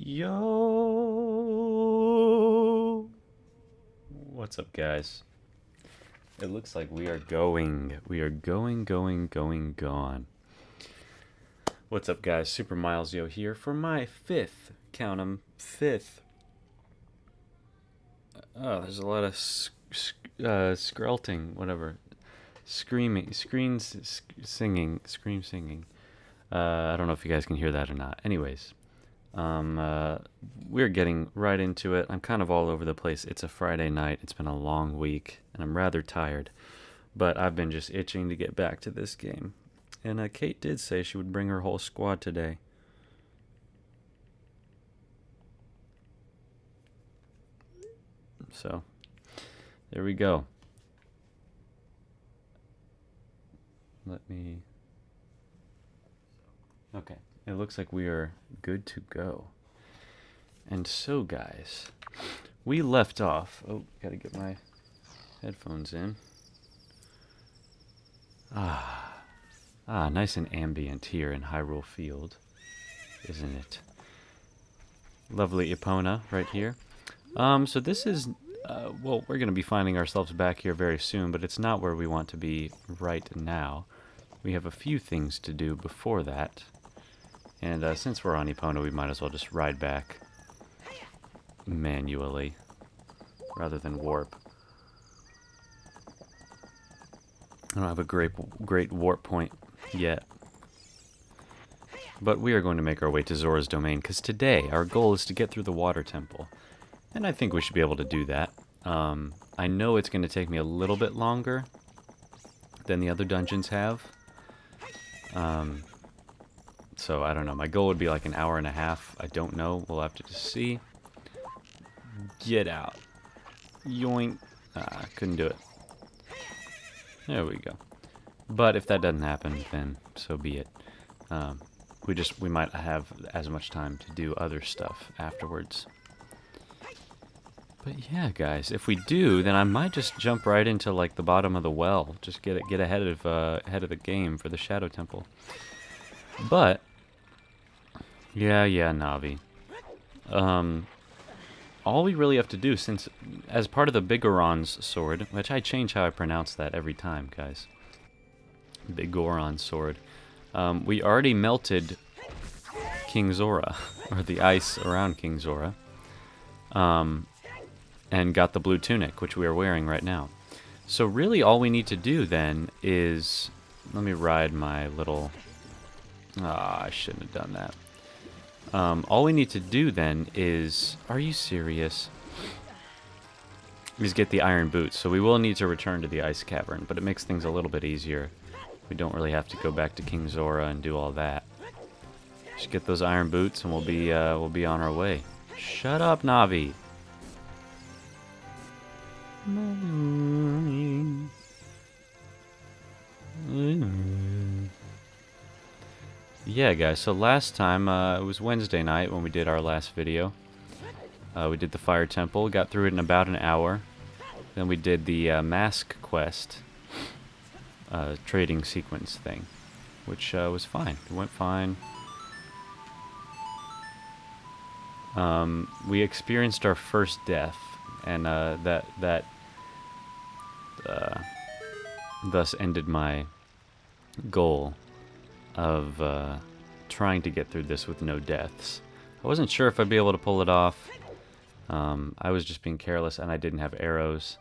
Yo! What's up, guys? It looks like we are going. We are gone. What's up, guys? Super Milesio here for my fifth, count 'em, fifth. Oh, there's a lot of skrelting, whatever. Screaming, singing, scream singing. I don't know if you guys can hear that or not. Anyways. We're getting right into it. I'm kind of all over the place. It's a Friday night. It's been a long week, and I'm rather tired. But I've been just itching to get back to this game. And Kate did say she would bring her whole squad today. So, there we go. Let me... Okay. It looks like we are good to go. And so, guys, we left off... Oh, gotta get my headphones in. Nice and ambient here in Hyrule Field, isn't it? Lovely Epona right here. So this is... well, we're going to be finding ourselves back here very soon, but it's not where we want to be right now. We have a few things to do before that. And since we're on Epona, we might as well just ride back manually rather than warp. I don't have a great warp point yet. But we are going to make our way to Zora's Domain, because today our goal is to get through the Water Temple. And I think we should be able to do that. I know it's going to take me a little bit longer than the other dungeons have. So, I don't know. My goal would be like an hour and a half. I don't know. We'll have to just see. Get out. Yoink. Couldn't do it. There we go. But if that doesn't happen, then so be it. We might have as much time to do other stuff afterwards. But yeah, guys, if we do, then I might just jump right into like the bottom of the well. Just get ahead of the game for the Shadow Temple. But yeah, Navi. All we really have to do, since as part of the Bigoron's sword, which I change how I pronounce that every time, guys. Bigoron sword. We already melted King Zora, or the ice around King Zora, and got the blue tunic, which we are wearing right now. So really all we need to do then is... Let me ride my little... I shouldn't have done that. All we need to do then is... Are you serious? Is get the iron boots. So we will need to return to the ice cavern, but it makes things a little bit easier. We don't really have to go back to King Zora and do all that. Just get those iron boots and we'll be on our way. Shut up, Navi. Yeah, guys, so last time, it was Wednesday night when we did our last video. We did the Fire Temple, got through it in about an hour. Then we did the Mask Quest trading sequence thing, which was fine. It went fine. We experienced our first death, and that thus ended my goal of trying to get through this with no deaths. I wasn't sure if I'd be able to pull it off. I was just being careless, and I didn't have arrows.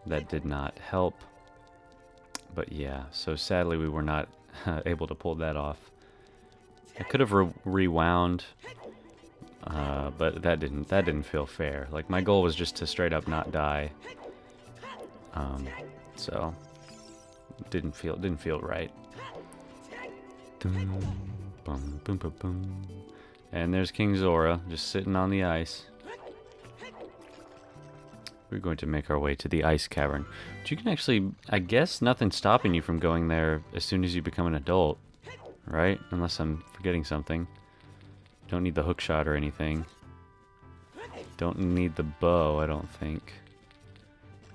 That did not help. But yeah, so sadly we were not able to pull that off. I could have rewound, but that didn't feel fair. Like, my goal was just to straight up not die. So didn't feel right. And there's King Zora just sitting on the ice. We're going to make our way to the ice cavern. But you can actually, I guess nothing's stopping you from going there as soon as you become an adult, right? Unless I'm forgetting something. Don't need the hookshot or anything. Don't need the bow, I don't think.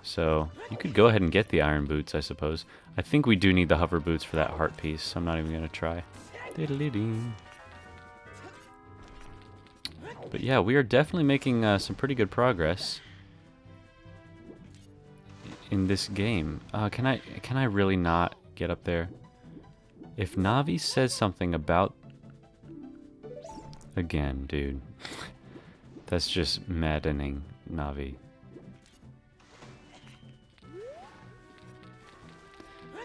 So, you could go ahead and get the iron boots, I suppose. I think we do need the hover boots for that heart piece, so I'm not even going to try. But yeah, we are definitely making some pretty good progress in this game. Can I really not get up there? If Navi says something about... Again, dude. That's just maddening, Navi.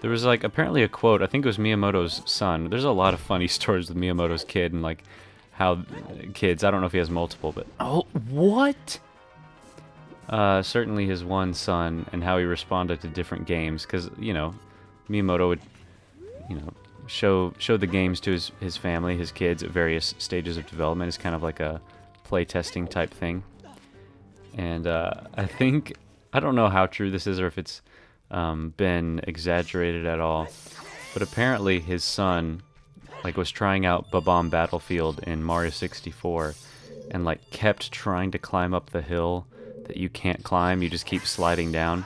There was, like, apparently a quote, I think it was Miyamoto's son. There's a lot of funny stories with Miyamoto's kid and, like, how kids, I don't know if he has multiple, but... Oh, what? Certainly his one son and how he responded to different games, because, you know, Miyamoto would, you know, show the games to his family, his kids at various stages of development. It's kind of like a playtesting type thing. And I think, I don't know how true this is or if it's been exaggerated at all, but apparently his son like was trying out Bob-omb Battlefield in Mario 64 and like kept trying to climb up the hill that you can't climb, you just keep sliding down.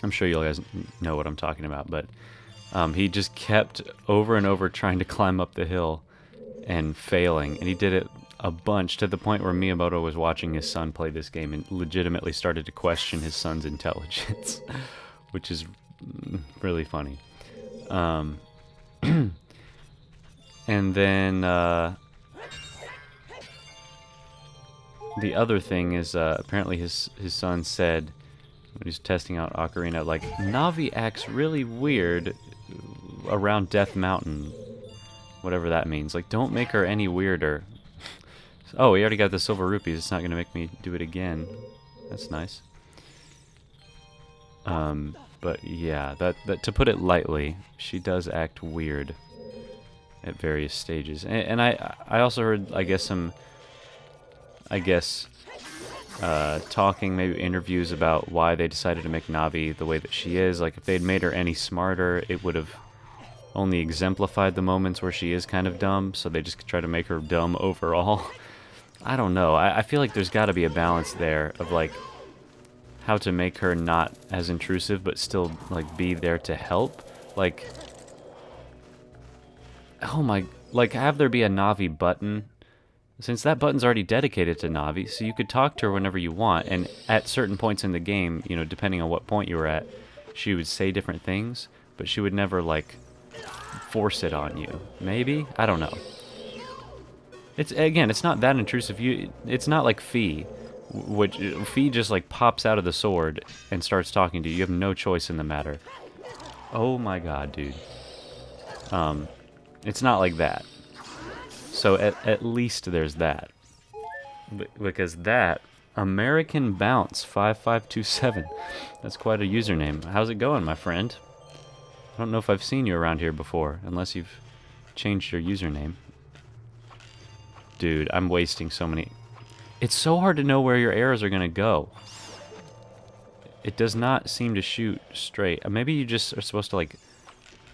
I'm sure you guys know what I'm talking about, but he just kept over and over trying to climb up the hill and failing, and he did it a bunch to the point where Miyamoto was watching his son play this game and legitimately started to question his son's intelligence, which is really funny. And then the other thing is apparently his son said when he's testing out Ocarina, like, Navi acts really weird around Death Mountain, whatever that means. Like, don't make her any weirder. Oh, we already got the silver rupees. It's not going to make me do it again. That's nice. But yeah, that to put it lightly, she does act weird at various stages. And I also heard, I guess, talking, maybe interviews about why they decided to make Navi the way that she is. Like, if they'd made her any smarter, it would have only exemplified the moments where she is kind of dumb, so they just try to make her dumb overall. I don't know. I feel like there's got to be a balance there of, like, how to make her not as intrusive, but still, like, be there to help. Like, oh my, like, have there be a Navi button, since that button's already dedicated to Navi, so you could talk to her whenever you want, and at certain points in the game, you know, depending on what point you were at, she would say different things, but she would never, like, force it on you. Maybe? I don't know. It's, again, it's not that intrusive. It's not like Fee, which Fee just, like, pops out of the sword and starts talking to you. You have no choice in the matter. Oh my god, dude. It's not like that. So at least there's that. Because that, American Bounce 5527, that's quite a username. How's it going, my friend? I don't know if I've seen you around here before, unless you've changed your username. Dude, I'm wasting so many... It's so hard to know where your arrows are going to go. It does not seem to shoot straight. Maybe you just are supposed to, like...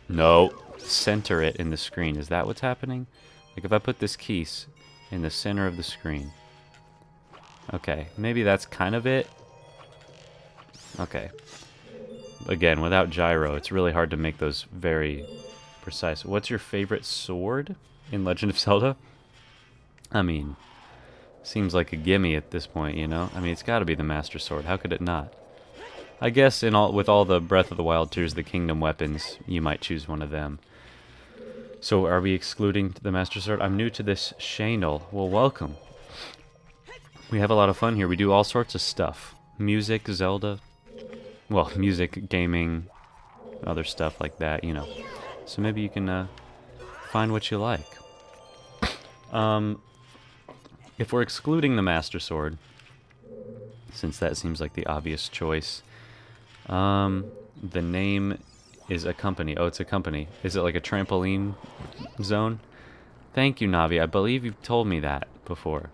No. Center it in the screen. Is that what's happening? Like, if I put this keys in the center of the screen. Okay, maybe that's kind of it. Okay. Again, without gyro, it's really hard to make those very precise. What's your favorite sword in Legend of Zelda? I mean, seems like a gimme at this point, you know? I mean, it's got to be the Master Sword. How could it not? I guess with all the Breath of the Wild Tears of the Kingdom weapons, you might choose one of them. So are we excluding the Master Sword? I'm new to this channel. Well, welcome. We have a lot of fun here. We do all sorts of stuff. Music, Zelda. Well, music, gaming, other stuff like that, you know. So maybe you can find what you like. If we're excluding the Master Sword, since that seems like the obvious choice, the name is a company. Oh, it's a company. Is it like a trampoline zone? Thank you, Navi. I believe you've told me that before.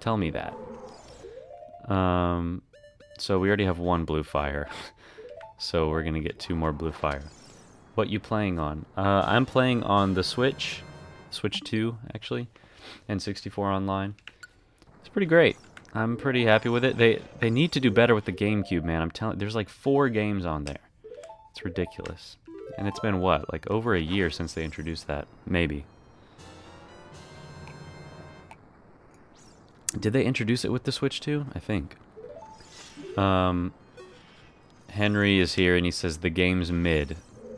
Tell me that. So we already have one blue fire. So we're gonna get 2 more blue fire. What you playing on? I'm playing on the Switch. Switch 2, actually. And 64 online. It's pretty great. I'm pretty happy with it. They need to do better with the GameCube, man. I'm telling. There's like 4 games on there. It's ridiculous. And it's been what, like over a year since they introduced that? Maybe. Did they introduce it with the Switch too? I think. Henry is here and he says the game's mid.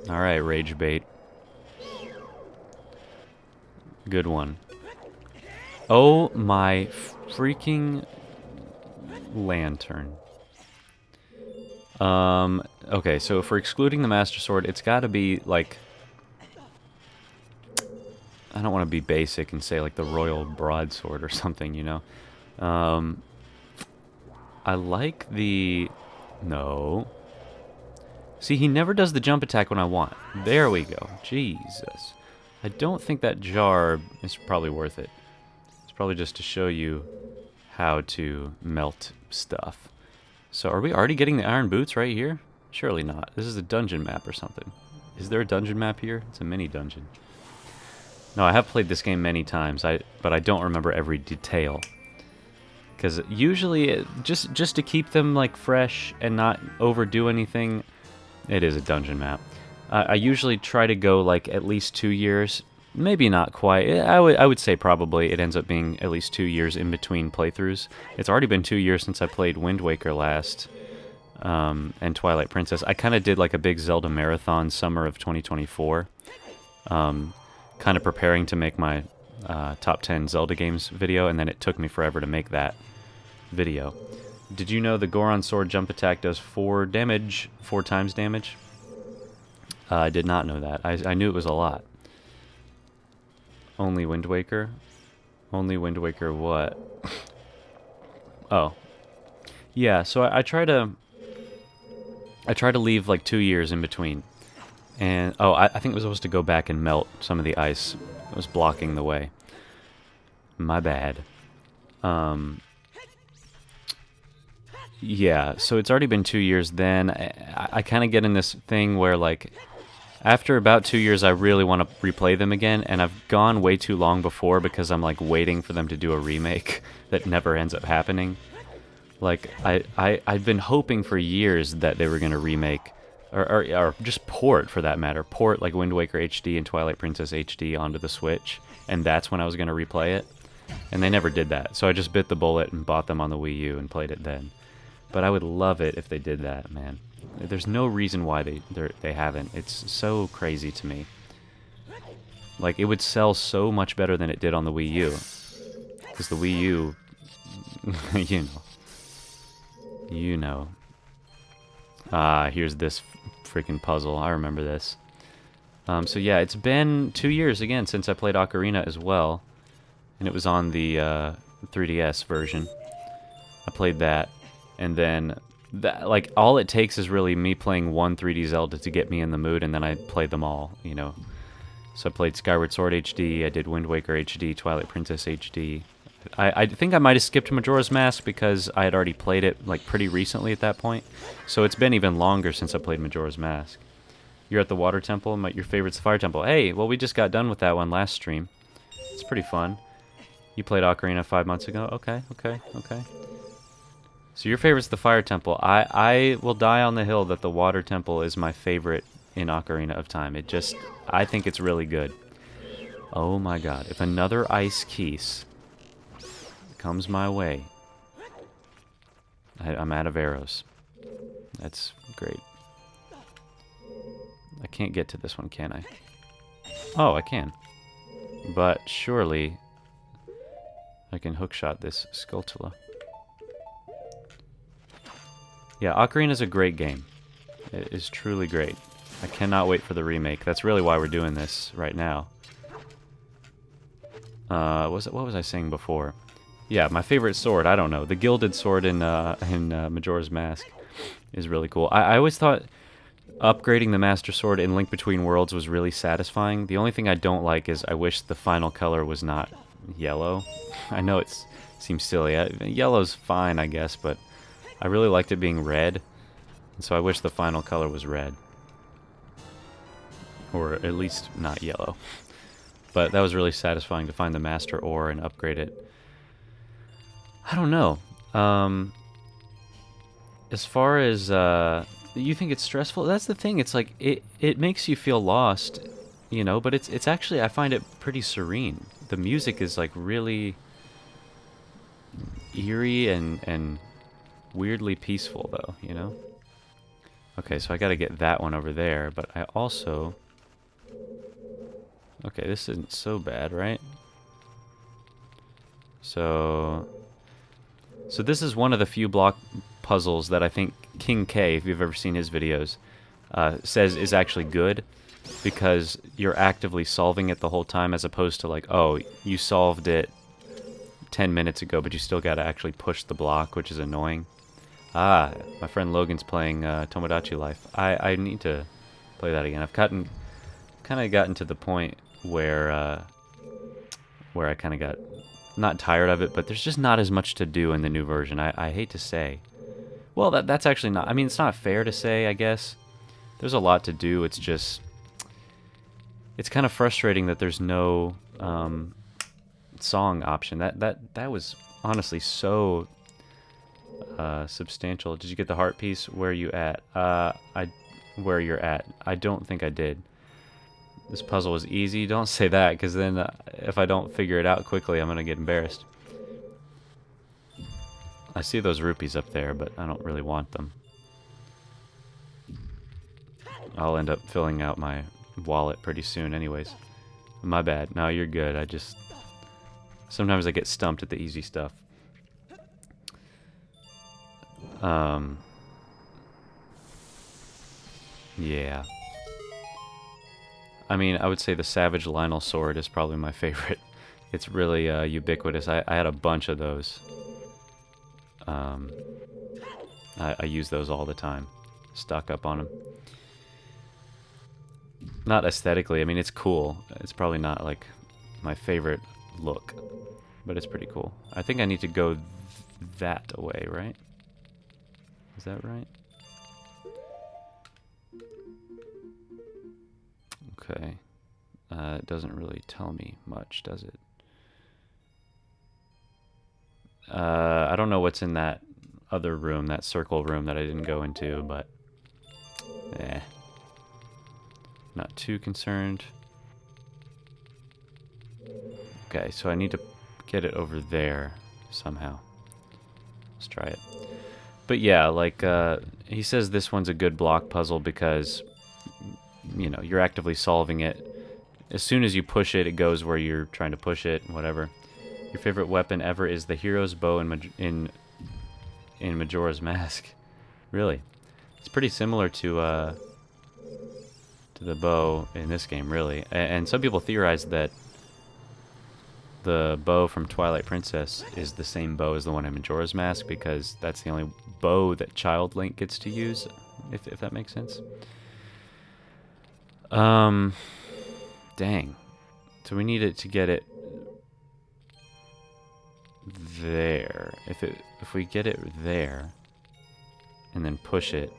Alright, Rage Bait. Good one. Oh my freaking lantern. Okay, so if we're excluding the Master Sword, it's gotta be, like... I don't want to be basic and say, like, the Royal Broadsword or something, you know? I like the... No. See, he never does the jump attack when I want. There we go. Jesus. I don't think that jar is probably worth it. It's probably just to show you how to melt stuff. So are we already getting the iron boots right here? Surely not. This is a dungeon map or something. Is there a dungeon map here? It's a mini dungeon. No, I have played this game many times, but I don't remember every detail. Because usually, just to keep them like fresh and not overdo anything, it is a dungeon map. I usually try to go like at least 2 years, maybe not quite. I would say probably it ends up being at least 2 years in between playthroughs. It's already been 2 years since I played Wind Waker last, and Twilight Princess. I kind of did like a big Zelda marathon summer of 2024, kind of preparing to make my top 10 Zelda games video, and then it took me forever to make that video. Did you know the Goron Sword jump attack does 4 times damage? I did not know that. I knew it was a lot. Only Wind Waker? Only Wind Waker what? Oh. Yeah, so I try to leave like 2 years in between. And oh, I think it was supposed to go back and melt some of the ice that was blocking the way. My bad. Yeah, so it's already been 2 years then. I kind of get in this thing where, like, after about 2 years, I really want to replay them again, and I've gone way too long before because I'm, like, waiting for them to do a remake that never ends up happening. Like, I've been hoping for years that they were going to remake, or just port, for that matter, port, like, Wind Waker HD and Twilight Princess HD onto the Switch, and that's when I was going to replay it. And they never did that, so I just bit the bullet and bought them on the Wii U and played it then. But I would love it if they did that, man. There's no reason why they haven't. It's so crazy to me. Like, it would sell so much better than it did on the Wii U. Because the Wii U, you know. Here's this freaking puzzle. I remember this. So yeah, it's been 2 years again since I played Ocarina as well. And it was on the 3DS version. I played that. And then, like, all it takes is really me playing one 3D Zelda to get me in the mood, and then I played them all, you know. So I played Skyward Sword HD, I did Wind Waker HD, Twilight Princess HD. I think I might have skipped Majora's Mask because I had already played it, like, pretty recently at that point. So it's been even longer since I played Majora's Mask. You're at the Water Temple, your favorite's the Fire Temple. Hey, well, we just got done with that one last stream. It's pretty fun. You played Ocarina 5 months ago? Okay. So your favorite's the Fire Temple. I will die on the hill that the Water Temple is my favorite in Ocarina of Time. I think it's really good. Oh my god. If another ice keys comes my way, I'm out of arrows. That's great. I can't get to this one, can I? Oh, I can. But surely I can hookshot this Skulltula. Yeah, Ocarina's a great game. It is truly great. I cannot wait for the remake. That's really why we're doing this right now. What was I saying before? Yeah, my favorite sword, I don't know. The gilded sword in Majora's Mask is really cool. I always thought upgrading the Master Sword in Link Between Worlds was really satisfying. The only thing I don't like is I wish the final color was not yellow. I know it seems silly. Yellow's fine, I guess, but I really liked it being red, and so I wish the final color was red. Or at least not yellow. But that was really satisfying to find the Master Ore and upgrade it. I don't know. As far as, you think it's stressful? That's the thing, it's like, it makes you feel lost, you know, but it's actually, I find it pretty serene. The music is like really... eerie and weirdly peaceful, though, you know? Okay, so I gotta get that one over there, but I also... Okay, this isn't so bad, right? So this is one of the few block puzzles that I think King K, if you've ever seen his videos, says is actually good, because you're actively solving it the whole time, as opposed to like, oh, you solved it 10 minutes ago, but you still gotta actually push the block, which is annoying. Ah, my friend Logan's playing Tomodachi Life. I need to play that again. I've kind of gotten to the point where I kind of got not tired of it, but there's just not as much to do in the new version. I hate to say. Well, that's actually not... I mean, it's not fair to say, I guess. There's a lot to do. It's just... It's kind of frustrating that there's no song option. That was honestly so substantial. Did you get the heart piece? Where are you at? Where you're at. I don't think I did. This puzzle was easy. Don't say that, because then if I don't figure it out quickly, I'm going to get embarrassed. I see those rupees up there, but I don't really want them. I'll end up filling out my wallet pretty soon anyways. My bad. No, you're good. I just... Sometimes I get stumped at the easy stuff. Yeah. I mean, I would say the Savage Lionel Sword is probably my favorite. It's really ubiquitous. I had a bunch of those. I use those all the time. Stock up on them. Not aesthetically. I mean, it's cool. It's probably not, like, my favorite look. But it's pretty cool. I think I need to go that way, right? Is that right? Okay. It doesn't really tell me much, does it? I don't know what's in that other room, that circle room that I didn't go into, but... Not too concerned. Okay, so I need to get it over there somehow. Let's try it. But yeah, like, he says this one's a good block puzzle because, you know, you're actively solving it. As soon as you push it, it goes where you're trying to push it, whatever. Your favorite weapon ever is the hero's bow in Majora's Mask. Really? It's pretty similar to the bow in this game, really. And some people theorize that the bow from Twilight Princess is the same bow as the one in Majora's Mask, because that's the only bow that Child Link gets to use, if that makes sense. Dang. So we need it to get it there. If we get it there and then push it,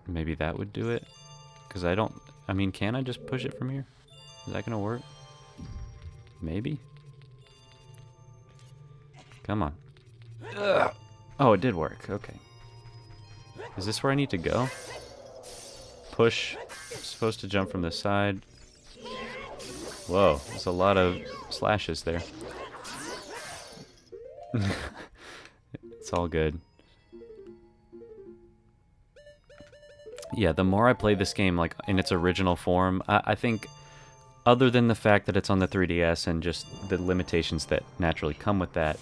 maybe that would do it. Because I mean, can I just push it from here? Is that gonna work? Maybe? Come on. Ugh. Oh, it did work. Okay. Is this where I need to go? Push. I'm supposed to jump from the side. Whoa, there's a lot of slashes there. It's all good. Yeah, the more I play this game, like, in its original form, I think, other than the fact that it's on the 3DS and just the limitations that naturally come with that,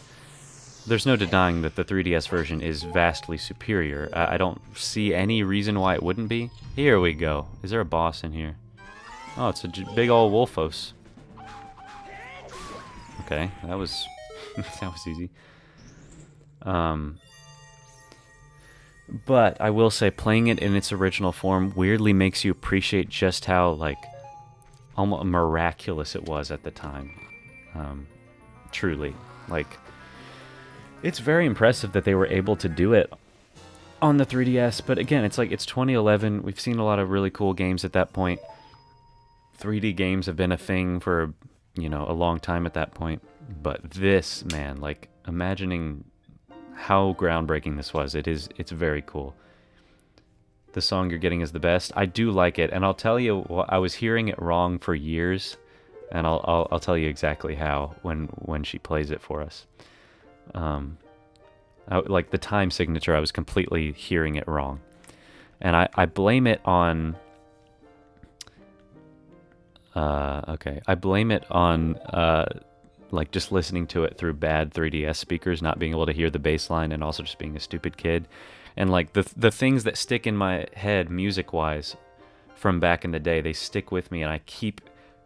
there's no denying that the 3DS version is vastly superior. I don't see any reason why it wouldn't be. Here we go. Is there a boss in here? Oh, it's a big old Wolfos. Okay, that was that was easy. But I will say, playing it in its original form weirdly makes you appreciate just how, like, almost miraculous it was at the time. Truly. Like, it's very impressive that they were able to do it on the 3DS, but again, it's like, it's 2011, we've seen a lot of really cool games at that point. 3D games have been a thing for, you know, a long time at that point, but this, man, like, imagining how groundbreaking this was, it's very cool. The song you're getting is the best. I do like it, and I'll tell you, I was hearing it wrong for years, and I'll tell you exactly how when she plays it for us. Like the time signature, I was completely hearing it wrong. And I blame it on... okay. I blame it on, like, just listening to it through bad 3DS speakers, not being able to hear the bass line, and also just being a stupid kid. And, like, the things that stick in my head, music-wise, from back in the day, they stick with me, and I keep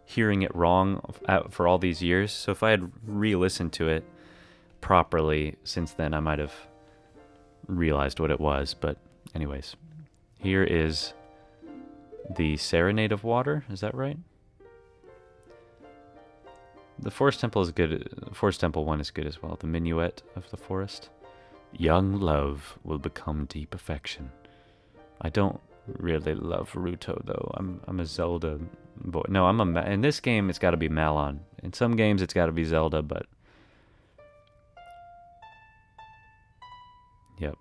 hearing it wrong for all these years. So if I had re-listened to it properly since then, I might have realized what it was. But anyways, here is the Serenade of Water. Is that right? The Forest Temple is good. Forest Temple 1 is good as well. The Minuet of the Forest. Young love will become deep affection. I don't really love Ruto though. I'm a Zelda boy. No, in this game it's got to be Malon. In some games it's got to be Zelda, but yep.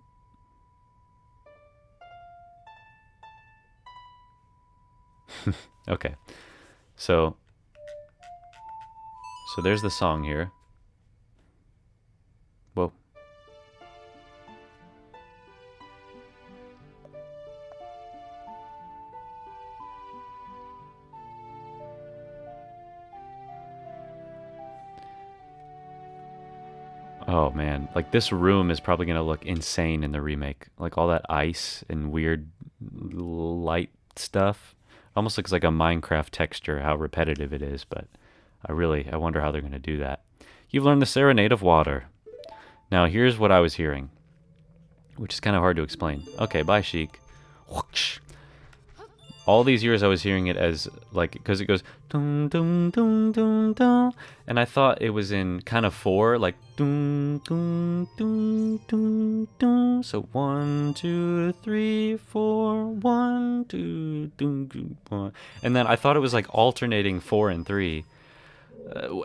Okay. So there's the song here. Whoa. Oh man, like this room is probably gonna look insane in the remake. Like all that ice and weird light stuff. Almost looks like a Minecraft texture, how repetitive it is, but I wonder how they're gonna do that. You've learned the Serenade of Water. Now here's what I was hearing, which is kind of hard to explain. Okay, bye Sheik. Whoosh. All these years I was hearing it as, like, because it goes dum dum dum dum dum, and I thought it was in kind of 4, like dum dum dum dum dum. So 1 2 3 4 1 2 dum dum 1, and then I thought it was like alternating 4 and 3.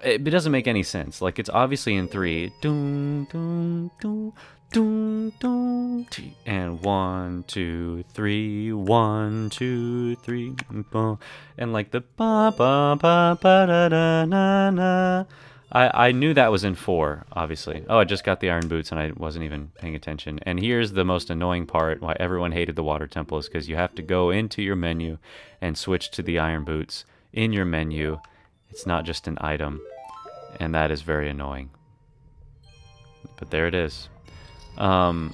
It doesn't make any sense. Like it's obviously in 3, dum dum dum. Doom, doom, and 1 2 3 1 2 3 boom. And like the ba ba ba ba da da na na. I knew that was in 4, obviously. Oh, I just got the iron boots and I wasn't even paying attention. And here's the most annoying part why everyone hated the water temple is because you have to go into your menu and switch to the iron boots in your menu. It's not just an item, and that is very annoying. But there it is. So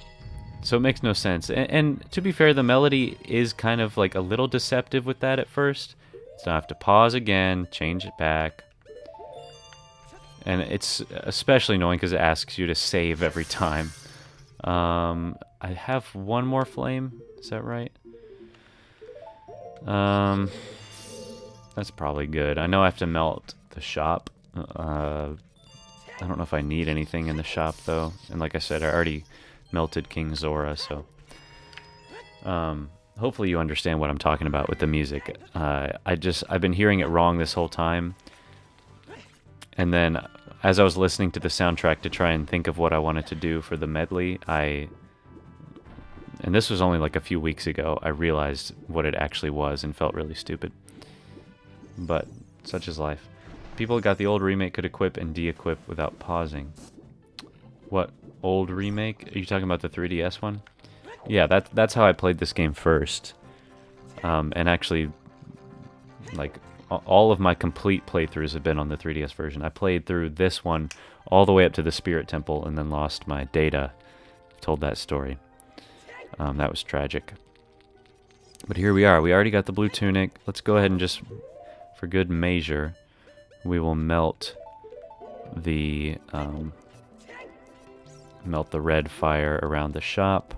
it makes no sense. And to be fair, the melody is kind of like a little deceptive with that at first. So I have to pause again, change it back. And it's especially annoying because it asks you to save every time. I have one more flame. Is that right? That's probably good. I know I have to melt the shop. I don't know if I need anything in the shop, though. And like I said, I already melted King Zora, so... hopefully you understand what I'm talking about with the music. I've been hearing it wrong this whole time. And then, as I was listening to the soundtrack to try and think of what I wanted to do for the medley, and this was only like a few weeks ago, I realized what it actually was and felt really stupid. But, such is life. People who got the old remake could equip and de-equip without pausing. What old remake? Are you talking about the 3DS one? Yeah, that's how I played this game first. And actually, like, all of my complete playthroughs have been on the 3DS version. I played through this one all the way up to the Spirit Temple and then lost my data. I've told that story. That was tragic. But here we are. We already got the blue tunic. Let's go ahead and just, for good measure, we will melt the red fire around the shop,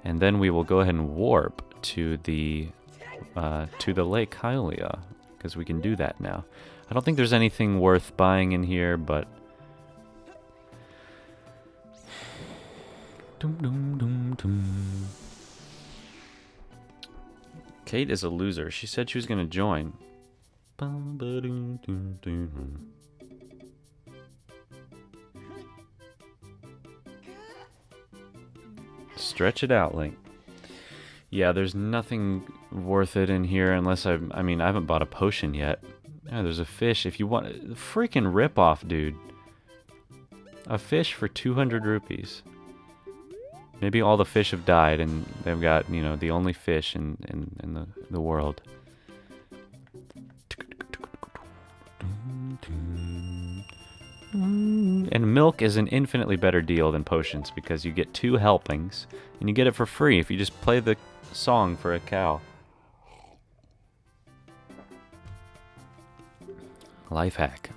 and then we will go ahead and warp to the Lake Hylia, because we can do that now. I don't think there's anything worth buying in here, but dum, dum, dum, dum. Kate is a loser. She said she was gonna join. Stretch it out, Link. Yeah, there's nothing worth it in here unless I haven't bought a potion yet. Yeah, there's a fish. If you want... Freaking ripoff, dude. A fish for 200 rupees. Maybe all the fish have died and they've got, you know, the only fish in the world. And milk is an infinitely better deal than potions because you get 2 helpings and you get it for free if you just play the song for a cow. Life hack.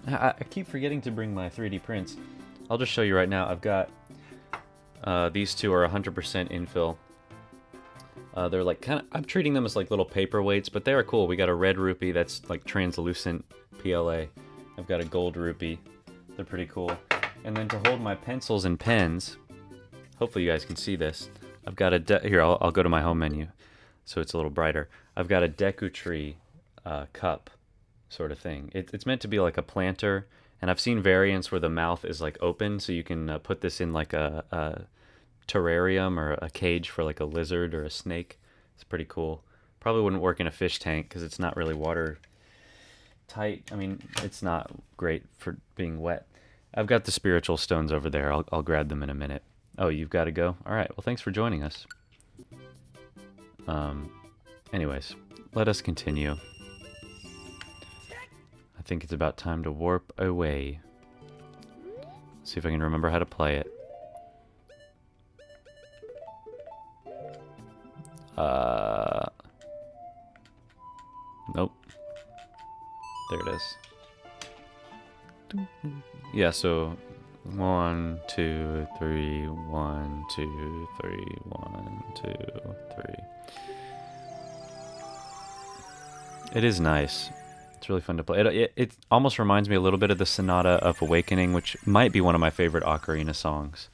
I keep forgetting to bring my 3D prints. I'll just show you right now. I've got these two are 100% infill. They're like I'm treating them as like little paperweights, but they are cool. We got a red rupee that's like translucent PLA. I've got a gold rupee. They're pretty cool. And then to hold my pencils and pens, hopefully you guys can see this. I've got a here. I'll go to my home menu, so it's a little brighter. I've got a Deku Tree cup, sort of thing. It's meant to be like a planter, and I've seen variants where the mouth is like open, so you can put this in like a terrarium or a cage for like a lizard or a snake. It's pretty cool. Probably wouldn't work in a fish tank because it's not really water tight. I mean, it's not great for being wet. I've got the spiritual stones over there. I'll grab them in a minute. Oh, you've got to go? All right. Well, thanks for joining us. Anyways, let us continue. I think it's about time to warp away. See if I can remember how to play it. Nope. There it is. Yeah, so 1, 2, 3, 1, 2, 3, 1, 2, 3. It is nice. It's really fun to play. It almost reminds me a little bit of the Sonata of Awakening, which might be one of my favorite Ocarina songs.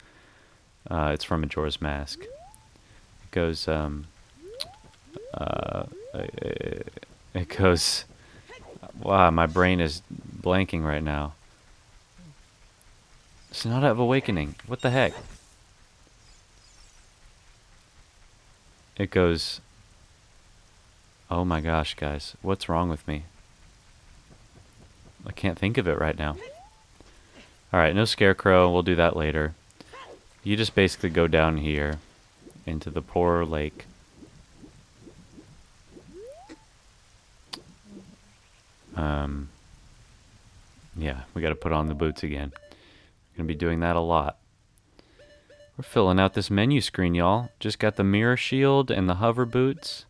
It's from Majora's Mask. It goes, it goes... Wow, my brain is blanking right now. Sonata of Awakening. What the heck? It goes... Oh my gosh, guys. What's wrong with me? I can't think of it right now. Alright, no scarecrow. We'll do that later. You just basically go down here into the poor lake. Yeah, we gotta put on the boots again. Gonna be doing that a lot. We're filling out this menu screen, y'all. Just got the mirror shield and the hover boots.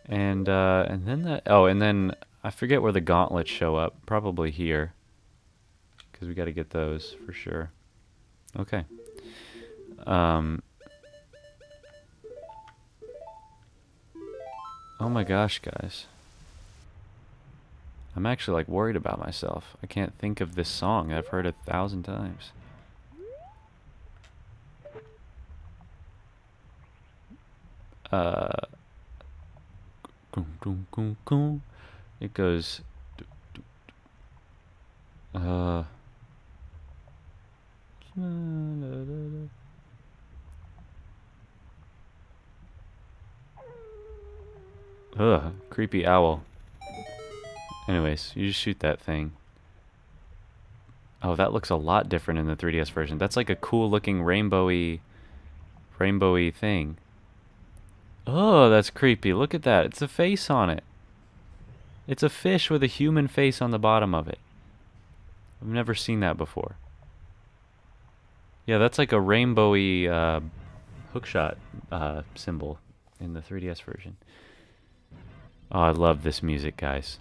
And then the... Oh, and then I forget where the gauntlets show up. Probably here. Because we gotta get those for sure. Okay. Oh my gosh, guys. I'm actually like worried about myself. I can't think of this song. I've heard it 1,000 times. It goes. Creepy owl. Anyways, you just shoot that thing. Oh, that looks a lot different in the 3DS version. That's like a cool looking rainbowy thing. Oh, that's creepy. Look at that. It's a face on it. It's a fish with a human face on the bottom of it. I've never seen that before. Yeah, that's like a rainbowy hookshot symbol in the 3DS version. Oh, I love this music, guys.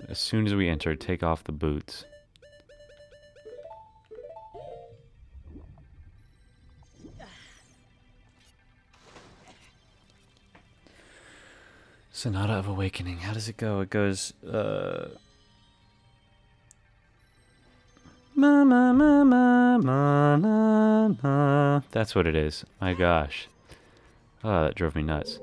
As soon as we enter, take off the boots. Sonata of Awakening. How does it go? It goes, ma ma ma ma ma ma ma. That's what it is. My gosh. Oh, that drove me nuts.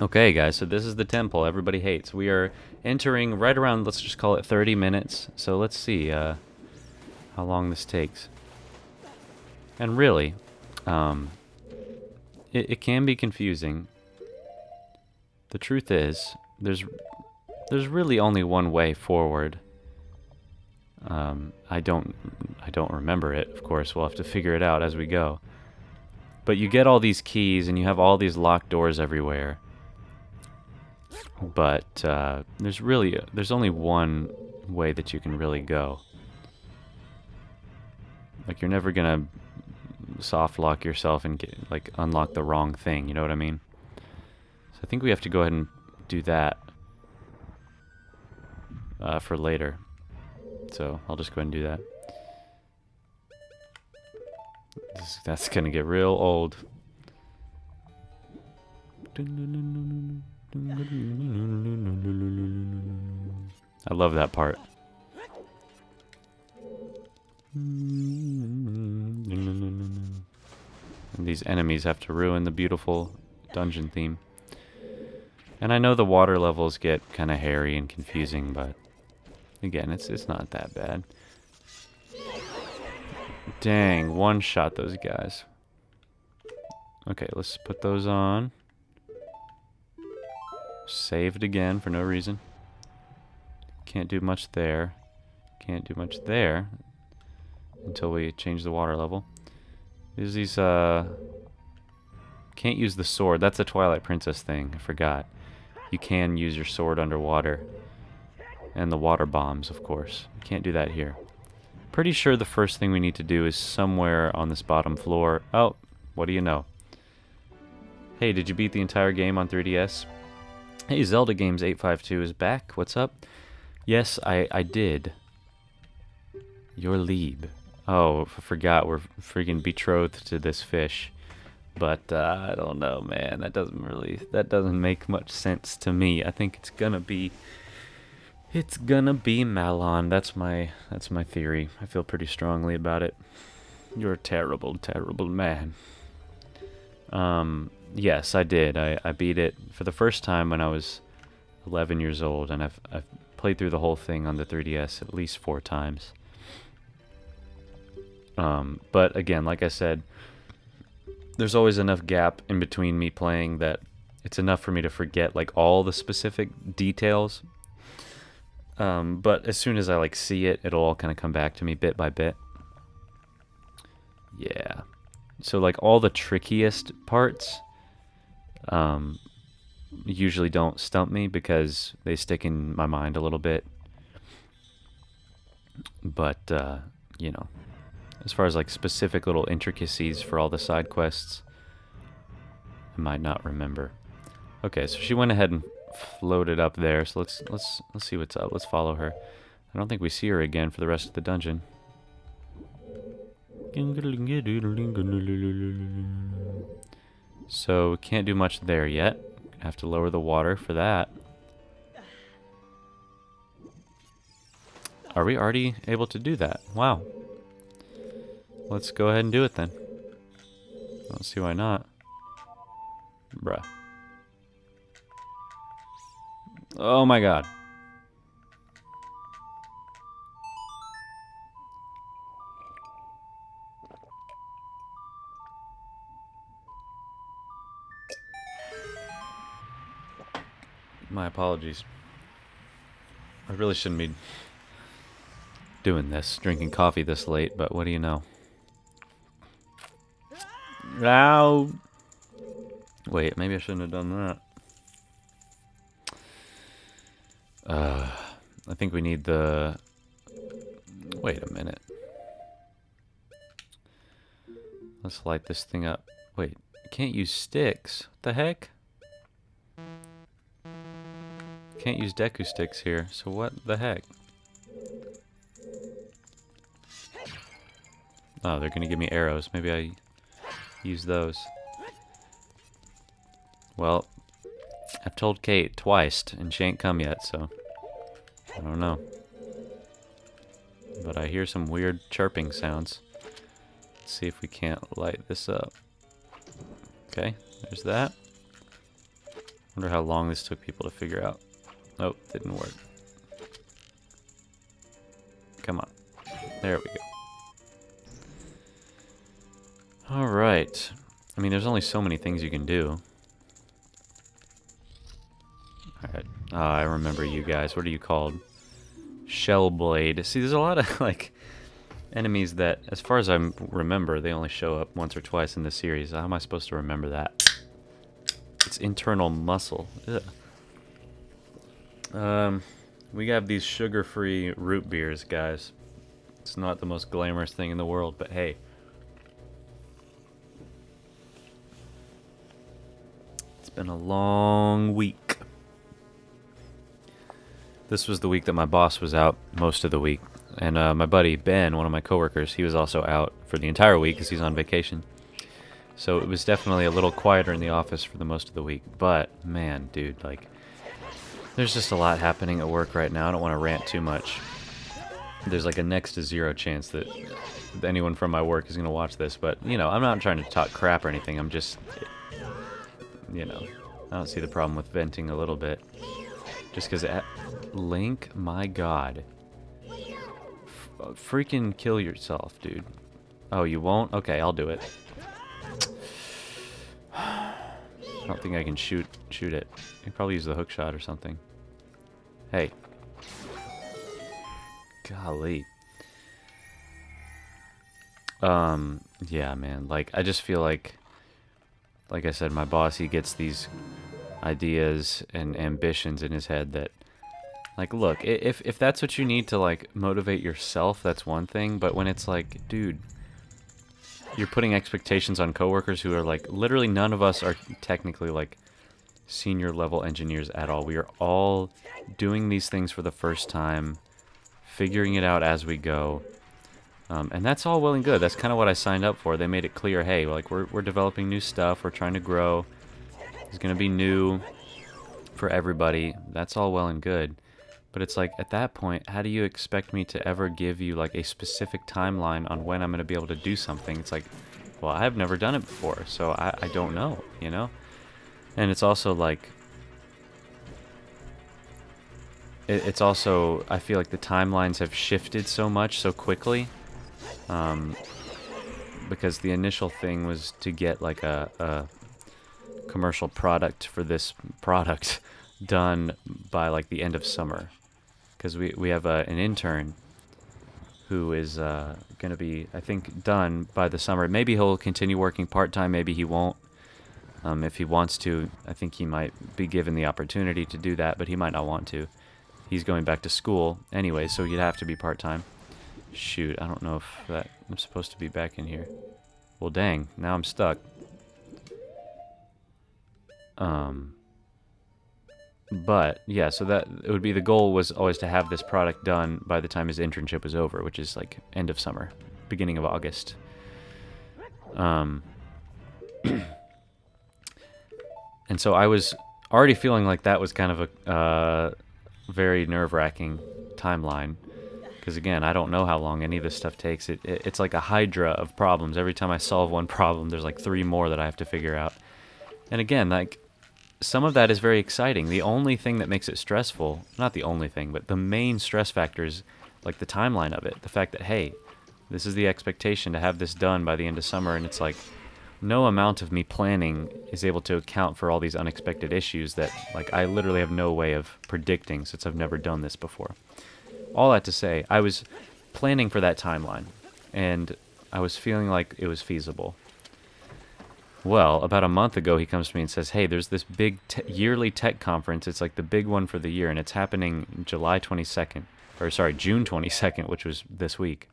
Okay, guys, so this is the temple everybody hates. We are entering right around, let's just call it 30 minutes. So let's see how long this takes. And really, it can be confusing. The truth is, there's really only one way forward. I don't remember it, of course. We'll have to figure it out as we go. But you get all these keys, and you have all these locked doors everywhere. But there's only one way that you can really go. Like, you're never gonna soft lock yourself and unlock the wrong thing. You know what I mean? So I think we have to go ahead and do that for later. So I'll just go ahead and do that. That's gonna get real old. I love that part. And these enemies have to ruin the beautiful dungeon theme. And I know the water levels get kind of hairy and confusing, but again, it's not that bad. Dang, one shot those guys. Okay, let's put those on. Saved again for no reason. Can't do much there. Can't do much there until we change the water level. There's these, can't use the sword. That's a Twilight Princess thing. I forgot. You can use your sword underwater. And the water bombs, of course. You can't do that here. Pretty sure the first thing we need to do is somewhere on this bottom floor. Oh, what do you know? Hey, did you beat the entire game on 3DS? Hey, Zelda Games 852 is back. What's up? Yes, I did. Your Lieb. Oh, I forgot we're freaking betrothed to this fish. But I don't know, man. That doesn't make much sense to me. I think it's gonna be Malon. That's my theory. I feel pretty strongly about it. You're a terrible, terrible man. Yes, I did. I beat it for the first time when I was 11 years old, and I've played through the whole thing on the 3DS at least 4 times. But again, like I said, there's always enough gap in between me playing that it's enough for me to forget like all the specific details. But as soon as I see it, it'll all kind of come back to me bit by bit. Yeah. So all the trickiest parts usually don't stump me because they stick in my mind a little bit. But you know, as far as specific little intricacies for all the side quests, I might not remember. Okay, so she went ahead and floated up there, so let's see what's up. Let's follow her. I don't think we see her again for the rest of the dungeon. So we can't do much there yet. Have to lower the water for that. Are we already able to do that? Wow. Let's go ahead and do it then. I don't see why not. Bruh. Oh my god. My apologies. I really shouldn't be doing this, drinking coffee this late, but what do you know? Ow! Wait, maybe I shouldn't have done that. I think we need the... Wait a minute. Let's light this thing up. Wait, I can't use sticks. What the heck? Can't use Deku sticks here, so what the heck? Oh, they're gonna give me arrows. Maybe I use those. Well, I've told Kate twice, and she ain't come yet, so I don't know. But I hear some weird chirping sounds. Let's see if we can't light this up. Okay, there's that. Wonder how long this took people to figure out. Nope, didn't work. Come on. There we go. Alright. I mean, there's only so many things you can do. Alright. I remember you guys. What are you called? Shellblade. See, there's a lot of, like, enemies that, as far as I remember, they only show up once or twice in the series. How am I supposed to remember that? It's internal muscle. Ugh. We have these sugar-free root beers, guys. It's not the most glamorous thing in the world, but hey. It's been a long week. This was the week that my boss was out most of the week. And my buddy, Ben, one of my coworkers, he was also out for the entire week because he's on vacation. So it was definitely a little quieter in the office for the most of the week. But, man, dude, like, there's just a lot happening at work right now. I don't want to rant too much. There's like a next to zero chance that anyone from my work is going to watch this. But, you know, I'm not trying to talk crap or anything. I'm just, you know, I don't see the problem with venting a little bit. Just because Link, my god. Freaking kill yourself, dude. Oh, you won't? Okay, I'll do it. I don't think I can shoot it. I can probably use the hook shot or something. Hey. Golly. Yeah, man. Like, I just feel like I said, my boss, he gets these ideas and ambitions in his head that, like, look, if that's what you need to, like, motivate yourself, that's one thing, but when it's like, dude, you're putting expectations on coworkers who are, like, literally none of us are technically, like, senior level engineers at all. We are all doing these things for the first time, figuring it out as we go, and that's all well and good. That's kind of what I signed up for. They made it clear, hey, like, we're developing new stuff, we're trying to grow, it's going to be new for everybody. That's all well and good. But it's like, at that point, how do you expect me to ever give you, like, a specific timeline on when I'm going to be able to do something? It's like, well, I've never done it before, so I don't know, you know? And it's also, like, it's also, I feel like the timelines have shifted so much so quickly. Because the initial thing was to get, like, a commercial product for this product done by, like, the end of summer. Because we have an intern who is going to be, I think, done by the summer. Maybe he'll continue working part-time, maybe he won't. If he wants to, I think he might be given the opportunity to do that, but he might not want to. He's going back to school anyway, so he'd have to be part-time. Shoot, I don't know if I'm supposed to be back in here. Well, dang, now I'm stuck. But, yeah, so that it would be the goal was always to have this product done by the time his internship was over, which is, like, end of summer, beginning of August. And so I was already feeling like that was kind of a very nerve-wracking timeline. Because, again, I don't know how long any of this stuff takes. It's like a hydra of problems. Every time I solve one problem, there's, like, 3 more that I have to figure out. And, again, like, some of that is very exciting. The only thing that makes it stressful, not the only thing, but the main stress factor is, like, the timeline of it. The fact that, hey, this is the expectation to have this done by the end of summer, and it's like, no amount of me planning is able to account for all these unexpected issues that, like, I literally have no way of predicting since I've never done this before. All that to say, I was planning for that timeline, and I was feeling like it was feasible. Well, about a month ago, he comes to me and says, hey, there's this big yearly tech conference. It's like the big one for the year, and it's happening June 22nd, which was this week.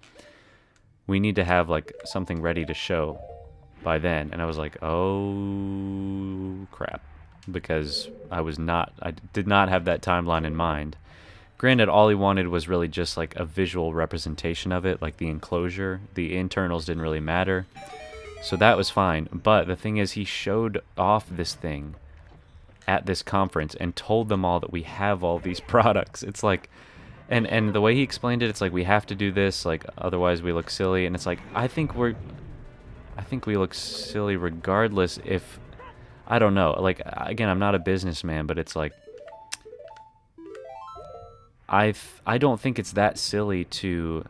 We need to have, like, something ready to show by then. And I was like, oh, crap. Because I did not have that timeline in mind. Granted, all he wanted was really just, like, a visual representation of it, like the enclosure. The internals didn't really matter. So that was fine, but the thing is, he showed off this thing at this conference and told them all that we have all these products. It's like, and the way he explained it, it's like, we have to do this, like, otherwise we look silly. And it's like, I think we look silly regardless if, I don't know. Like, again, I'm not a businessman, but it's like, I don't think it's that silly to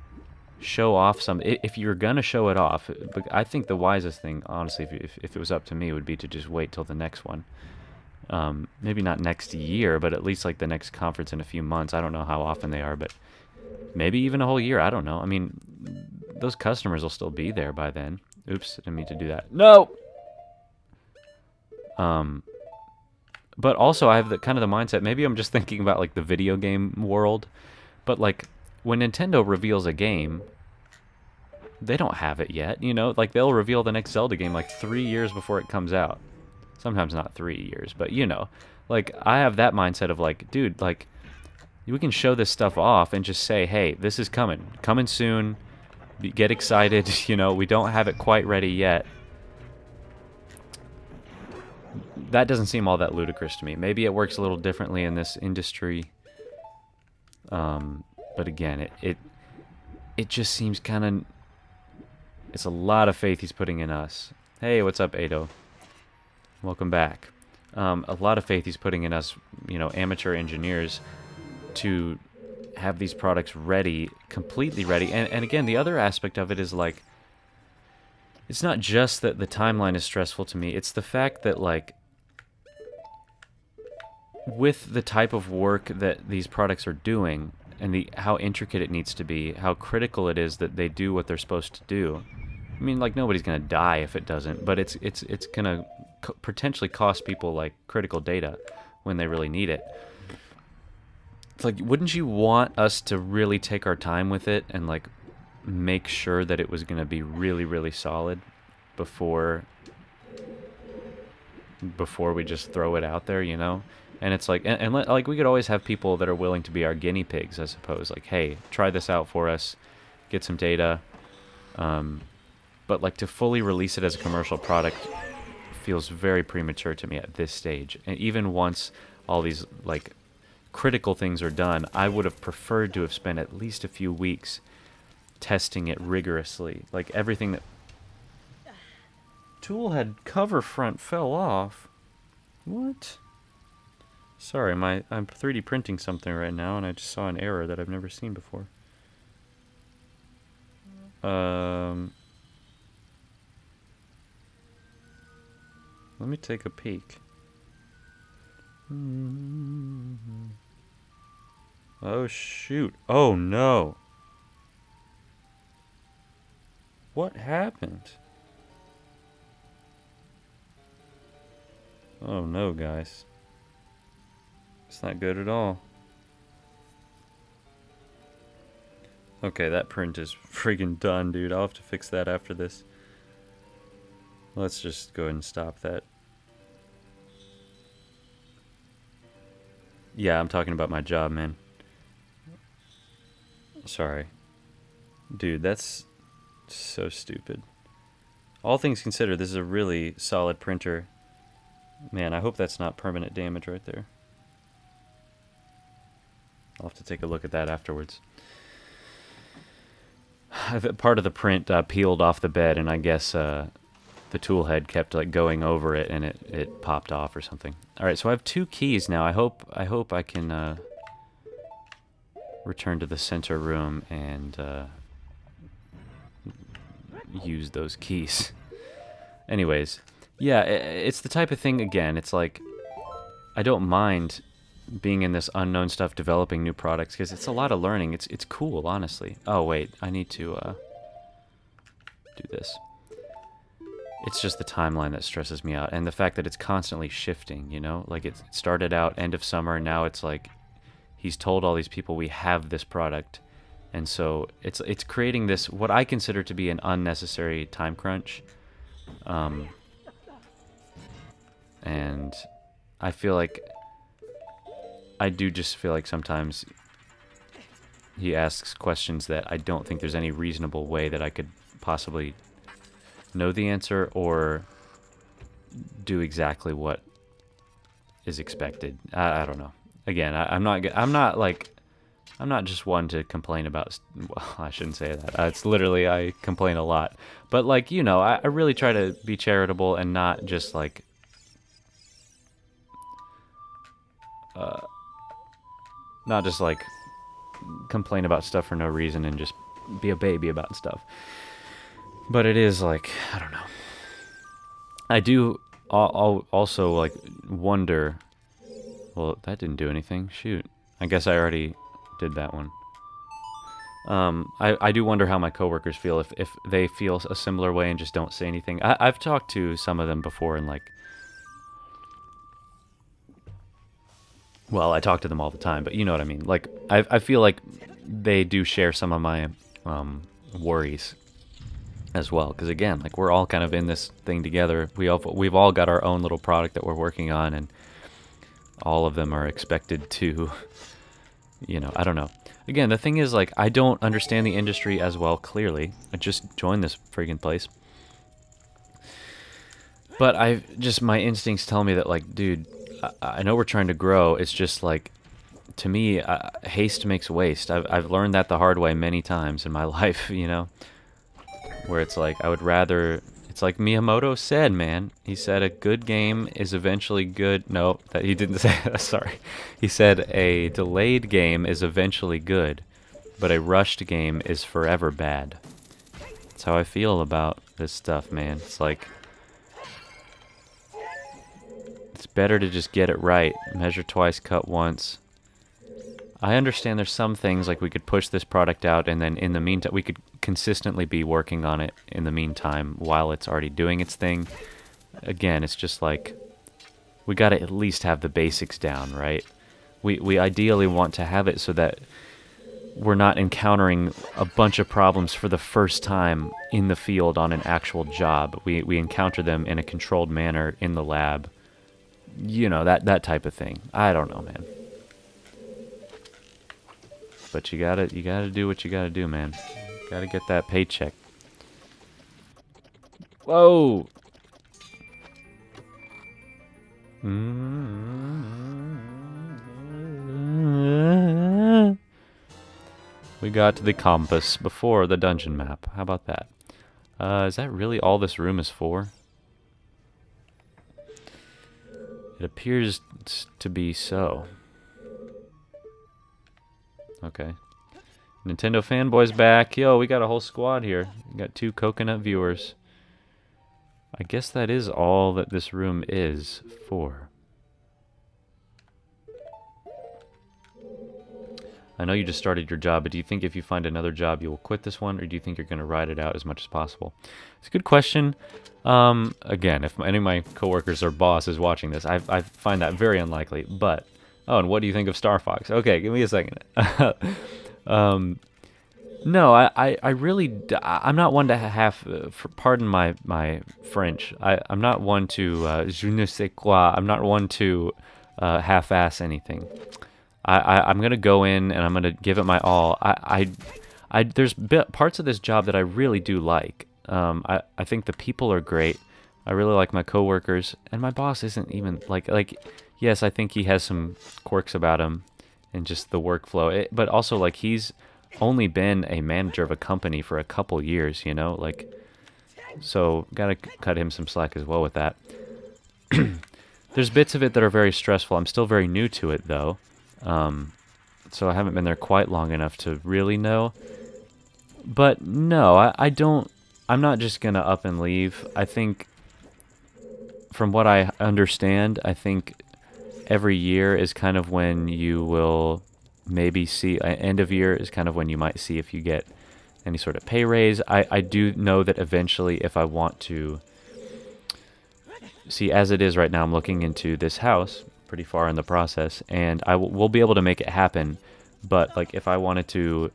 show off some. If you're gonna show it off, but I think the wisest thing, honestly, if it was up to me, would be to just wait till the next one. Maybe not next year, but at least like the next conference in a few months. I don't know how often they are, but maybe even a whole year. I don't know. I mean, those customers will still be there by then. Oops, didn't mean to do that. No. But also I have the kind of the mindset. Maybe I'm just thinking about like the video game world, but like when Nintendo reveals a game, they don't have it yet. You know, like they'll reveal the next Zelda game like 3 years before it comes out. Sometimes not 3 years, but you know, like I have that mindset of like, dude, like we can show this stuff off and just say, hey, this is coming soon. Get excited. You know, we don't have it quite ready yet. That doesn't seem all that ludicrous to me. Maybe it works a little differently in this industry. But again, it just seems kind of. It's a lot of faith he's putting in us. Hey, what's up, Ado? Welcome back. A lot of faith he's putting in us, you know, amateur engineers, to have these products ready, completely ready. And again, the other aspect of it is like, it's not just that the timeline is stressful to me. It's the fact that like, with the type of work that these products are doing and how intricate it needs to be, how critical it is that they do what they're supposed to do. I mean, like nobody's gonna die if it doesn't, but it's gonna potentially cost people like critical data when they really need it. It's like, wouldn't you want us to really take our time with it and like make sure that it was gonna be really, really solid before we just throw it out there, you know? And it's like, like we could always have people that are willing to be our guinea pigs, I suppose. Like, hey, try this out for us, get some data. But like to fully release it as a commercial product feels very premature to me at this stage. And even once all these like critical things are done, I would have preferred to have spent at least a few weeks testing it rigorously. Like everything that tool head cover front fell off. What? Sorry, I'm 3D printing something right now and I just saw an error that I've never seen before. Let me take a peek. Oh shoot. Oh no. What happened? Oh no, guys. It's not good at all. Okay, that print is friggin' done, dude. I'll have to fix that after this. Let's just go ahead and stop that. Yeah, I'm talking about my job, man. Sorry. Dude, that's so stupid. All things considered, this is a really solid printer. Man, I hope that's not permanent damage right there. I'll have to take a look at that afterwards. Part of the print peeled off the bed, and I guess the tool head kept like going over it, and it popped off or something. All right, so I have 2 keys now. I hope I can return to the center room and use those keys. Anyways, yeah, it's the type of thing. Again, it's like I don't mind being in this unknown stuff, developing new products, because it's a lot of learning. It's cool, honestly. Oh wait, I need to do this. It's just the timeline that stresses me out, and the fact that it's constantly shifting, you know? Like, it started out end of summer, now it's like, he's told all these people we have this product, and so it's creating this, what I consider to be an unnecessary time crunch. And I feel like, I do just feel like sometimes he asks questions that I don't think there's any reasonable way that I could possibly know the answer or do exactly what is expected. I don't know. Again, I'm not just one to complain about. Well, I shouldn't say that. It's literally, I complain a lot. But like, you know, I really try to be charitable and not just like complain about stuff for no reason and just be a baby about stuff. But it is like, I don't know. I do also like wonder. Well, that didn't do anything. Shoot. I guess I already did that one. I do wonder how my coworkers feel, if they feel a similar way and just don't say anything. I've talked to some of them before, and like, well, I talk to them all the time, but you know what I mean. Like, I feel like they do share some of my worries as well, because again, like, we're all kind of in this thing together. We've all got our own little product that we're working on, and all of them are expected to, you know, I don't know. Again, the thing is, like, I don't understand the industry as well, clearly. I just joined this friggin' place. But my instincts tell me that, like, dude, I know we're trying to grow. It's just, like, to me, haste makes waste. I've learned that the hard way many times in my life, you know? Where it's like, I would rather... It's like Miyamoto said, man. He said a good game is eventually good. No, that he didn't say that. Sorry. He said a delayed game is eventually good, but a rushed game is forever bad. That's how I feel about this stuff, man. It's like, it's better to just get it right. Measure twice, cut once. I understand there's some things, like we could push this product out, and then in the meantime, we could consistently be working on it in the meantime while it's already doing its thing. Again, it's just like, we got to at least have the basics down, right? We ideally want to have it so that we're not encountering a bunch of problems for the first time in the field on an actual job. We encounter them in a controlled manner in the lab. You know, that type of thing. I don't know, man. But you gotta do what you gotta do, man. Gotta get that paycheck. Whoa! We got to the compass before the dungeon map. How about that? Is that really all this room is for? It appears to be so. Okay. Nintendo fanboys back. Yo, we got a whole squad here. We got 2 coconut viewers. I guess that is all that this room is for. I know you just started your job, but do you think if you find another job you will quit this one, or do you think you're going to ride it out as much as possible? It's a good question. Again, if any of my coworkers or boss is watching this, I find that very unlikely, but... Oh, and what do you think of Star Fox? Okay, give me a second. No, I really... I'm not one to pardon my French. I'm not one to... je ne sais quoi. I'm not one to half-ass anything. I'm going to go in and I'm going to give it my all. There's parts of this job that I really do like. I think the people are great. I really like my coworkers, and my boss isn't even like yes, I think he has some quirks about him and just the workflow. But also, like, he's only been a manager of a company for a couple years, you know? Like, so gotta cut him some slack as well with that. There's bits of it that are very stressful. I'm still very new to it, though. So I haven't been there quite long enough to really know. But no, I don't... I'm not just gonna up and leave. I think, from what I understand, I think every year is kind of when you will maybe see... end of year is kind of when you might see if you get any sort of pay raise. I do know that eventually, if I want to... See, as it is right now, I'm looking into this house, pretty far in the process, and we'll be able to make it happen. But like, if I wanted to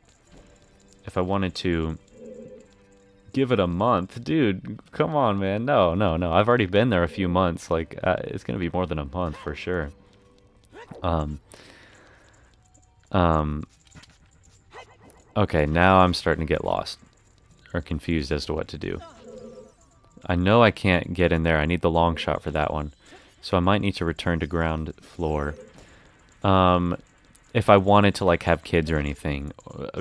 give it a month, dude, come on, man. No. I've already been there a few months. Like, it's gonna be more than a month for sure. Okay, now I'm starting to get lost or confused as to what to do. I know I can't get in there. I need the long shot for that one. So I might need to return to ground floor. If I wanted to, like, have kids or anything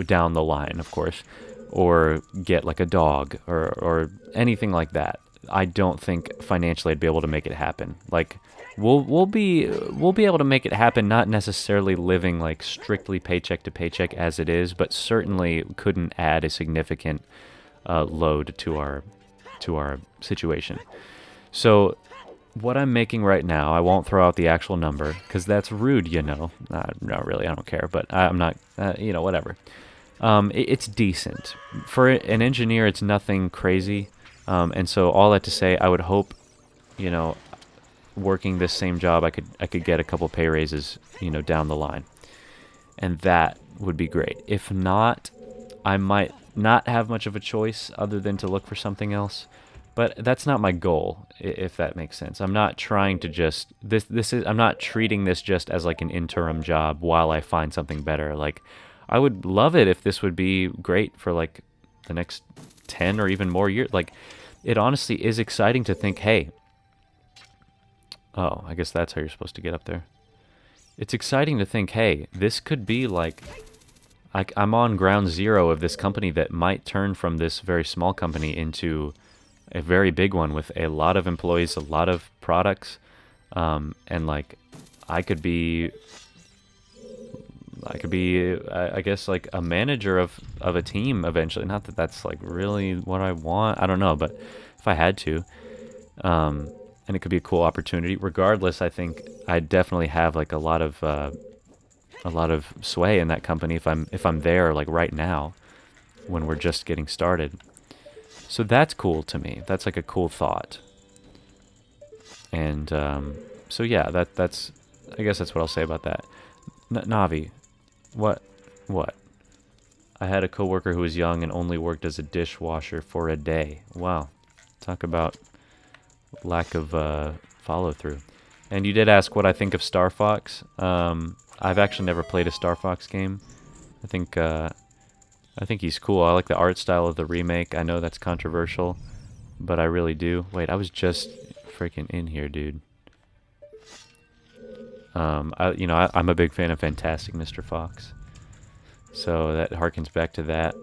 down the line, of course, or get like a dog or anything like that, I don't think financially I'd be able to make it happen. Like, we'll be able to make it happen. Not necessarily living like strictly paycheck to paycheck as it is, but certainly couldn't add a significant load to our situation. So what I'm making right now, I won't throw out the actual number because that's rude, you know. Not really, I don't care, but I'm not, whatever. It's decent for an engineer. It's nothing crazy, and so all that to say, I would hope, you know, working this same job, I could get a couple pay raises, you know, down the line, and that would be great. If not, I might not have much of a choice other than to look for something else. But that's not my goal, if that makes sense. I'm not trying to just I'm not treating this just as like an interim job while I find something better. Like, I would love it if this would be great for like the next 10 or even more years. Like, it honestly is exciting to think, hey, oh, I guess that's how you're supposed to get up there. It's exciting to think, hey, this could be like I'm on ground zero of this company that might turn from this very small company into a very big one with a lot of employees, a lot of products, and like I could be, I guess, like a manager of a team eventually. Not that that's like really what I want. I don't know, but if I had to, and it could be a cool opportunity. Regardless, I think I definitely have like a lot of sway in that company if I'm there like right now when we're just getting started. So that's cool to me. That's like a cool thought. And so yeah, that's I guess that's what I'll say about that. Navi, what? I had a coworker who was young and only worked as a dishwasher for a day. Wow, talk about lack of follow through. And you did ask what I think of Star Fox. I've actually never played a Star Fox game. I think he's cool. I like the art style of the remake. I know that's controversial, but I really do. Wait, I was just freaking in here, dude. I'm a big fan of Fantastic Mr. Fox, so that harkens back to that.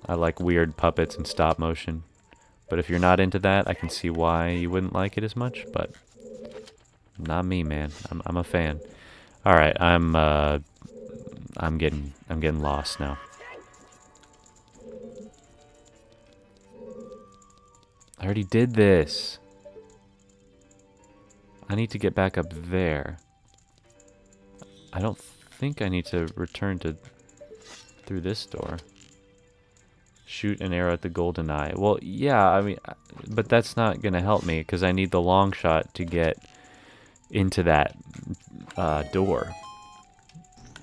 I like weird puppets and stop motion, but if you're not into that, I can see why you wouldn't like it as much. But not me, man. I'm a fan. All right, I'm getting lost now. I already did this. I need to get back up there. I don't think I need to return through this door. Shoot an arrow at the golden eye. Well, yeah, I mean, but that's not going to help me because I need the long shot to get into that door.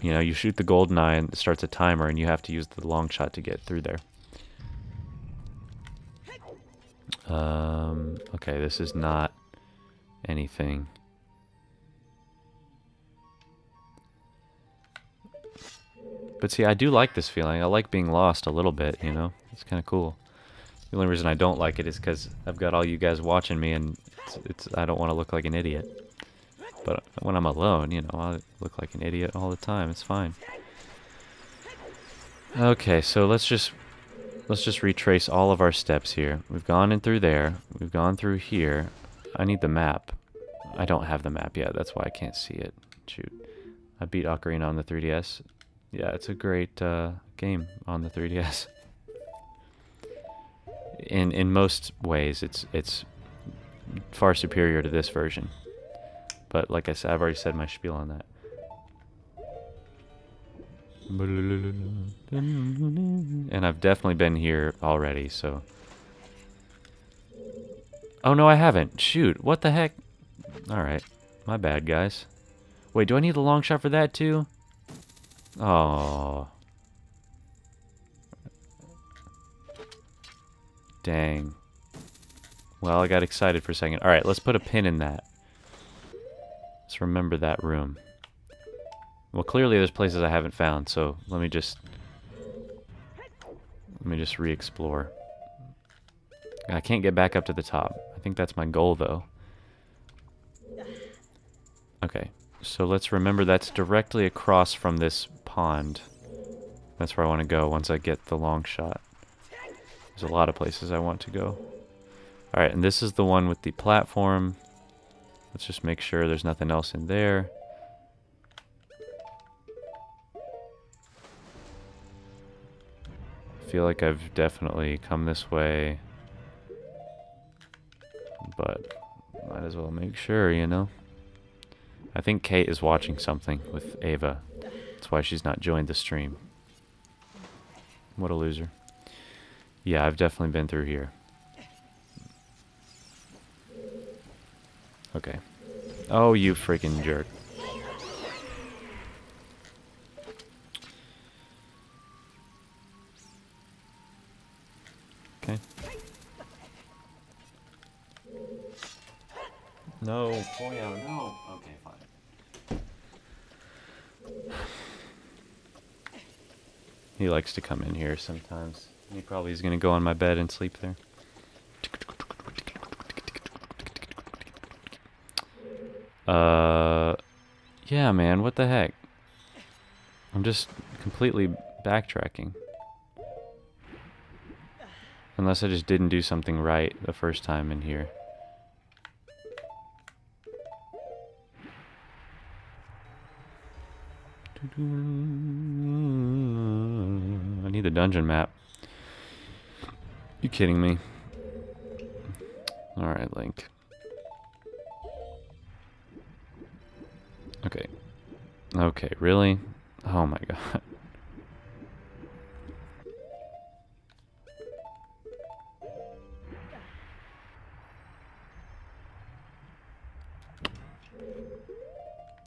You know, you shoot the golden eye and it starts a timer and you have to use the long shot to get through there. Okay, this is not anything. But see, I do like this feeling. I like being lost a little bit, you know? It's kind of cool. The only reason I don't like it is because I've got all you guys watching me and I don't want to look like an idiot. But when I'm alone, you know, I look like an idiot all the time. It's fine. Okay, so let's just retrace all of our steps here. We've gone in through there. We've gone through here. I need the map. I don't have the map yet. That's why I can't see it. Shoot. I beat Ocarina on the 3DS. Yeah, it's a great game on the 3DS. In most ways, it's far superior to this version. But like I said, I've already said my spiel on that. And I've definitely been here already, so... Oh, no, I haven't. Shoot, what the heck? Alright, my bad, guys. Wait, do I need the long shot for that, too? Oh. Dang. Well, I got excited for a second. Alright, let's put a pin in that. Let's remember that room. Well, clearly there's places I haven't found, so let me just re-explore. I can't get back up to the top. I think that's my goal, though. Okay, so let's remember that's directly across from this pond. That's where I want to go once I get the long shot. There's a lot of places I want to go. Alright, and this is the one with the platform. Let's just make sure there's nothing else in there. I feel like I've definitely come this way, but might as well make sure, you know? I think Kate is watching something with Ava. That's why she's not joined the stream. What a loser. Yeah, I've definitely been through here. Okay. Oh, you freaking jerk. Okay. No, Poyo, no. Okay, fine. He likes to come in here sometimes. He probably is going to go on my bed and sleep there. Yeah, man, what the heck? I'm just completely backtracking. Unless I just didn't do something right the first time in here. I need the dungeon map. You kidding me? Alright, Link. Okay. Okay, really? Oh my god.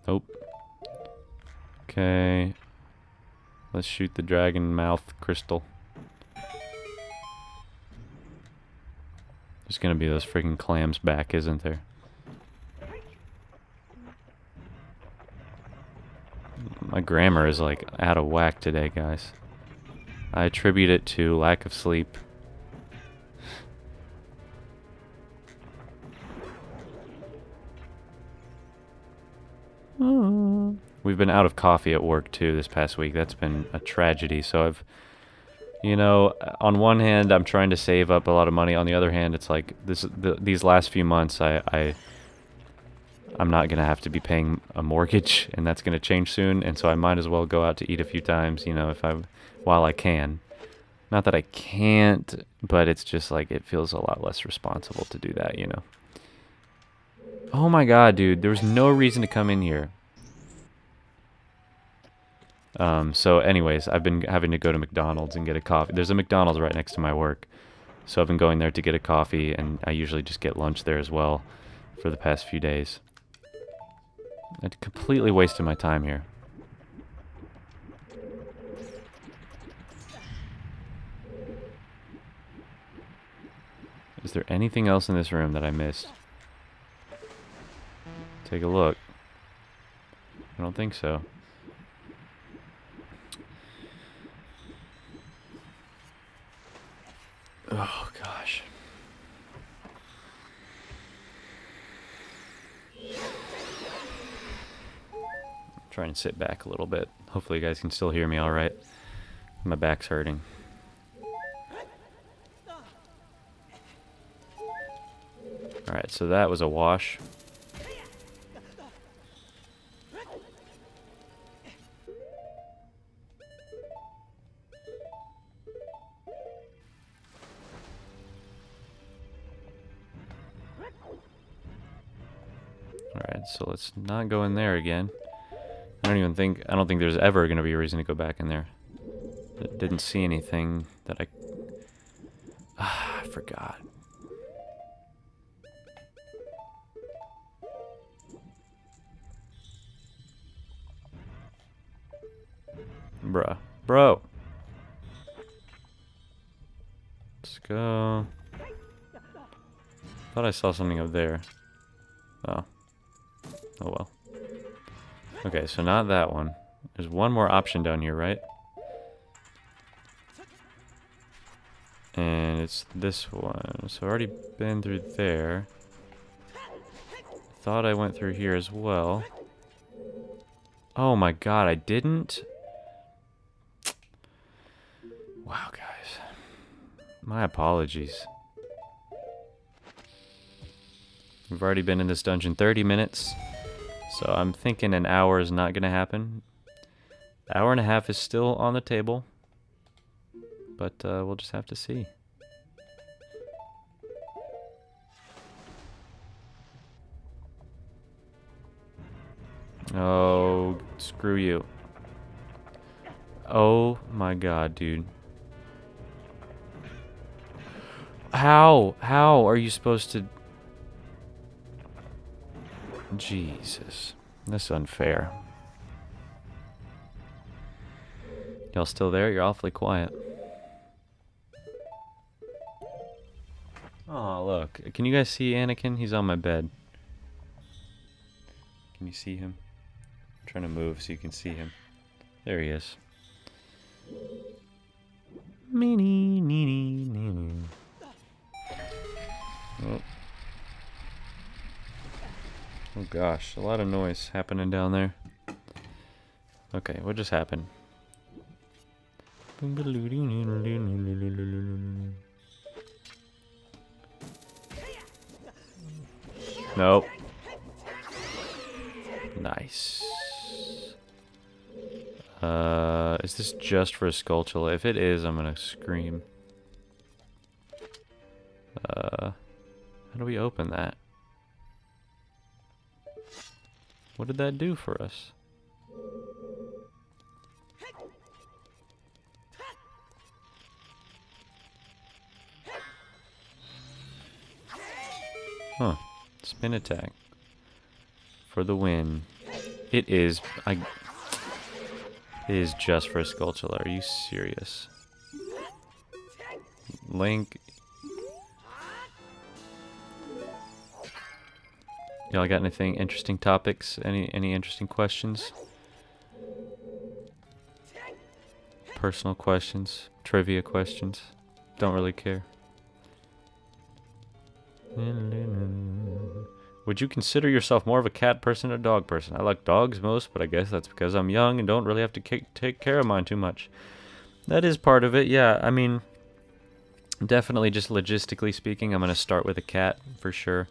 Nope. Okay. Let's shoot the dragon mouth crystal. There's gonna be those freaking clams back, isn't there? My grammar is like out of whack today, guys. I attribute it to lack of sleep. We've been out of coffee at work too this past week. That's been a tragedy. So I've, you know, on one hand, I'm trying to save up a lot of money. On the other hand, it's like these last few months, I'm not gonna have to be paying a mortgage, and that's gonna change soon. And so I might as well go out to eat a few times, you know, while I can. Not that I can't, but it's just like it feels a lot less responsible to do that, you know. Oh my god, dude, there was no reason to come in here. So anyways, I've been having to go to McDonald's and get a coffee. There's a McDonald's right next to my work. So I've been going there to get a coffee, and I usually just get lunch there as well for the past few days. I completely wasted my time here. Is there anything else in this room that I missed? Take a look. I don't think so. Oh, gosh. Try and sit back a little bit. Hopefully you guys can still hear me all right. My back's hurting. Alright, so that was a wash. Alright, so let's not go in there again. I don't think there's ever going to be a reason to go back in there. Didn't see anything that I forgot. Bruh. Bro! Let's go. Thought I saw something up there. Oh. Oh well. Okay, so not that one. There's one more option down here, right? And it's this one. So I've already been through there. Thought I went through here as well. Oh my god, I didn't? Wow, guys. My apologies. We've already been in this dungeon 30 minutes, so I'm thinking an hour is not going to happen. Hour and a half is still on the table, but we'll just have to see. Oh, screw you. Oh my god, dude. How? How are you supposed to... Jesus. That's unfair. Y'all still there? You're awfully quiet. Oh, look. Can you guys see Anakin? He's on my bed. Can you see him? I'm trying to move so you can see him. There he is. Oh. Oh gosh, a lot of noise happening down there. Okay, what just happened? Nope. Nice. Is this just for a Skulltula? If it is, I'm gonna scream. How do we open that? What did that do for us? Huh. Spin attack. For the win. It is... It is just for a Skulltula. Are you serious? Link... Y'all got anything interesting topics? Any interesting questions? Personal questions? Trivia questions? Don't really care. Would you consider yourself more of a cat person or dog person? I like dogs most, but I guess that's because I'm young and don't really have to take care of mine too much. That is part of it, yeah. I mean, definitely just logistically speaking, I'm going to start with a cat for sure.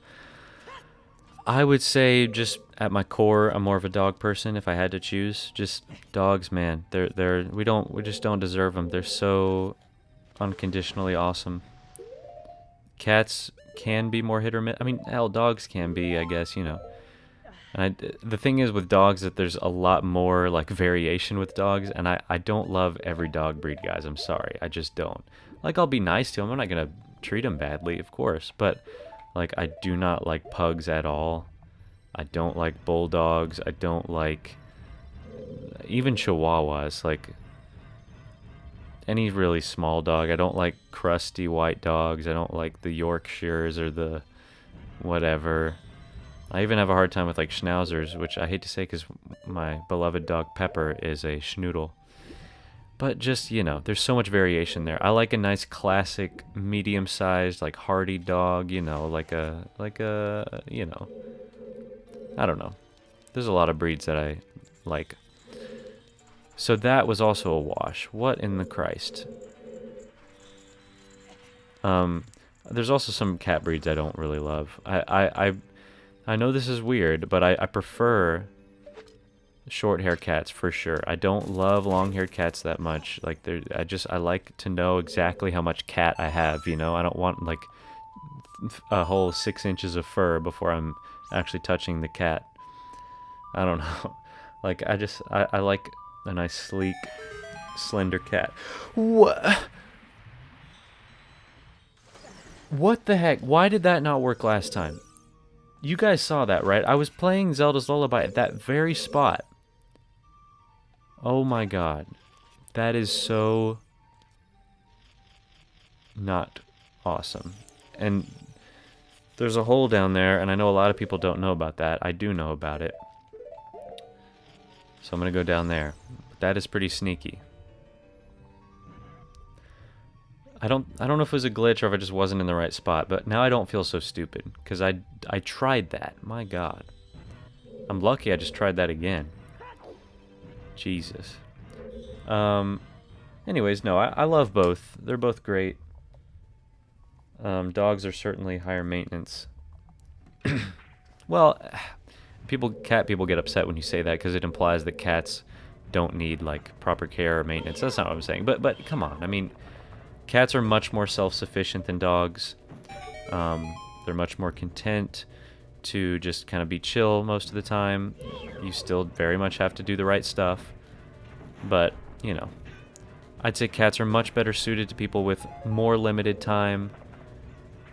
I would say just at my core, I'm more of a dog person if I had to choose. Just dogs, man. We just don't deserve them. They're so unconditionally awesome. Cats can be more hit or miss. I mean, hell, dogs can be, I guess, you know. And the thing is with dogs that there's a lot more like variation with dogs, and I don't love every dog breed, guys. I'm sorry. I just don't. Like, I'll be nice to them. I'm not going to treat them badly, of course, but like, I do not like pugs at all. I don't like bulldogs. I don't like even chihuahuas. Like, any really small dog. I don't like crusty white dogs. I don't like the Yorkshires or the whatever. I even have a hard time with like schnauzers, which I hate to say because my beloved dog Pepper is a schnoodle. But just, you know, there's so much variation there. I like a nice classic medium-sized, like hardy dog, you know, like a, you know, I don't know. There's a lot of breeds that I like. So that was also a wash. What in the Christ? There's also some cat breeds I don't really love. I know this is weird, but I prefer short-haired cats for sure. I don't love long-haired cats that much. Like, I like to know exactly how much cat I have, you know? I don't want, like, a whole 6 inches of fur before I'm actually touching the cat. I don't know. Like, I like a nice, sleek, slender cat. What? What the heck? Why did that not work last time? You guys saw that, right? I was playing Zelda's Lullaby at that very spot. Oh my god. That is so not awesome. And there's a hole down there, and I know a lot of people don't know about that. I do know about it. So I'm going to go down there. That is pretty sneaky. I don't know if it was a glitch or if I just wasn't in the right spot, but now I don't feel so stupid, because I tried that. My god. I'm lucky I just tried that again. Jesus. Anyways, no, I love both. They're both great. Dogs are certainly higher maintenance. Well, cat people get upset when you say that because it implies that cats don't need like proper care or maintenance. That's not what I'm saying. But come on. I mean, cats are much more self-sufficient than dogs. They're much more content to just kind of be chill most of the time. You still very much have to do the right stuff. But, you know, I'd say cats are much better suited to people with more limited time,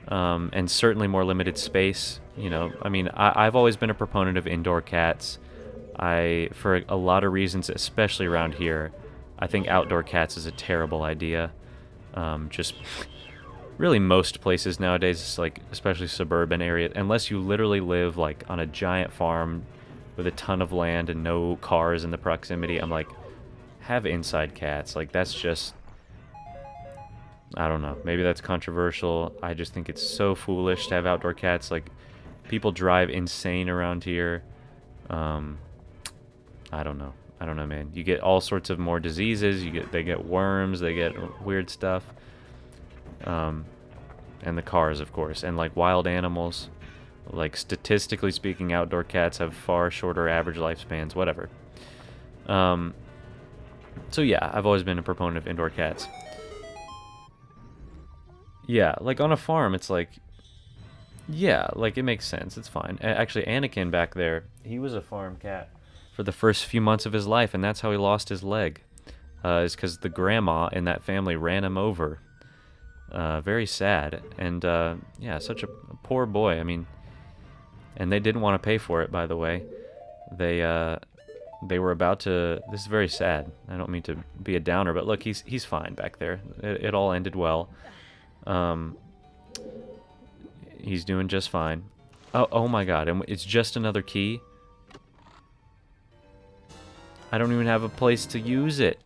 and certainly more limited space. You know, I mean, I've always been a proponent of indoor cats. For a lot of reasons, especially around here, I think outdoor cats is a terrible idea. Just really most places nowadays, like especially suburban areas, unless you literally live like on a giant farm with a ton of land and no cars in the proximity, I'm like, have inside cats. Like that's just, I don't know, maybe that's controversial. I just think it's so foolish to have outdoor cats. Like people drive insane around here. I don't know, man. You get all sorts of more diseases. They get worms, they get weird stuff. And the cars, of course, and like wild animals. Like statistically speaking, outdoor cats have far shorter average lifespans, whatever. So yeah, I've always been a proponent of indoor cats. Yeah, like on a farm, it's like, yeah, like it makes sense. It's fine. Actually, Anakin back there, he was a farm cat for the first few months of his life, and that's how he lost his leg. Is because the grandma in that family ran him over. Very sad, and yeah, such a poor boy. I mean, and they didn't want to pay for it, by the way. They were about to. This is very sad. I don't mean to be a downer, but look, he's fine back there. It all ended well. He's doing just fine. Oh my God! And it's just another key. I don't even have a place to use it.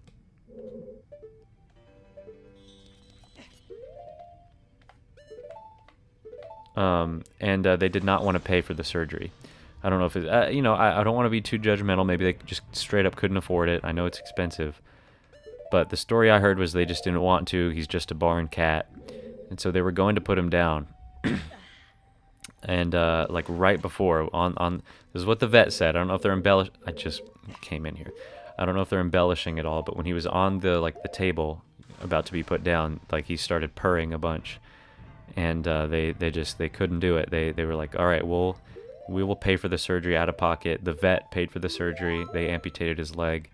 And they did not want to pay for the surgery. I don't know if it, you know, I don't want to be too judgmental. Maybe they just straight up couldn't afford it. I know it's expensive. But the story I heard was they just didn't want to. He's just a barn cat. And so they were going to put him down. And, like, right before, this is what the vet said. I don't know if they're I just came in here. I don't know if they're embellishing at all, but when he was on the table about to be put down, like, he started purring a bunch. And they couldn't do it. They were like, all right, we will pay for the surgery out of pocket. The vet paid for the surgery. They amputated his leg,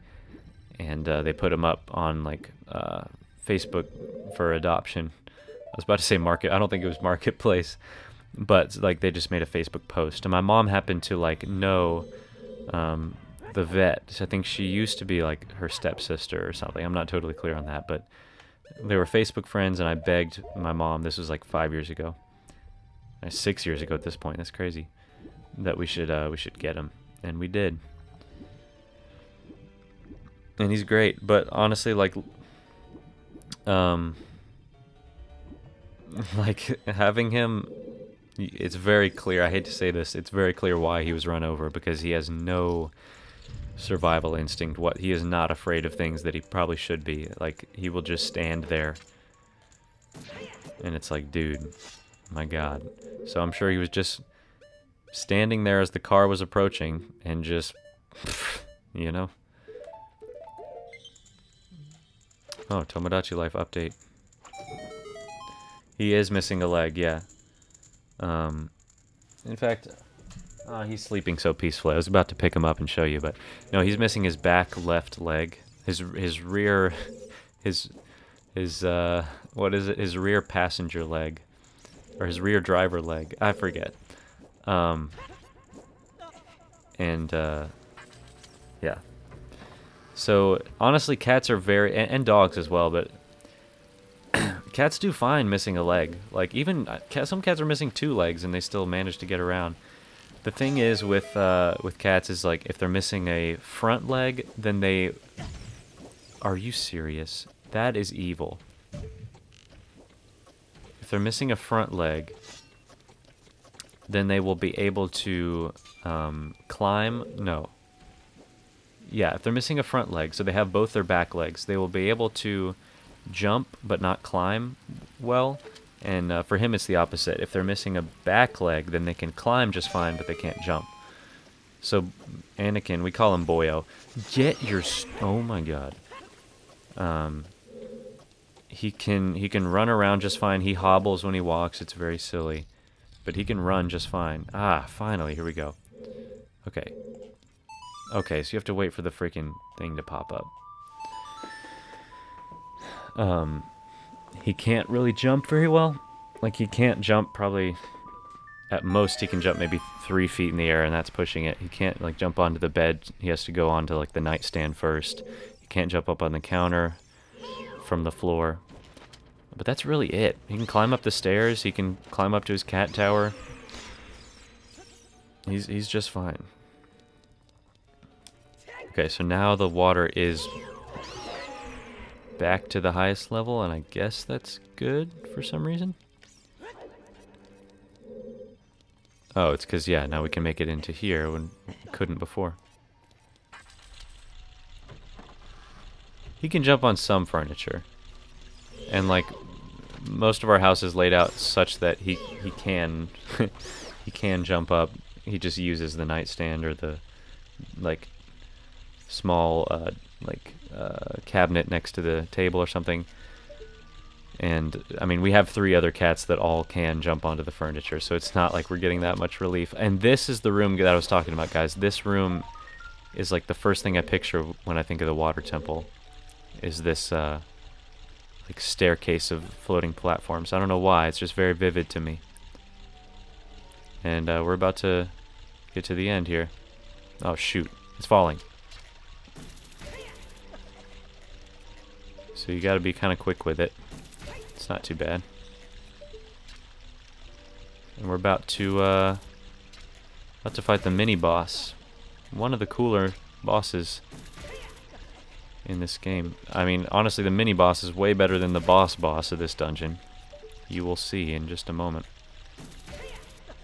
and they put him up on like Facebook for adoption. I was about to say market. I don't think it was marketplace, but like they just made a Facebook post. And my mom happened to like know the vet. I think she used to be like her stepsister or something. I'm not totally clear on that, but they were Facebook friends, and I begged my mom. This was like 5 years ago, 6 years ago at this point. That's crazy. That we should get him, and we did. And he's great, but honestly, like like having him, it's very clear. I hate to say this, it's very clear why he was run over, because he has no survival instinct. He is not afraid of things that he probably should be. Like he will just stand there, and it's like, dude, my God. So I'm sure he was just standing there as the car was approaching, and just, you know. Oh, Tomodachi Life update. He is missing a leg, yeah. In fact, he's sleeping so peacefully. I was about to pick him up and show you, but no, he's missing his back left leg. His rear, what is it? His rear passenger leg, or his rear driver leg. I forget. Yeah. So honestly, cats are and dogs as well, but cats do fine missing a leg. Like even some cats are missing 2 legs and they still manage to get around. The thing is with cats is like if they're missing a front leg, then they. Are you serious? That is evil. If they're missing a front leg, then they will be able to climb. No. Yeah, if they're missing a front leg, so they have both their back legs, they will be able to jump but not climb well. And for him, it's the opposite. If they're missing a back leg, then they can climb just fine, but they can't jump. So, Anakin, we call him Boyo. Get your... Oh my god. He can run around just fine. He hobbles when he walks. It's very silly. But he can run just fine. Ah, finally. Here we go. Okay. Okay, so you have to wait for the freaking thing to pop up. He can't really jump very well. Like, he can't jump probably... At most, he can jump maybe 3 feet in the air, and that's pushing it. He can't, like, jump onto the bed. He has to go onto, like, the nightstand first. He can't jump up on the counter from the floor. But that's really it. He can climb up the stairs. He can climb up to his cat tower. He's just fine. Okay, so now the water is back to the highest level, and I guess that's good for some reason. Oh, it's because, yeah, now we can make it into here when we couldn't before. He can jump on some furniture. And, like, most of our house is laid out such that he can he can jump up. He just uses the nightstand or the, like, small, cabinet next to the table or something. And, I mean, we have 3 other cats that all can jump onto the furniture, so it's not like we're getting that much relief. And this is the room that I was talking about, guys. This room is, like, the first thing I picture when I think of the water temple, is this, like, staircase of floating platforms. I don't know why, it's just very vivid to me. And we're about to get to the end here. Oh, shoot. It's falling. So you gotta be kind of quick with it. It's not too bad. And we're about to fight the mini-boss. One of the cooler bosses in this game. I mean, honestly, the mini-boss is way better than the boss of this dungeon. You will see in just a moment.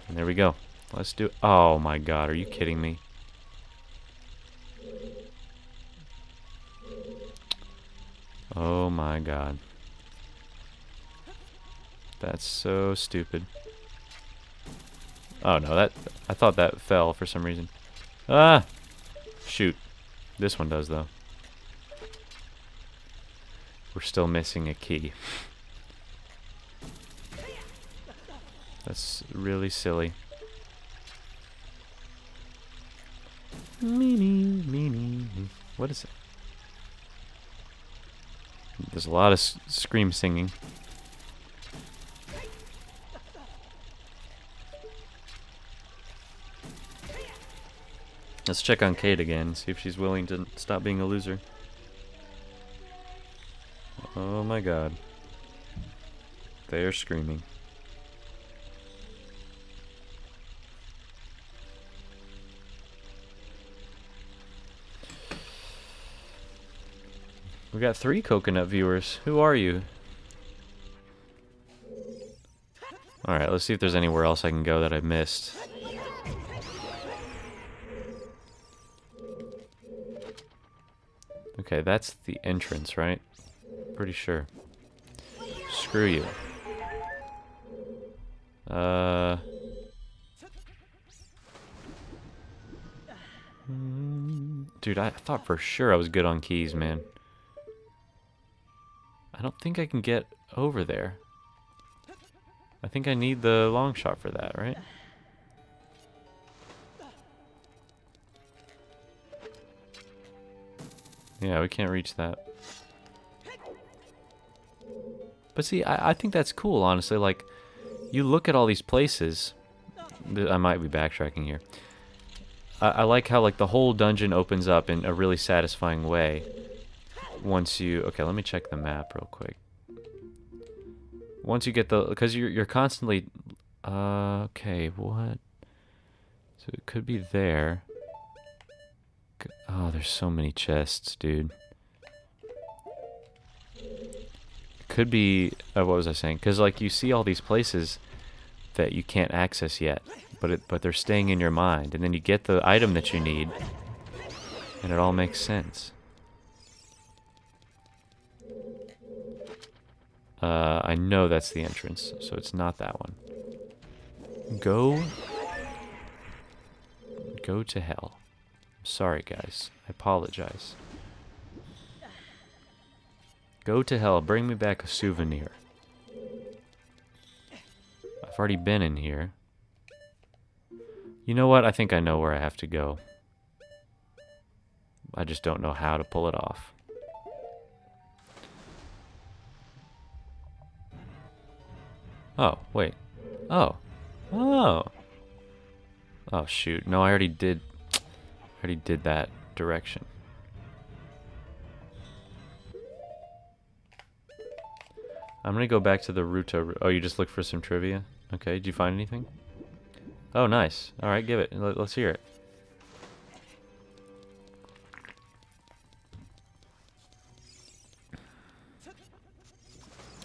And there we go. Let's do... Oh my god, are you kidding me? Oh my god. That's so stupid. Oh no, I thought that fell for some reason. Ah! Shoot. This one does, though. We're still missing a key. That's really silly. What is it? There's a lot of scream singing. Let's check on Kate again, see if she's willing to stop being a loser. Oh my god. They're screaming. We got 3 coconut viewers. Who are you? Alright, let's see if there's anywhere else I can go that I missed. Okay, that's the entrance, right? Pretty sure. Screw you. Dude, I thought for sure I was good on keys, man. I don't think I can get over there. I think I need the long shot for that, right? Yeah, we can't reach that. But see, I think that's cool, honestly. Like, you look at all these places. I might be backtracking here. I like how, like, the whole dungeon opens up in a really satisfying way. Once you... Okay, let me check the map real quick. Once you get the... Because you're constantly... okay, what? So it could be there. Oh, there's so many chests, dude. Could be... what was I saying? Because, like, you see all these places that you can't access yet. But they're staying in your mind. And then you get the item that you need. And it all makes sense. I know that's the entrance, so it's not that one. Go to hell. Sorry, guys. I apologize. Go to hell. Bring me back a souvenir. I've already been in here. You know what? I think I know where I have to go. I just don't know how to pull it off. Oh, wait. Oh. Oh. Oh, shoot. No, I already did that direction. I'm gonna go back to the Ruto. Oh, you just looked for some trivia? Okay, did you find anything? Oh, nice. Alright, give it. Let's hear it.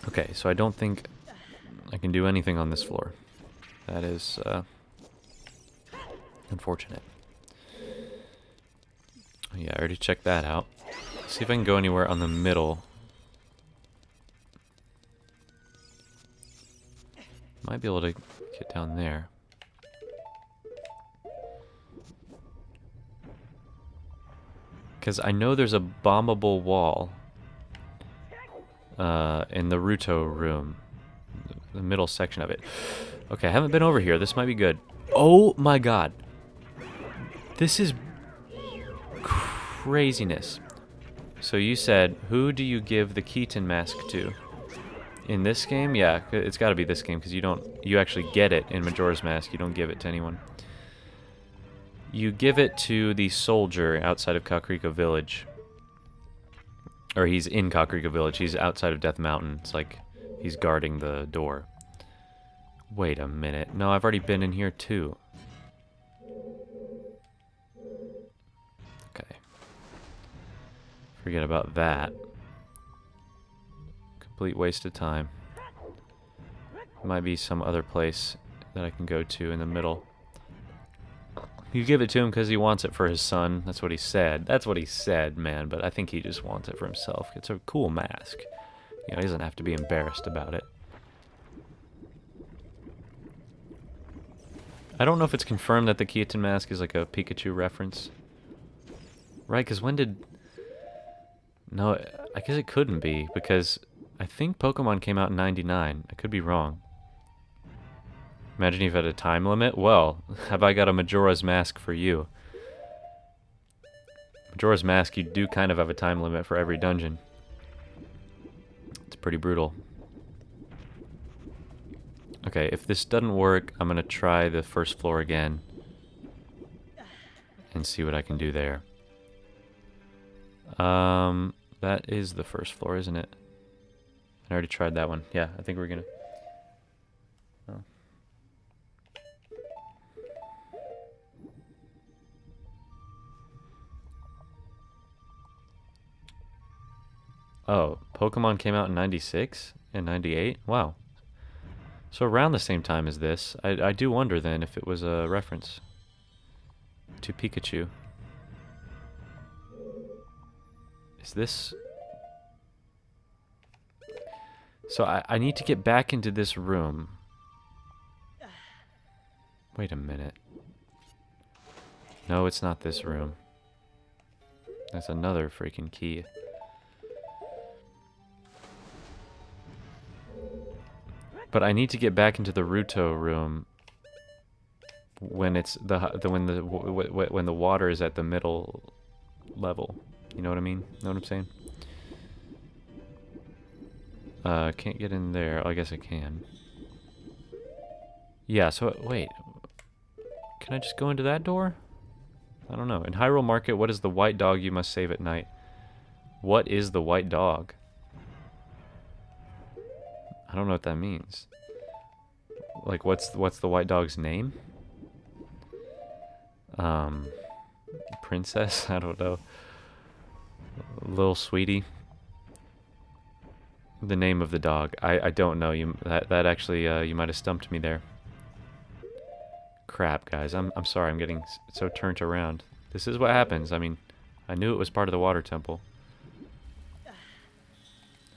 Okay, so I don't think I can do anything on this floor. That is, unfortunate. Yeah, I already checked that out. See if I can go anywhere on the middle. Might be able to get down there. Because I know there's a bombable wall in the Ruto room. The middle section of it. Okay, I haven't been over here. This might be good. Oh my god. This is craziness. So you said, who do you give the Keaton mask to? In this game? Yeah, it's got to be this game because you actually get it in Majora's Mask. You don't give it to anyone. You give it to the soldier outside of Kakariko Village. Or he's in Kakariko Village. He's outside of Death Mountain. It's like he's guarding the door. Wait a minute. No, I've already been in here too. Okay. Forget about that. Complete waste of time. Might be some other place that I can go to in the middle. You give it to him because he wants it for his son. That's what he said. That's what he said, man. But I think he just wants it for himself. It's a cool mask. You know, he doesn't have to be embarrassed about it. I don't know if it's confirmed that the Keaton mask is like a Pikachu reference. Right, because when did... No, I guess it couldn't be, because I think Pokemon came out in 99. I could be wrong. Imagine if you had a time limit. Well, have I got a Majora's Mask for you? Majora's Mask, you do kind of have a time limit for every dungeon. It's pretty brutal. Okay, if this doesn't work, I'm gonna try the first floor again and see what I can do there. That is the first floor, isn't it? I already tried that one. Yeah, I think we're gonna... Oh. Oh, Pokemon came out in 96 and 98? Wow. So around the same time as this. I do wonder then if it was a reference to Pikachu. Is this... So I need to get back into this room. Wait a minute. No, it's not this room. That's another freaking key. But I need to get back into the Ruto room when it's when the water is at the middle level. You know what I mean? Know what I'm saying? Can't get in there. Oh, I guess I can. Yeah, so wait. Can I just go into that door? I don't know. In Hyrule Market, what is the white dog you must save at night? What is the white dog? I don't know what that means. Like, what's the white dog's name? Princess? I don't know. Little sweetie. The name of the dog. I don't know. That actually you might have stumped me there. Crap, guys. I'm sorry. I'm getting so turned around. This is what happens. I mean, I knew it was part of the water temple.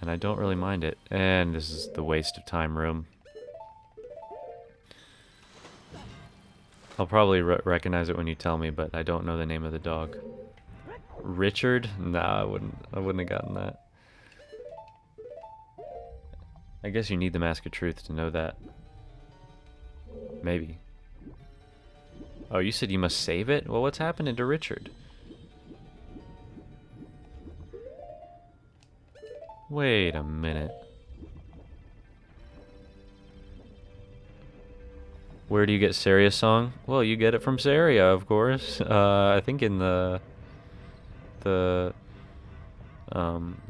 And I don't really mind it. And this is the waste of time room. I'll probably recognize it when you tell me, but I don't know the name of the dog. Richard? Nah, I wouldn't have gotten that. I guess you need the Mask of Truth to know that. Maybe. Oh, you said you must save it? Well, what's happening to Richard? Wait a minute. Where do you get Saria's song? Well, you get it from Saria, of course. I think in the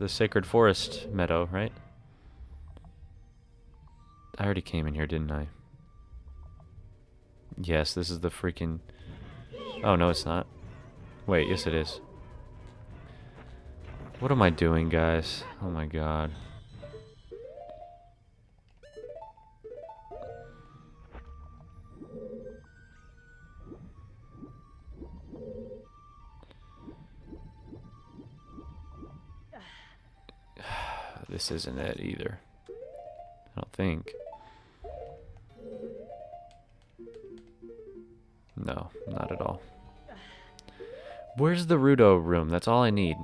Sacred Forest meadow, right? I already came in here, didn't I? Yes, this is the freaking... Oh, no, it's not. Wait, yes it is. What am I doing, guys? Oh my god. This isn't it either. I don't think. No, not at all. Where's the Rudo room? That's all I need.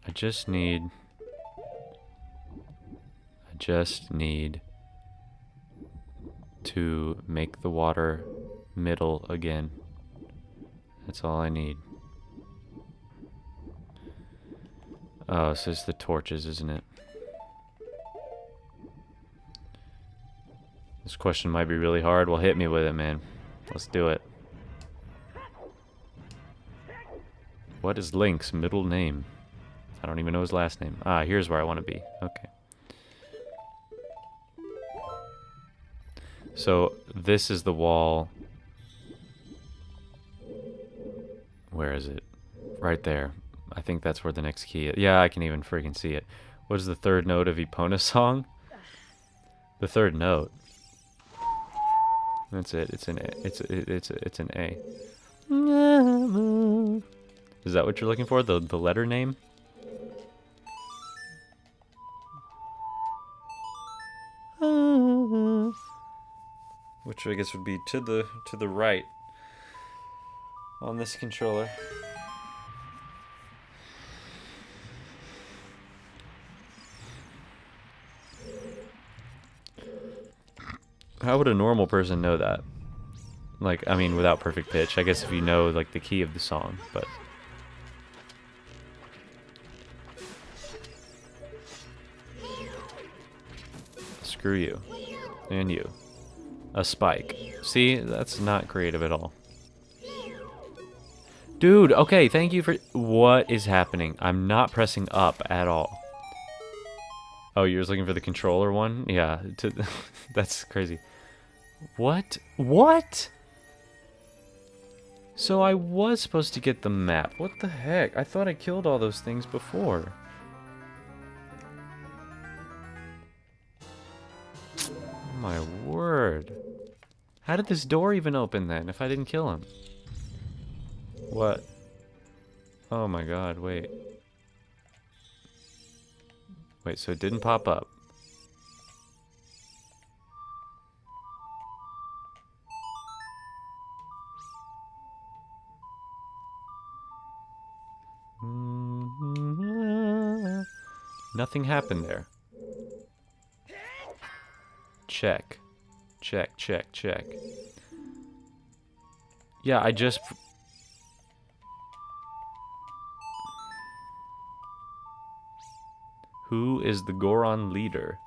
I just need to make the water middle again. That's all I need. Oh, so it's the torches, isn't it? This question might be really hard. Well, hit me with it, man. Let's do it. What is Link's middle name? I don't even know his last name. Ah, here's where I want to be. Okay. So, this is the wall. Where is it? Right there. I think that's where the next key is. Yeah, I can even freaking see it. What is the third note of Epona's song? The third note. That's it. It's an A. It's an A. Is that what you're looking for? The letter name? Which I guess would be to the right on this controller. How would a normal person know that? Like, I mean, without perfect pitch. I guess if you know, like, the key of the song, but... Screw you. And you. A spike. See? That's not creative at all. Dude, okay, thank you for... What is happening? I'm not pressing up at all. Oh, you're just looking for the controller one? Yeah, that's crazy. What? What? So I was supposed to get the map. What the heck? I thought I killed all those things before. Oh my word. How did this door even open then if I didn't kill him? What? Oh my god, wait. Wait, so it didn't pop up. Nothing happened there. Check. Check, check, check. Yeah, I just... Who is the Goron leader?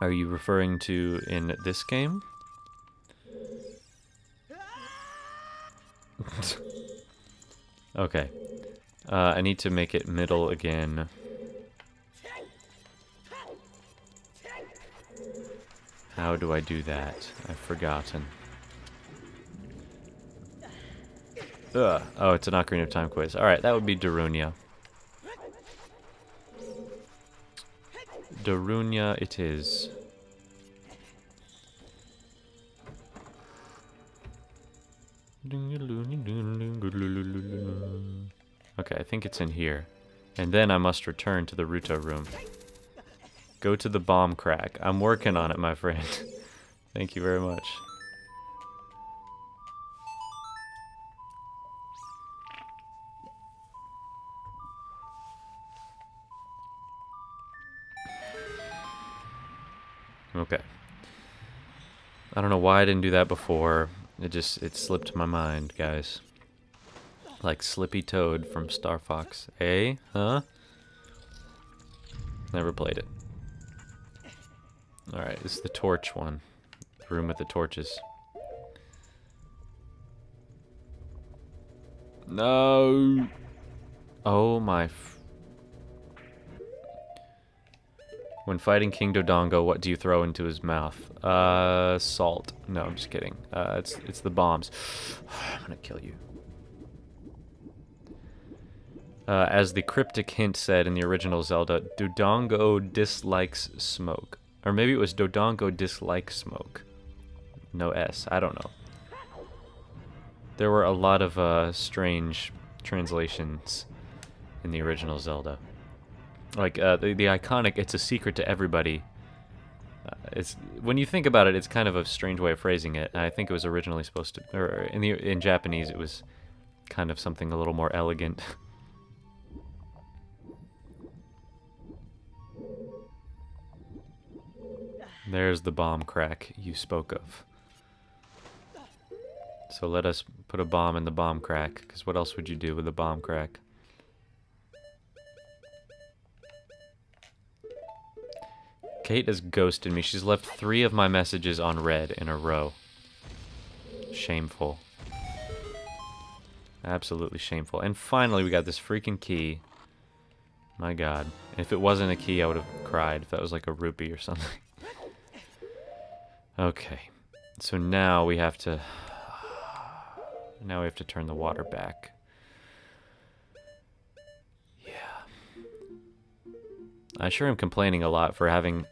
Are you referring to in this game? Okay. I need to make it middle again. How do I do that? I've forgotten. Ugh. Oh, it's an Ocarina of Time quiz. Alright, that would be Darunia. Darunia it is. Okay, I think it's in here. And then I must return to the Ruto room. Go to the bomb crack. I'm working on it, my friend. Thank you very much. Okay. I don't know why I didn't do that before. It slipped my mind, guys. Like Slippy Toad from Star Fox. Eh? Huh? Never played it. Alright, this is the torch one. The room with the torches. No! Oh my... When fighting King Dodongo, what do you throw into his mouth? Salt. No, I'm just kidding. It's the bombs. I'm gonna kill you. As the cryptic hint said in the original Zelda, Dodongo dislikes smoke. Or maybe it was Dodongo dislikes smoke. No S. I don't know. There were a lot of strange translations in the original Zelda. Like, the iconic, it's a secret to everybody. It's when you think about it, it's kind of a strange way of phrasing it. I think it was originally supposed to, or in Japanese, it was kind of something a little more elegant. There's the bomb crack you spoke of. So let us put a bomb in the bomb crack, because what else would you do with a bomb crack? Kate has ghosted me. She's left 3 of my messages on red in a row. Shameful. Absolutely shameful. And finally we got this freaking key. My god. If it wasn't a key, I would have cried. If that was like a rupee or something. Okay. So now we have to... Now we have to turn the water back. Yeah. I sure am complaining a lot for having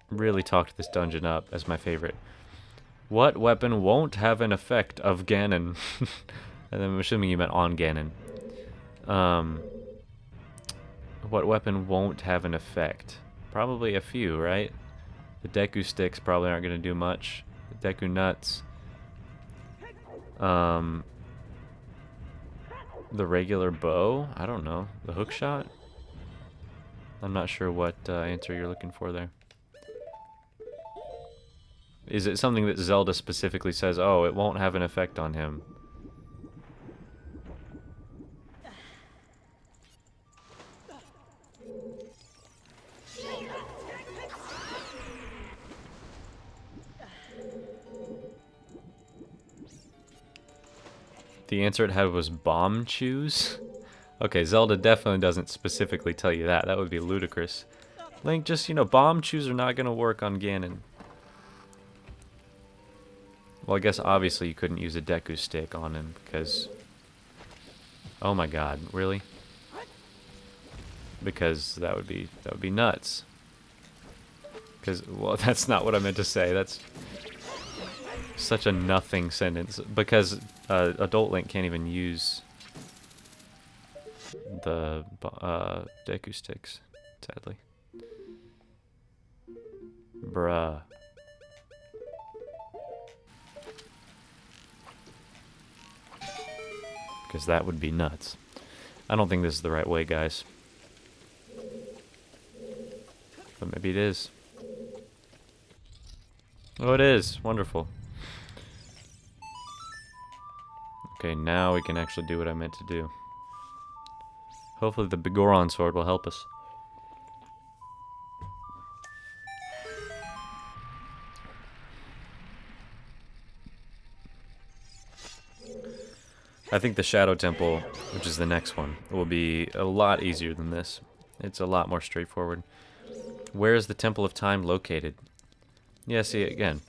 really talked this dungeon up as my favorite. What weapon won't have an effect of Ganon? And I'm assuming you meant on Ganon. What weapon won't have an effect? Probably a few, right? The Deku sticks probably aren't going to do much. The Deku nuts. The regular bow? I don't know. The hook shot? I'm not sure what answer you're looking for there. Is it something that Zelda specifically says, oh, it won't have an effect on him? The answer it had was bomb chews? Okay, Zelda definitely doesn't specifically tell you that. That would be ludicrous. Link, just, you know, bomb chews are not going to work on Ganon. Well, I guess obviously you couldn't use a Deku stick on him because... Oh my god, really? Because that would be nuts. Because, well, that's not what I meant to say. That's such a nothing sentence. Because adult Link can't even use the Deku sticks, sadly. Bruh. Because that would be nuts. I don't think this is the right way, guys. But maybe it is. Oh, it is. Wonderful. Okay, now we can actually do what I meant to do. Hopefully the Bigoron sword will help us. I think the Shadow Temple, which is the next one, will be a lot easier than this. It's a lot more straightforward. Where is the Temple of Time located? Yeah, see, again,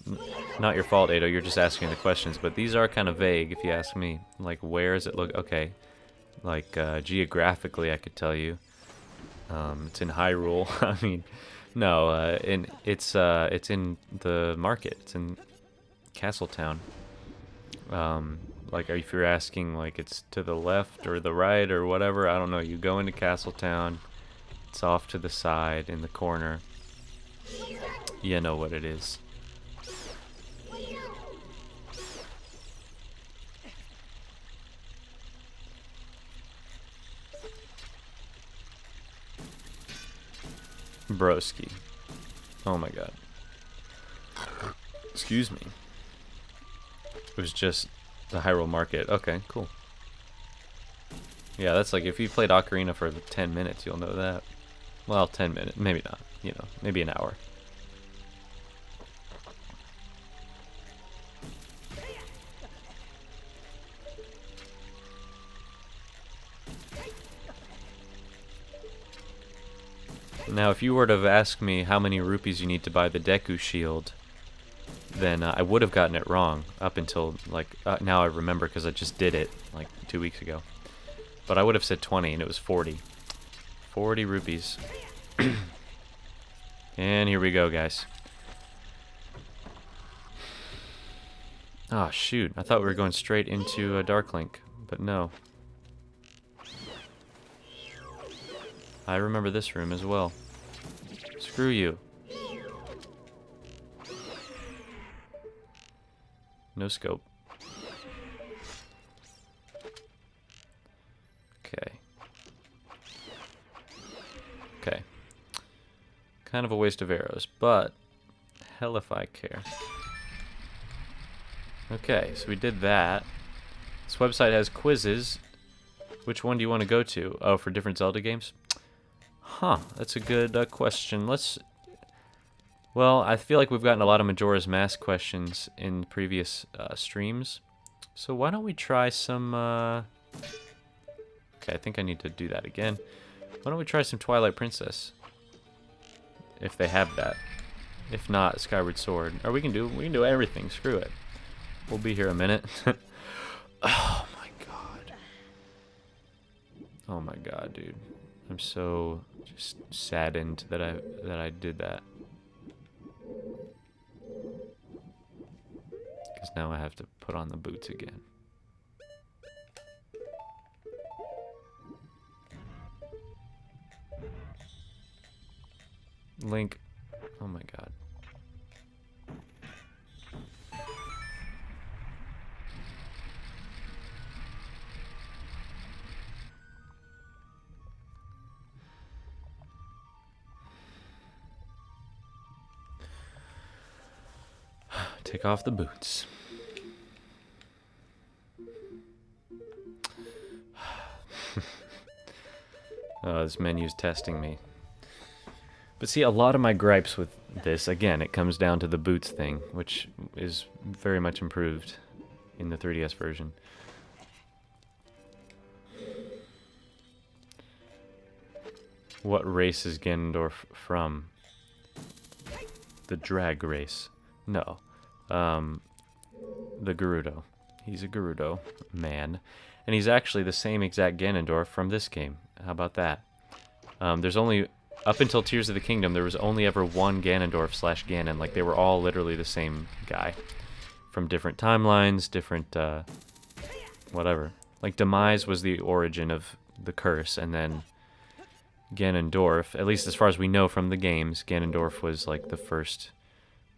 not your fault, Ado, you're just asking the questions, but these are kind of vague, if you ask me. Like, where does it look? Okay, like, geographically, I could tell you. It's in Hyrule. I mean, no, it's in the market. It's in Castletown. Like, if you're asking, like, it's to the left or the right or whatever, I don't know. You go into Castletown, it's off to the side in the corner. You know what it is. Broski. Oh my god. Excuse me. It was just the Hyrule Market. Okay, cool. Yeah, that's like if you played Ocarina for 10 minutes, you'll know that. Well, 10 minutes. Maybe not. You know, maybe an hour. Now, if you were to have asked me how many rupees you need to buy the Deku Shield, then I would have gotten it wrong up until, like, now I remember because I just did it, like, 2 weeks ago. But I would have said 20, and it was 40. 40 rupees. And here we go, guys. Ah, shoot. I thought we were going straight into a Dark Link, but no. I remember this room as well. Screw you. No scope. Okay. Okay. Kind of a waste of arrows, but hell if I care. Okay, so we did that. This website has quizzes. Which one do you want to go to? Oh, for different Zelda games? Huh, that's a good question. Well, I feel like we've gotten a lot of Majora's Mask questions in previous streams. So why don't we try some... Okay, I think I need to do that again. Why don't we try some Twilight Princess? If they have that. If not, Skyward Sword. Or we can do everything. Screw it. We'll be here a minute. Oh my god. Oh my god, dude. I'm so just saddened that I did that. Because now I have to put on the boots again. Link. Oh my god. Take off the boots. Oh, this menu's testing me. But see, a lot of my gripes with this, again, it comes down to the boots thing, which is very much improved in the 3DS version. What race is Ganondorf from? The drag race. No. The Gerudo. He's a Gerudo man. And he's actually the same exact Ganondorf from this game. How about that? There's only... Up until Tears of the Kingdom, there was only ever one Ganondorf / Ganon. Like, they were all literally the same guy. From different timelines, different, whatever. Like, Demise was the origin of the curse, and then Ganondorf, at least as far as we know from the games, Ganondorf was, like, the first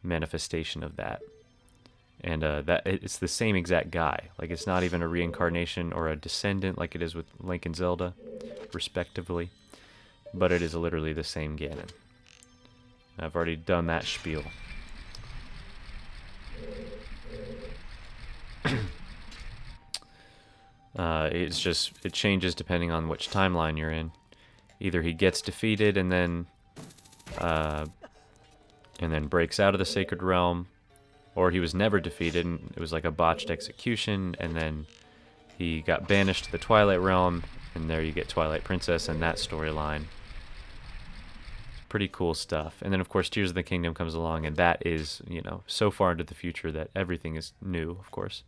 manifestation of that. And it's the same exact guy. Like, it's not even a reincarnation or a descendant like it is with Link and Zelda, respectively. But it is literally the same Ganon. I've already done that spiel. It's just, it changes depending on which timeline you're in. Either he gets defeated and then breaks out of the Sacred Realm, or he was never defeated and it was like a botched execution, and then he got banished to the Twilight Realm, and there you get Twilight Princess and that storyline. Pretty cool stuff. And then, of course, Tears of the Kingdom comes along, and that is, you know, so far into the future that everything is new, of course.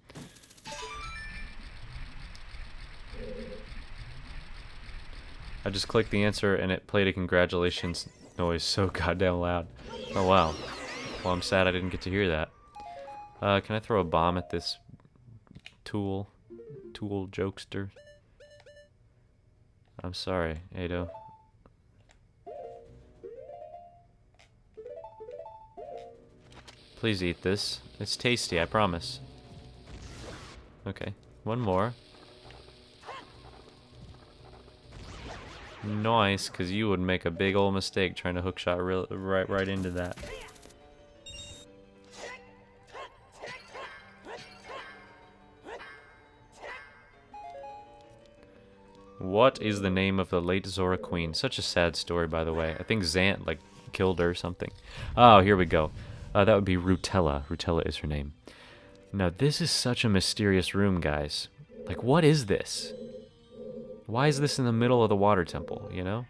I just clicked the answer, and it played a congratulations noise so goddamn loud. Oh, wow. Well, I'm sad I didn't get to hear that. Can I throw a bomb at this tool jokester? I'm sorry, Ado. Please eat this. It's tasty, I promise. Okay, one more. Nice, because you would make a big old mistake trying to hookshot right into that. What is the name of the late Zora Queen? Such a sad story, by the way. I think Zant, like, killed her or something. Oh, here we go. That would be Rutella. Rutella is her name. Now, this is such a mysterious room, guys. Like, what is this? Why is this in the middle of the water temple, you know?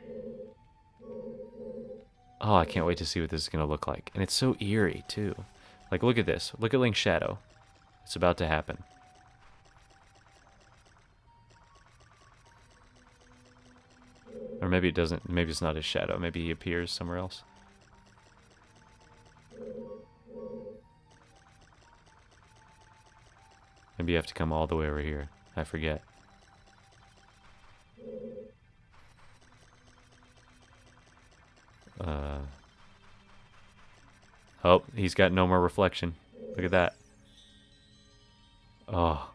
Oh, I can't wait to see what this is going to look like. And it's so eerie, too. Like, look at this. Look at Link's shadow. It's about to happen. Or maybe it doesn't. Maybe it's not his shadow. Maybe he appears somewhere else. Maybe you have to come all the way over here. I forget. Oh, he's got no more reflection. Look at that. Oh.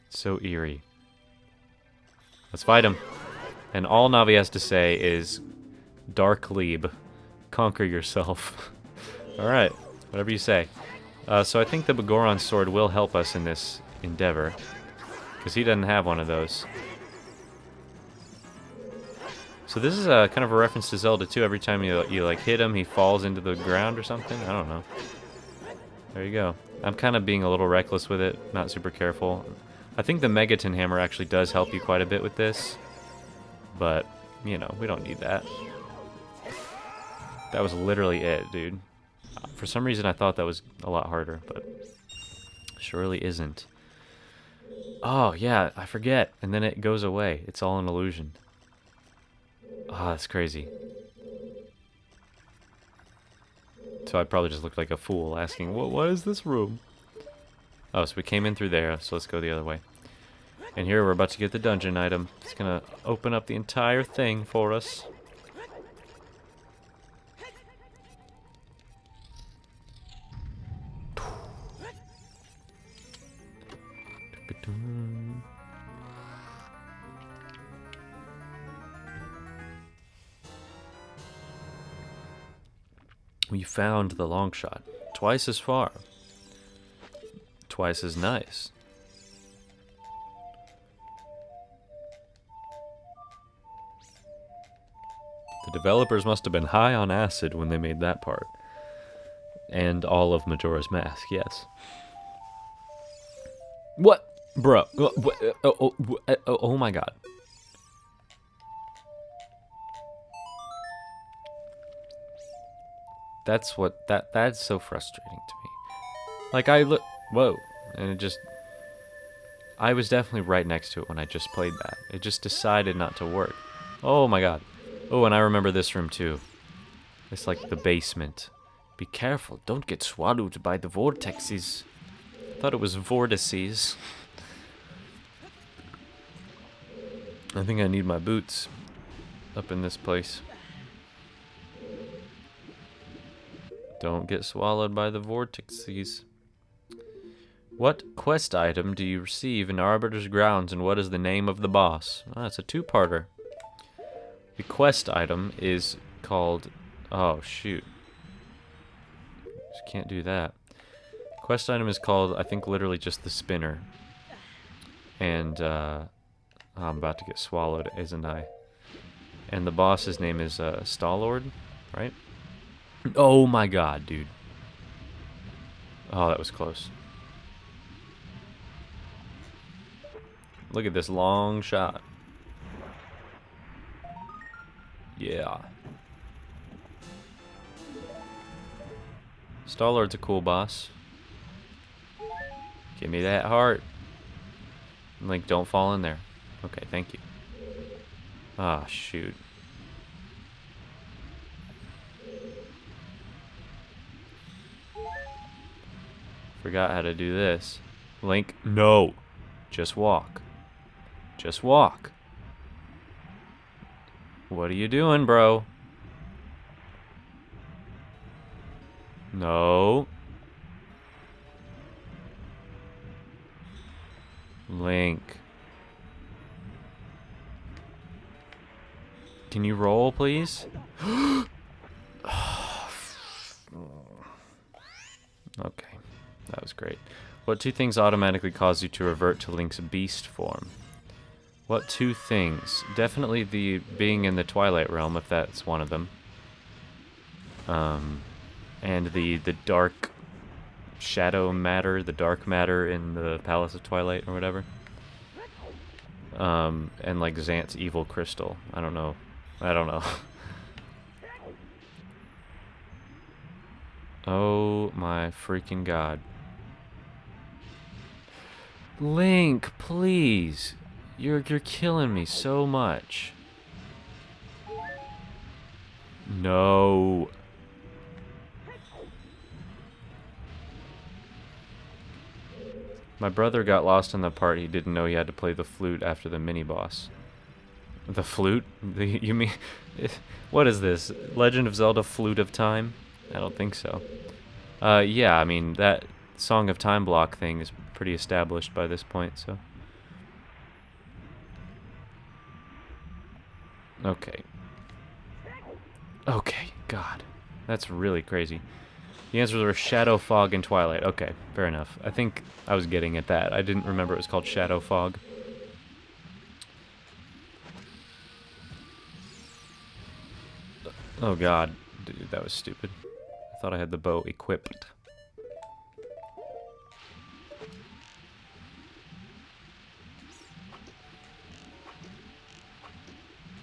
So eerie. Let's fight him. And all Navi has to say is, Dark Lieb, conquer yourself. Alright, whatever you say. So I think the Begoron sword will help us in this endeavor. Because he doesn't have one of those. So this is kind of a reference to Zelda too. Every time you like hit him, he falls into the ground or something. I don't know. There you go. I'm kind of being a little reckless with it, not super careful. I think the Megaton Hammer actually does help you quite a bit with this. But, you know, we don't need that. That was literally it, dude. For some reason I thought that was a lot harder, but surely isn't. Oh, yeah, I forget. And then it goes away. It's all an illusion. Ah, oh, that's crazy. So I probably just looked like a fool asking, what is this room? Oh, so we came in through there, so let's go the other way. And here we're about to get the dungeon item. It's gonna open up the entire thing for us. We found the long shot. Twice as far. Twice as nice. The developers must have been high on acid when they made that part. And all of Majora's Mask, yes. What? Bro. Oh my god. That's so frustrating to me. Like I look, whoa, and it just, I was definitely right next to it when I just played that. It just decided not to work. Oh my god. Oh, and I remember this room too. It's like the basement. Be careful, don't get swallowed by the vortexes. I thought it was vortices. I think I need my boots up in this place. Don't get swallowed by the vortices. What quest item do you receive in Arbiter's Grounds, and what is the name of the boss? Oh, it's a two-parter. The quest item is called... Oh, shoot. Just can't do that. Quest item is called, I think, literally just the spinner. And, I'm about to get swallowed, isn't I? And the boss's name is, Stalord, right? Oh my god, dude. Oh, that was close. Look at this long shot. Yeah. Star-Lord's a cool boss. Give me that heart. Link, don't fall in there. Okay, thank you. Ah, shoot. Forgot how to do this. Link, no. Just walk. Just walk. What are you doing, bro? No. Link. Can you roll, please? Okay, that was great. What two things automatically cause you to revert to Link's beast form? What two things? Definitely the being in the Twilight Realm, if that's one of them. And the dark shadow matter, the dark matter in the Palace of Twilight or whatever. And like Xant's evil crystal. I don't know. Oh my freaking god. Link, please. You're killing me so much. No. My brother got lost on the part he didn't know he had to play the flute after the mini-boss. The flute? You mean... What is this? Legend of Zelda Flute of Time? I don't think so. Yeah, I mean, that Song of Time block thing is pretty established by this point, so... Okay. Okay, God. That's really crazy. The answers were Shadow, Fog, and Twilight. Okay, fair enough. I think I was getting at that. I didn't remember it was called Shadow Fog. Oh god, dude, that was stupid. I thought I had the bow equipped.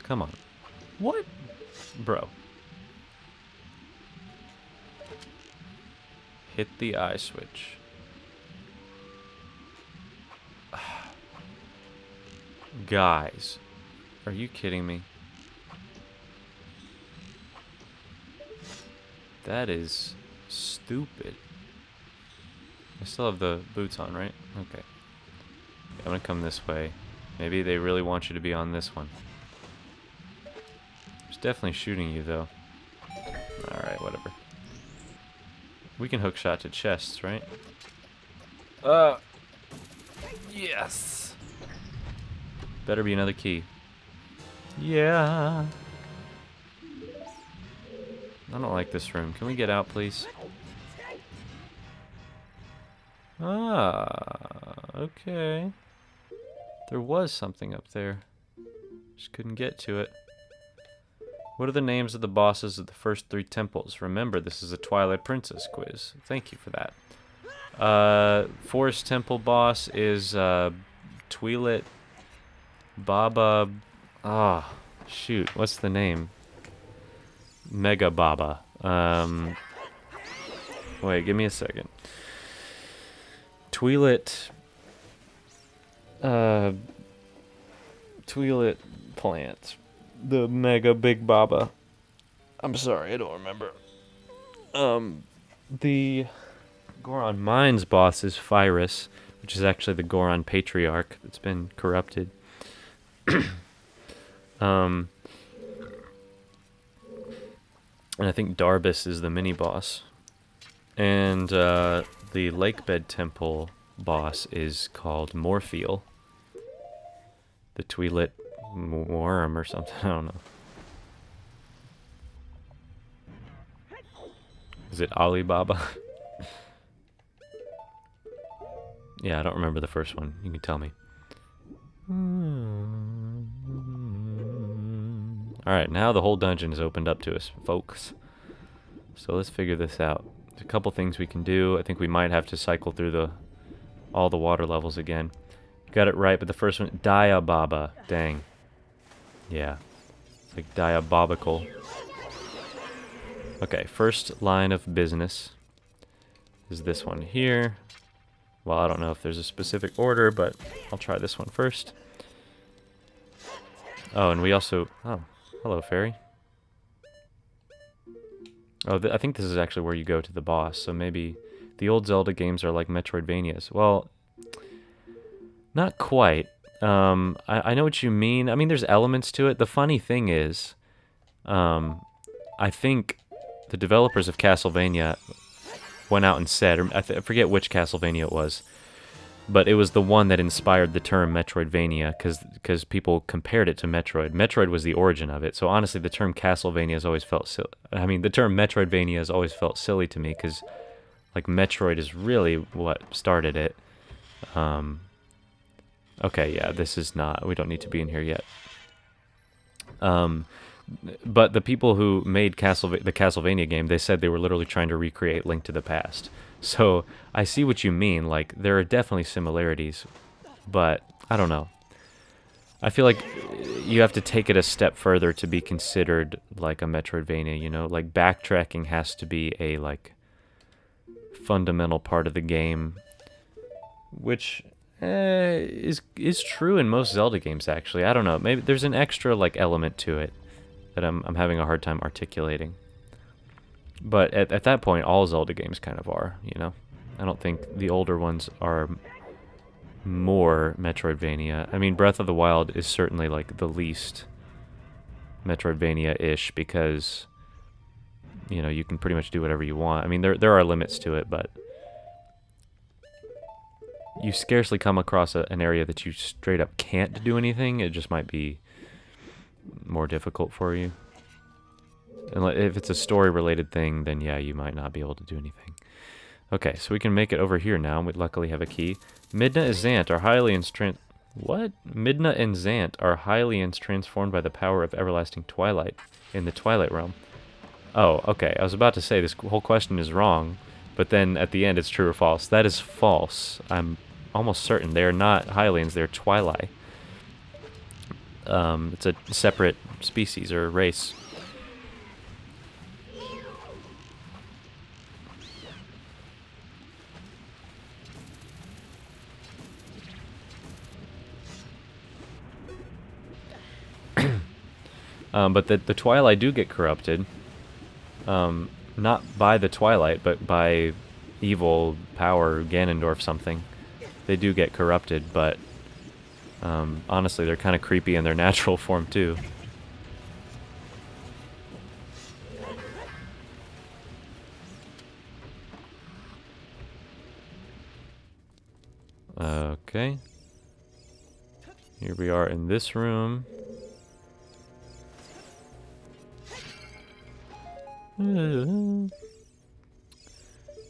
Come on. What? Bro. Hit the eye switch. Guys, are you kidding me? That is stupid. I still have the boots on, right? Okay. I'm gonna come this way. Maybe they really want you to be on this one. It's definitely shooting you, though. Alright, whatever. We can hook shot to chests, right? Yes! Better be another key. Yeah! I don't like this room. Can we get out, please? Ah, okay. There was something up there. Just couldn't get to it. What are the names of the bosses of the first 3 temples? Remember, this is a Twilight Princess quiz. Thank you for that. Forest Temple boss is Twi'let Baba. Ah, shoot. What's the name? Mega Baba. Wait, give me a second. Twi'let. Twi'let plant. The Mega Big Baba. I'm sorry, I don't remember. The Goron Mines boss is Phyrus, which is actually the Goron Patriarch that's been corrupted. And I think Darbus is the mini-boss. And the Lakebed Temple boss is called Morpheal. The Twi'let worm or something, I don't know. Is it Alibaba? Yeah, I don't remember the first one. You can tell me. Alright, now the whole dungeon is opened up to us, folks. So let's figure this out. There's a couple things we can do. I think we might have to cycle through all the water levels again. Got it right, but the first one, Diababa. Dang. Yeah. It's like diabolical. Okay, first line of business. is this one here. Well, I don't know if there's a specific order, but I'll try this one first. Oh, and we also... Oh, hello, fairy. Oh, I think this is actually where you go to the boss, so maybe the old Zelda games are like Metroidvanias. Well, not quite. I know what you mean. I mean, there's elements to it. The funny thing is, I think the developers of Castlevania went out and said, or I forget which Castlevania it was, but it was the one that inspired the term Metroidvania, because people compared it to Metroid. Metroid was the origin of it, so honestly, the term Castlevania has always felt silly. I mean, the term Metroidvania has always felt silly to me, because, like, Metroid is really what started it. Okay, yeah, this is not... We don't need to be in here yet. But the people who made the Castlevania game, they said they were literally trying to recreate Link to the Past. So I see what you mean. Like, there are definitely similarities, but I don't know. I feel like you have to take it a step further to be considered like a Metroidvania, you know? Like, backtracking has to be a, like, fundamental part of the game, which is true in most Zelda games, actually. I don't know. Maybe there's an extra, like, element to it that I'm having a hard time articulating. But at that point, all Zelda games kind of are, you know? I don't think the older ones are more Metroidvania. I mean, Breath of the Wild is certainly, like, the least Metroidvania-ish, because, you know, you can pretty much do whatever you want. I mean, there are limits to it, but you scarcely come across an area that you straight up can't do anything. It just might be more difficult for you. And if it's a story-related thing, then yeah, you might not be able to do anything. Okay, so we can make it over here now. We luckily have a key. Midna and Zant are highly What? Midna and Zant are highly transformed by the power of everlasting twilight in the Twilight Realm. Oh, okay. I was about to say this whole question is wrong, but then at the end it's true or false. That is false. I'm almost certain they are not Hylians. They're Twilight. It's a separate species or race. But the Twilight do get corrupted. Not by the Twilight, but by evil power, Ganondorf something. They do get corrupted, but honestly, they're kind of creepy in their natural form, too. Okay. Here we are in this room.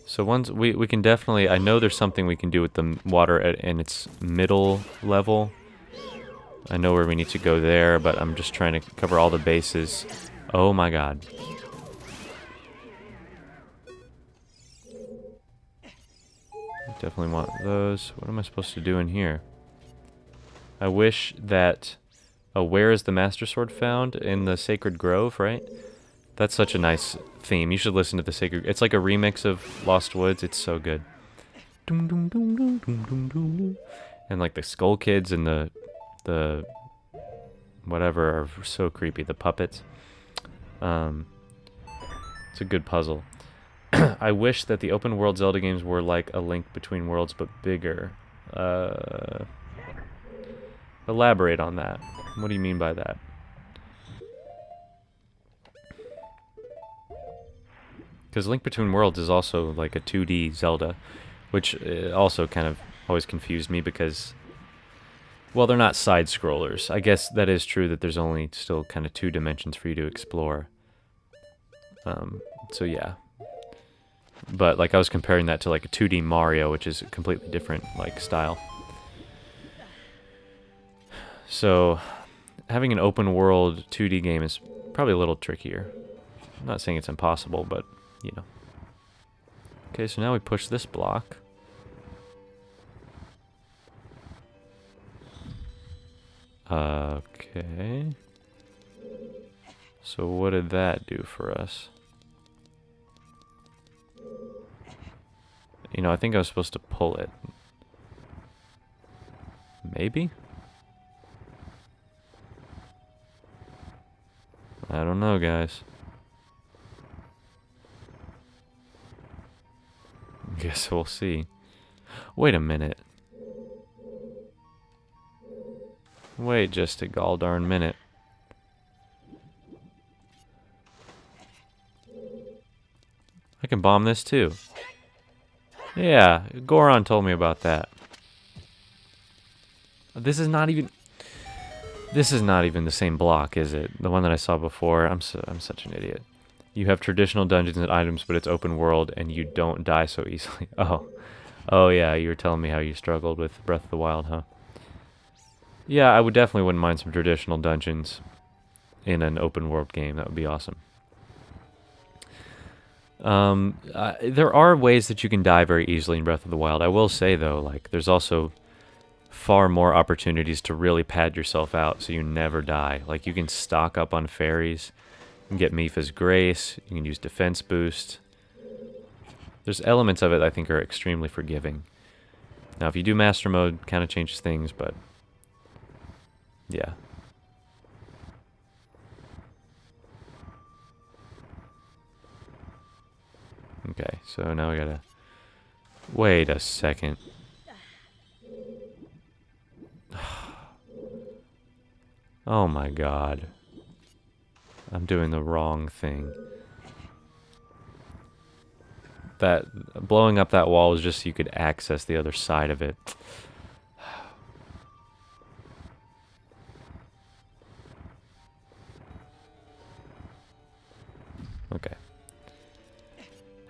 So once we can definitely, I know there's something we can do with the water in its middle level. I know where we need to go there, but I'm just trying to cover all the bases. Oh my god. Definitely want those. What am I supposed to do in here? I wish that... Oh, where is the Master Sword found? In the Sacred Grove, right? That's such a nice theme. You should listen to the Sacred... It's like a remix of Lost Woods. It's so good. And like the Skull Kids and the whatever are so creepy. The puppets. It's a good puzzle. I wish that the open world Zelda games were like A Link Between Worlds, but bigger. Elaborate on that. What do you mean by that? Because Link Between Worlds is also like a 2D Zelda, which also kind of always confused me because, well, they're not side-scrollers. I guess that is true that there's only still kind of 2 dimensions for you to explore. So yeah. But like I was comparing that to like a 2D Mario, which is a completely different like style. So having an open world 2D game is probably a little trickier. I'm not saying it's impossible, but you know. Okay, so now we push this block. Okay. So what did that do for us? You know, I think I was supposed to pull it. Maybe? I don't know, guys. Guess we'll see. Wait a minute. Wait just a gall darn minute. I can bomb this too. Yeah, Goron told me about that. This is not even the same block, is it? The one that I saw before. I'm such an idiot. You have traditional dungeons and items, but it's open world and you don't die so easily. Oh yeah, you were telling me how you struggled with Breath of the Wild, huh? Yeah, I would definitely wouldn't mind some traditional dungeons in an open world game. That would be awesome. There are ways that you can die very easily in Breath of the Wild. I will say though, like, there's also far more opportunities to really pad yourself out so you never die. Like, you can stock up on fairies, you can get Mipha's Grace, you can use defense boost. There's elements of it I think are extremely forgiving. Now, if you do Master Mode, kind of changes things, but yeah. Okay, so now we gotta... Wait a second. Oh my god. I'm doing the wrong thing. That... Blowing up that wall was just so you could access the other side of it. Okay.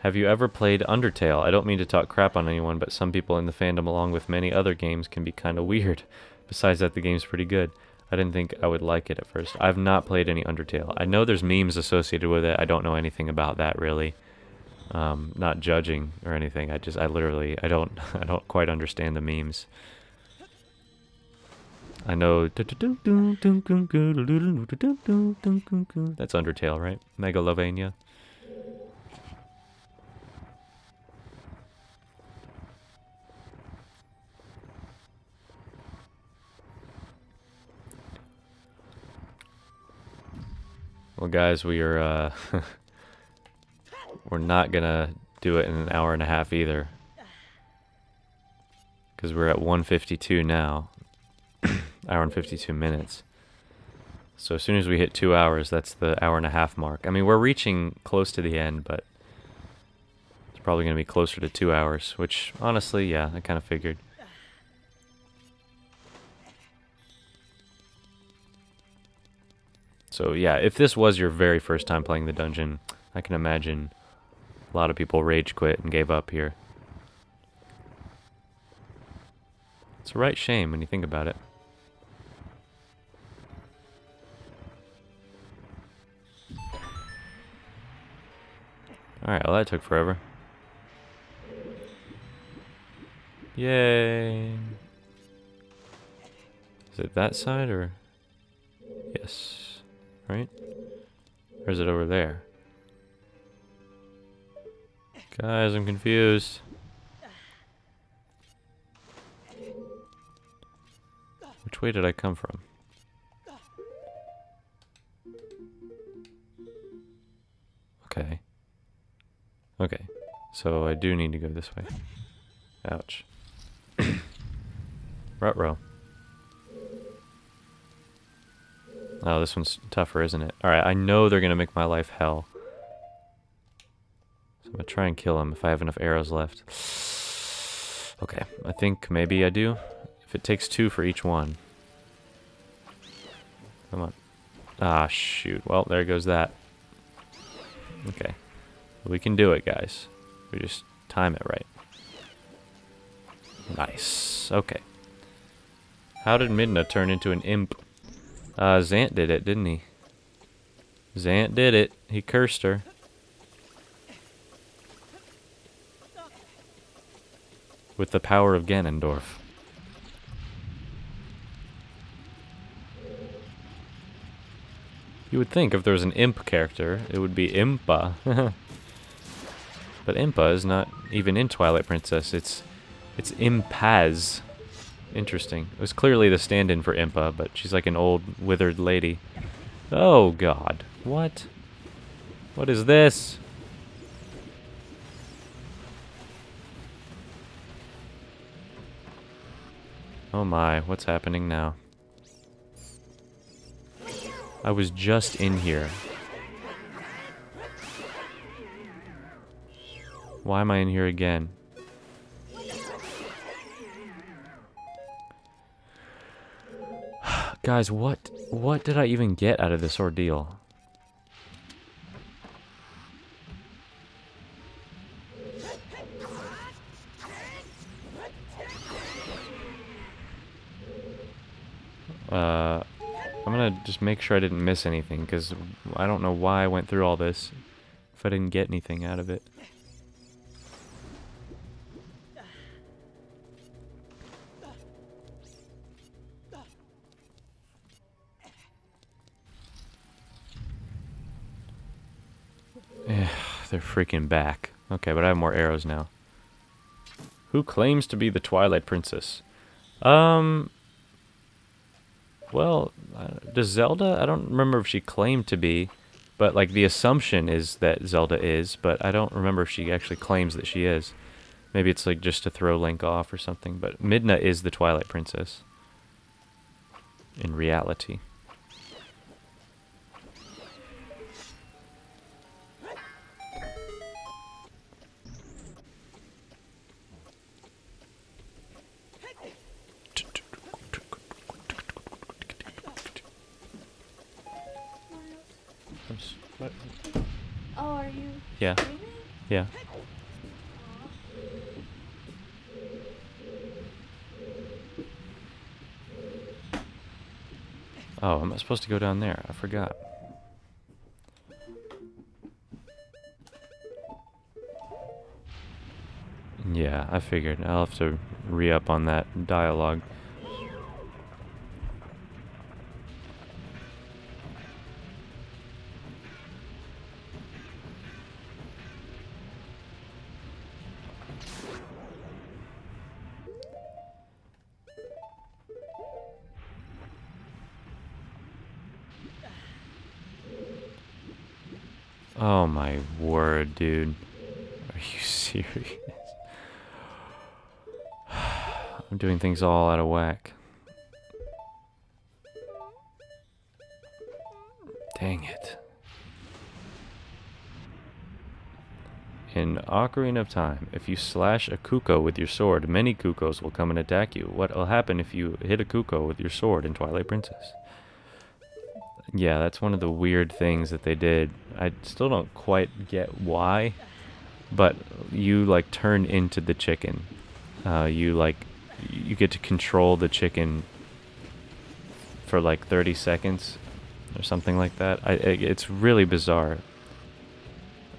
Have you ever played Undertale? I don't mean to talk crap on anyone, but some people in the fandom, along with many other games, can be kind of weird. Besides that, the game's pretty good. I didn't think I would like it at first. I've not played any Undertale. I know there's memes associated with it. I don't know anything about that, really. Not judging or anything. I don't quite understand the memes. I know... That's Undertale, right? Megalovania. Well, guys, we are, we're not gonna do it in an hour and a half either. Because we're at 1:52 now. Hour and 52 minutes. So as soon as we hit 2 hours, that's the hour and a half mark. I mean, we're reaching close to the end, but it's probably gonna be closer to 2 hours, which, honestly, yeah, I kind of figured. So yeah, if this was your very first time playing the dungeon, I can imagine a lot of people rage quit and gave up here. It's a right shame when you think about it. Alright, well that took forever. Yay! Is it that side or... Yes. Right? Or is it over there? Guys, I'm confused. Which way did I come from? Okay. Okay. So I do need to go this way. Ouch. Ruh-roh. Oh, this one's tougher, isn't it? Alright, I know they're gonna make my life hell. So I'm gonna try and kill him if I have enough arrows left. Okay, I think maybe I do. If it takes 2 for each one. Come on. Ah, shoot. Well, there goes that. Okay. We can do it, guys. We just time it right. Nice. Okay. How did Midna turn into an imp? Zant did it, didn't he? Zant did it. He cursed her. With the power of Ganondorf. You would think if there was an imp character, it would be Impa. But Impa is not even in Twilight Princess. It's Impaz. Interesting. It was clearly the stand-in for Impa, but she's like an old, withered lady. Oh, God. What? What is this? Oh my, what's happening now? I was just in here. Why am I in here again? Guys, what did I even get out of this ordeal? I'm gonna just make sure I didn't miss anything, because I don't know why I went through all this if I didn't get anything out of it. They're freaking back. Okay, but I have more arrows now. Who claims to be the Twilight Princess? Well, does Zelda? I don't remember if she claimed to be, but like the assumption is that Zelda is, but I don't remember if she actually claims that she is. Maybe it's like just to throw Link off or something, but Midna is the Twilight Princess. In reality. What? Oh, are you? Yeah. Streaming? Yeah. Oh, am I supposed to go down there? I forgot. Yeah, I figured. I'll have to re-up on that dialogue. Oh my word, dude. Are you serious? I'm doing things all out of whack. Dang it. In Ocarina of Time, if you slash a Kuko with your sword, many Kukos will come and attack you. What will happen if you hit a Kuko with your sword in Twilight Princess? Yeah, that's one of the weird things that they did. I still don't quite get why, but you like turn into the chicken. You get to control the chicken for like 30 seconds or something like that. It's really bizarre.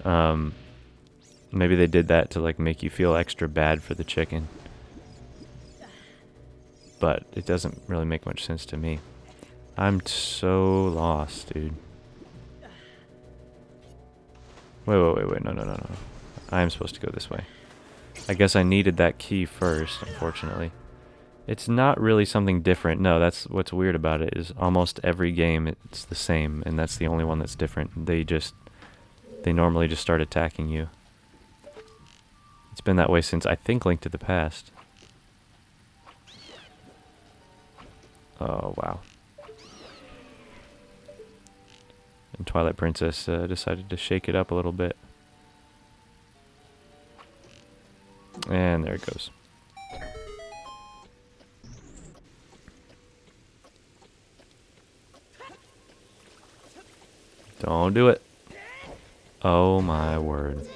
Maybe they did that to like make you feel extra bad for the chicken. But it doesn't really make much sense to me. I'm so lost, dude. Wait, no. I'm supposed to go this way. I guess I needed that key first, unfortunately. It's not really something different. No, that's what's weird about it, is almost every game it's the same, and that's the only one that's different. They normally just start attacking you. It's been that way since, I think, Link to the Past. Oh, wow. And Twilight Princess decided to shake it up a little bit. And there it goes. Don't do it. Oh my word.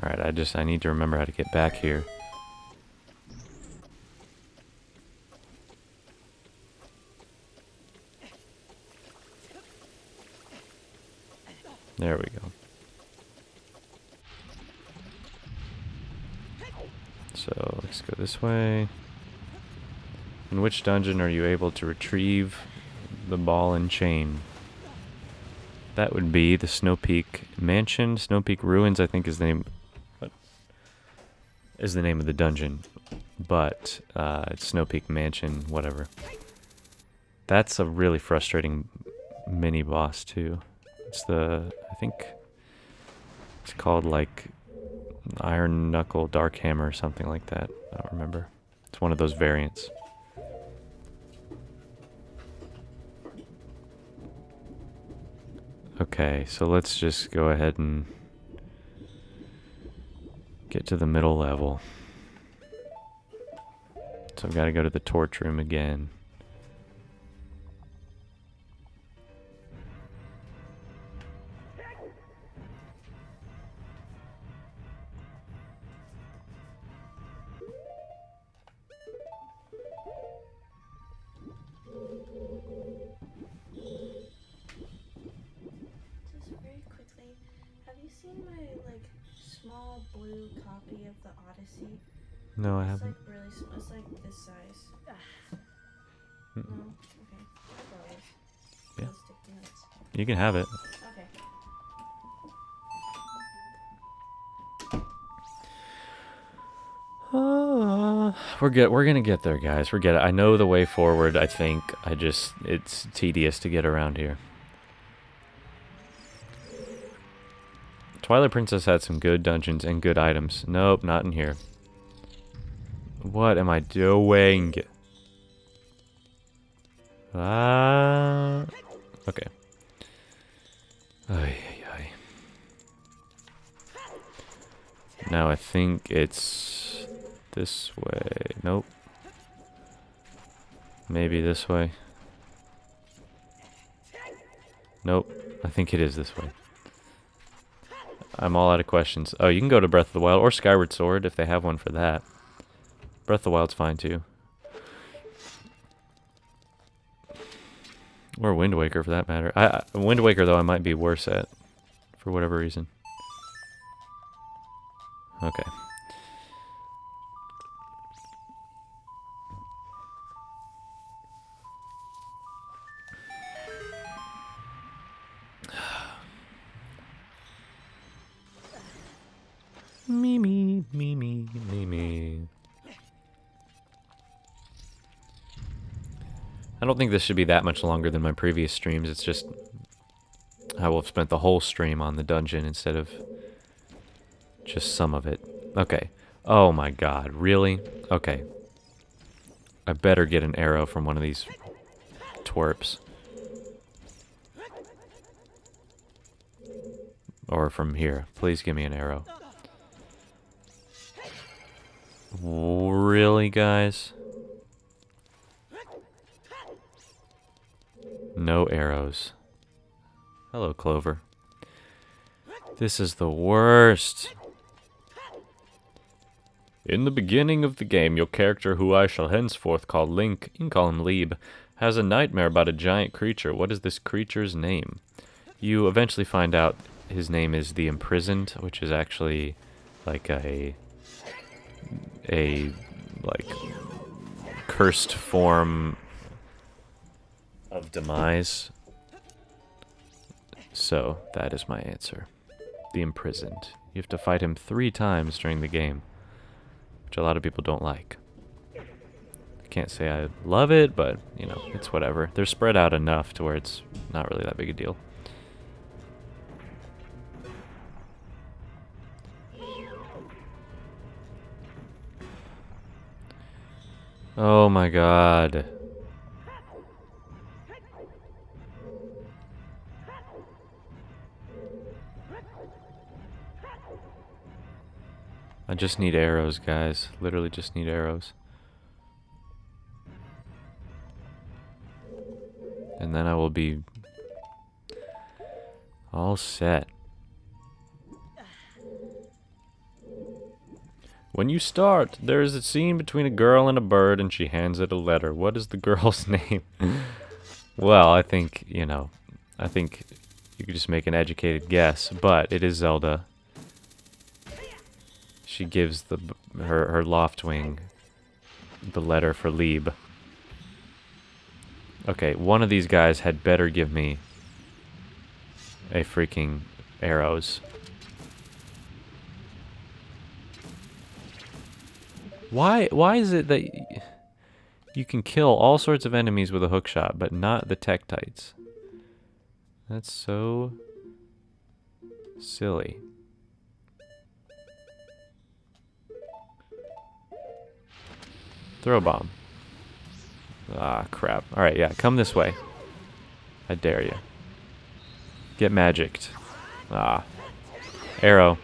Alright, I need to remember how to get back here. There we go. So let's go this way. In which dungeon are you able to retrieve the ball and chain? That would be the Snow Peak Mansion. Snow Peak Ruins, I think, is the name. What is the name of the dungeon? But it's Snow Peak Mansion, whatever. That's a really frustrating mini boss too. It's I think it's called like Iron Knuckle Dark Hammer or something like that. I don't remember. It's one of those variants. Okay, so let's just go ahead and get to the middle level. So I've got to go to the torch room again. Small blue copy of the Odyssey. No, I It's haven't. like really small. It's like this size. No? Okay. I thought it was. Yeah. Those sticky notes. You can have it. Okay. We're gonna get there, guys. I know the way forward. I think. It's tedious to get around here. Twilight Princess had some good dungeons and good items. Nope, not in here. What am I doing? Ah. Okay. Ay, ay, ay. Now I think it's this way. Nope. Maybe this way. Nope. I think it is this way. I'm all out of questions. Oh, you can go to Breath of the Wild or Skyward Sword if they have one for that. Breath of the Wild's fine too. Or Wind Waker for that matter. Wind Waker though I might be worse at for whatever reason. Okay. Me, me, me, me, me, me. I don't think this should be that much longer than my previous streams. It's just I will have spent the whole stream on the dungeon instead of just some of it. Okay. Oh my god, really? Okay. I better get an arrow from one of these twerps. Or from here. Please give me an arrow. Really, guys? No arrows. Hello, Clover. This is the worst. In the beginning of the game, your character, who I shall henceforth call Link, you can call him Lieb, has a nightmare about a giant creature. What is this creature's name? You eventually find out his name is the Imprisoned, which is actually like a like cursed form of demise. So that is my answer. The Imprisoned. You have to fight him 3 times during the game, which a lot of people don't like. I can't say I love it, but you know, it's whatever. They're spread out enough to where it's not really that big a deal. Oh my god. I just need arrows, guys. Literally just need arrows. And then I will be all set. When you start, there is a scene between a girl and a bird, and she hands it a letter. What is the girl's name? Well, I think, you know, I think you could just make an educated guess, but it is Zelda. She gives her Loftwing the letter for Lieb. Okay, one of these guys had better give me a freaking arrows. Why is it that you can kill all sorts of enemies with a hookshot, but not the Tektites? That's so silly. Throw a bomb. Ah, crap. Alright, yeah, come this way. I dare you. Get magicked. Ah. Arrow.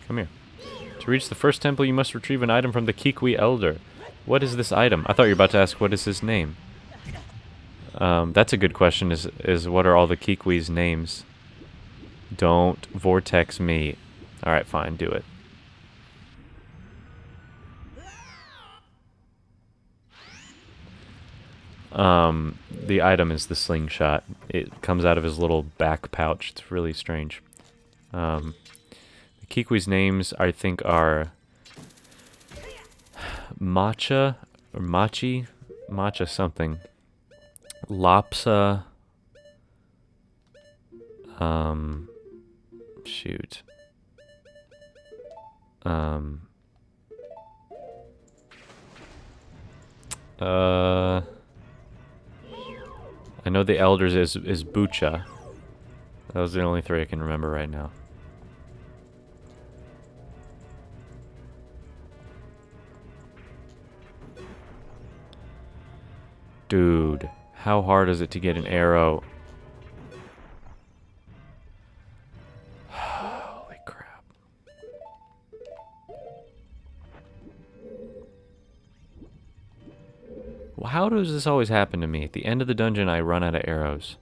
Come here. To reach the first temple, you must retrieve an item from the Kikwi Elder. What is this item? I thought you were about to ask what is his name. That's a good question, is what are all the Kikwi's names? Don't vortex me. Alright, fine, do it. The item is the slingshot. It comes out of his little back pouch. It's really strange. The Kikwi's names, I think, are Matcha, or Machi? Matcha something. Lapsa. Shoot. I know the elders is Bucha. Those are the only three I can remember right now. Dude, how hard is it to get an arrow? Holy crap. Well, how does this always happen to me? At the end of the dungeon, I run out of arrows.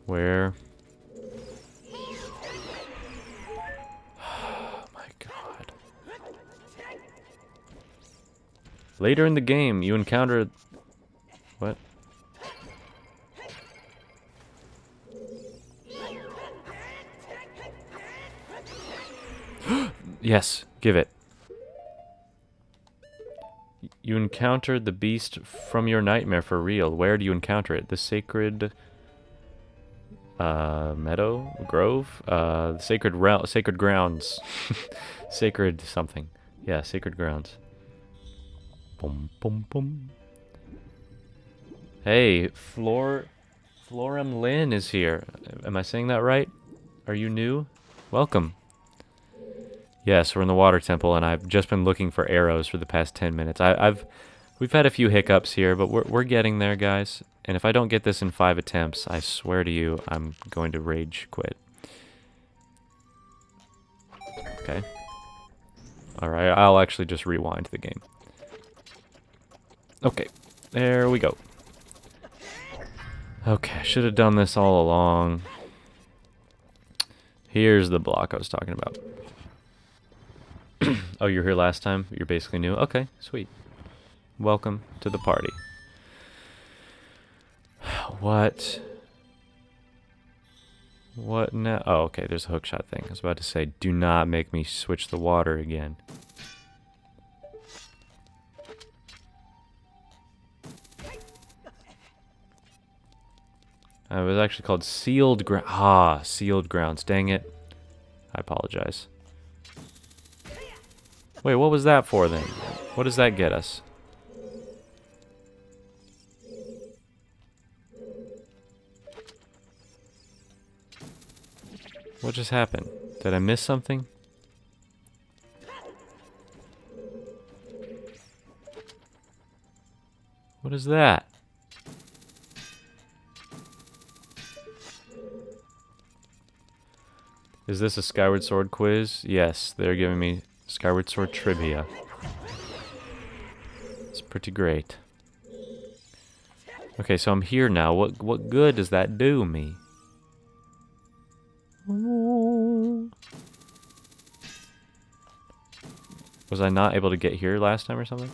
Where? Oh my god. Later in the game, you encounter... What? Yes, give it. You encountered the beast from your nightmare for real. Where do you encounter it? The sacred... meadow? Grove? Sacred grounds. Sacred something. Yeah, sacred grounds. Boom, boom, boom. Hey, Florem Lynn is here. Am I saying that right? Are you new? Welcome. Yes, we're in the water temple, and I've just been looking for arrows for the past 10 minutes. We've had a few hiccups here, but we're getting there, guys. And if I don't get this in 5 attempts, I swear to you, I'm going to rage quit. Okay. Alright, I'll actually just rewind the game. Okay, there we go. Okay, I should have done this all along. Here's the block I was talking about. Oh, you were here last time? You're basically new? Okay, sweet. Welcome to the party. What? What now? Oh, okay, there's a hookshot thing. I was about to say, do not make me switch the water again. It was actually called Sealed Ground. Ah, Sealed Grounds. Dang it. I apologize. Wait, what was that for then? What does that get us? What just happened? Did I miss something? What is that? Is this a Skyward Sword quiz? Yes, they're giving me Skyward Sword trivia. It's pretty great. Okay, so I'm here now. What good does that do me? Was I not able to get here last time or something?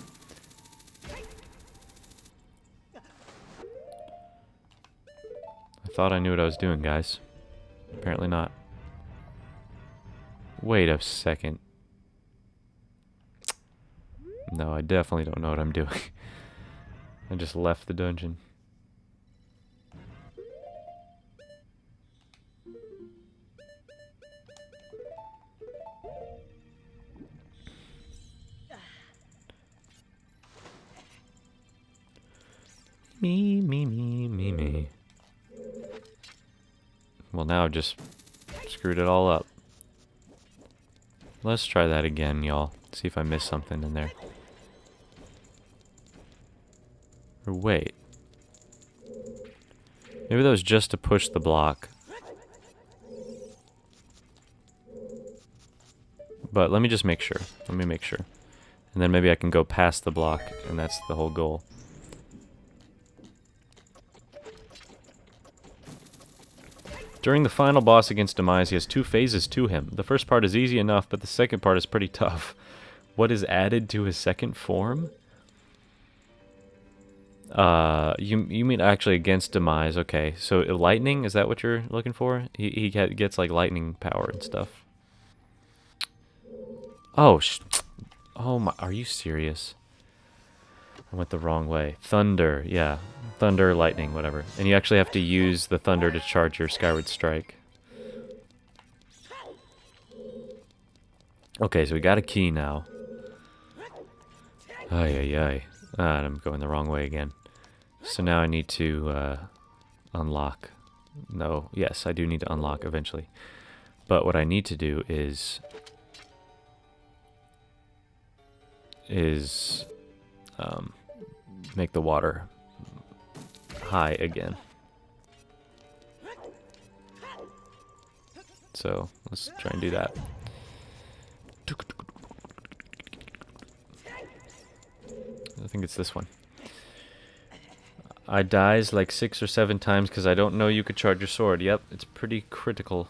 I thought I knew what I was doing, guys. Apparently not. Wait a second. No, I definitely don't know what I'm doing. I just left the dungeon. Me. Well, now I've just screwed it all up. Let's try that again, y'all. See if I missed something in there. Or wait. Maybe that was just to push the block. But let me just make sure. Let me make sure. And then maybe I can go past the block, and that's the whole goal. During the final boss against Demise, he has 2 phases to him. The first part is easy enough, but the second part is pretty tough. What is added to his second form? You mean actually against Demise? Okay, so lightning, is that what you're looking for? He gets like lightning power and stuff. Oh, oh my! Are you serious? I went the wrong way. Thunder, yeah. Thunder, lightning, whatever. And you actually have to use the thunder to charge your Skyward Strike. Okay, so we got a key now. Ay. Ah, I'm going the wrong way again. So now I need to unlock. No, yes, I do need to unlock eventually. But what I need to do is make the water high again. So let's try and do that. I think it's this one. I dies like 6 or 7 times because I don't know you could charge your sword. Yep, it's pretty critical.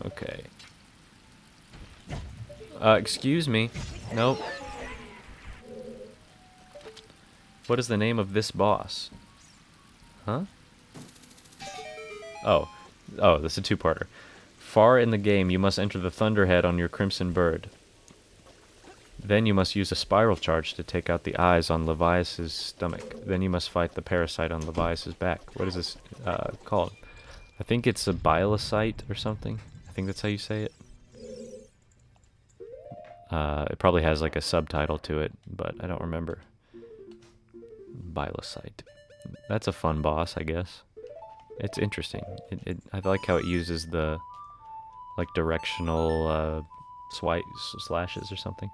Okay. Excuse me. Nope. What is the name of this boss? Huh? Oh. Oh, this is a 2-parter. Far in the game, you must enter the Thunderhead on your Crimson Bird. Then you must use a spiral charge to take out the eyes on Levias's stomach. Then you must fight the parasite on Levias's back. What is this called? I think it's a bilocyte or something. I think that's how you say it. It probably has like a subtitle to it, but I don't remember. Bilocyte. That's a fun boss, I guess. It's interesting. I like how it uses the like directional slashes or something.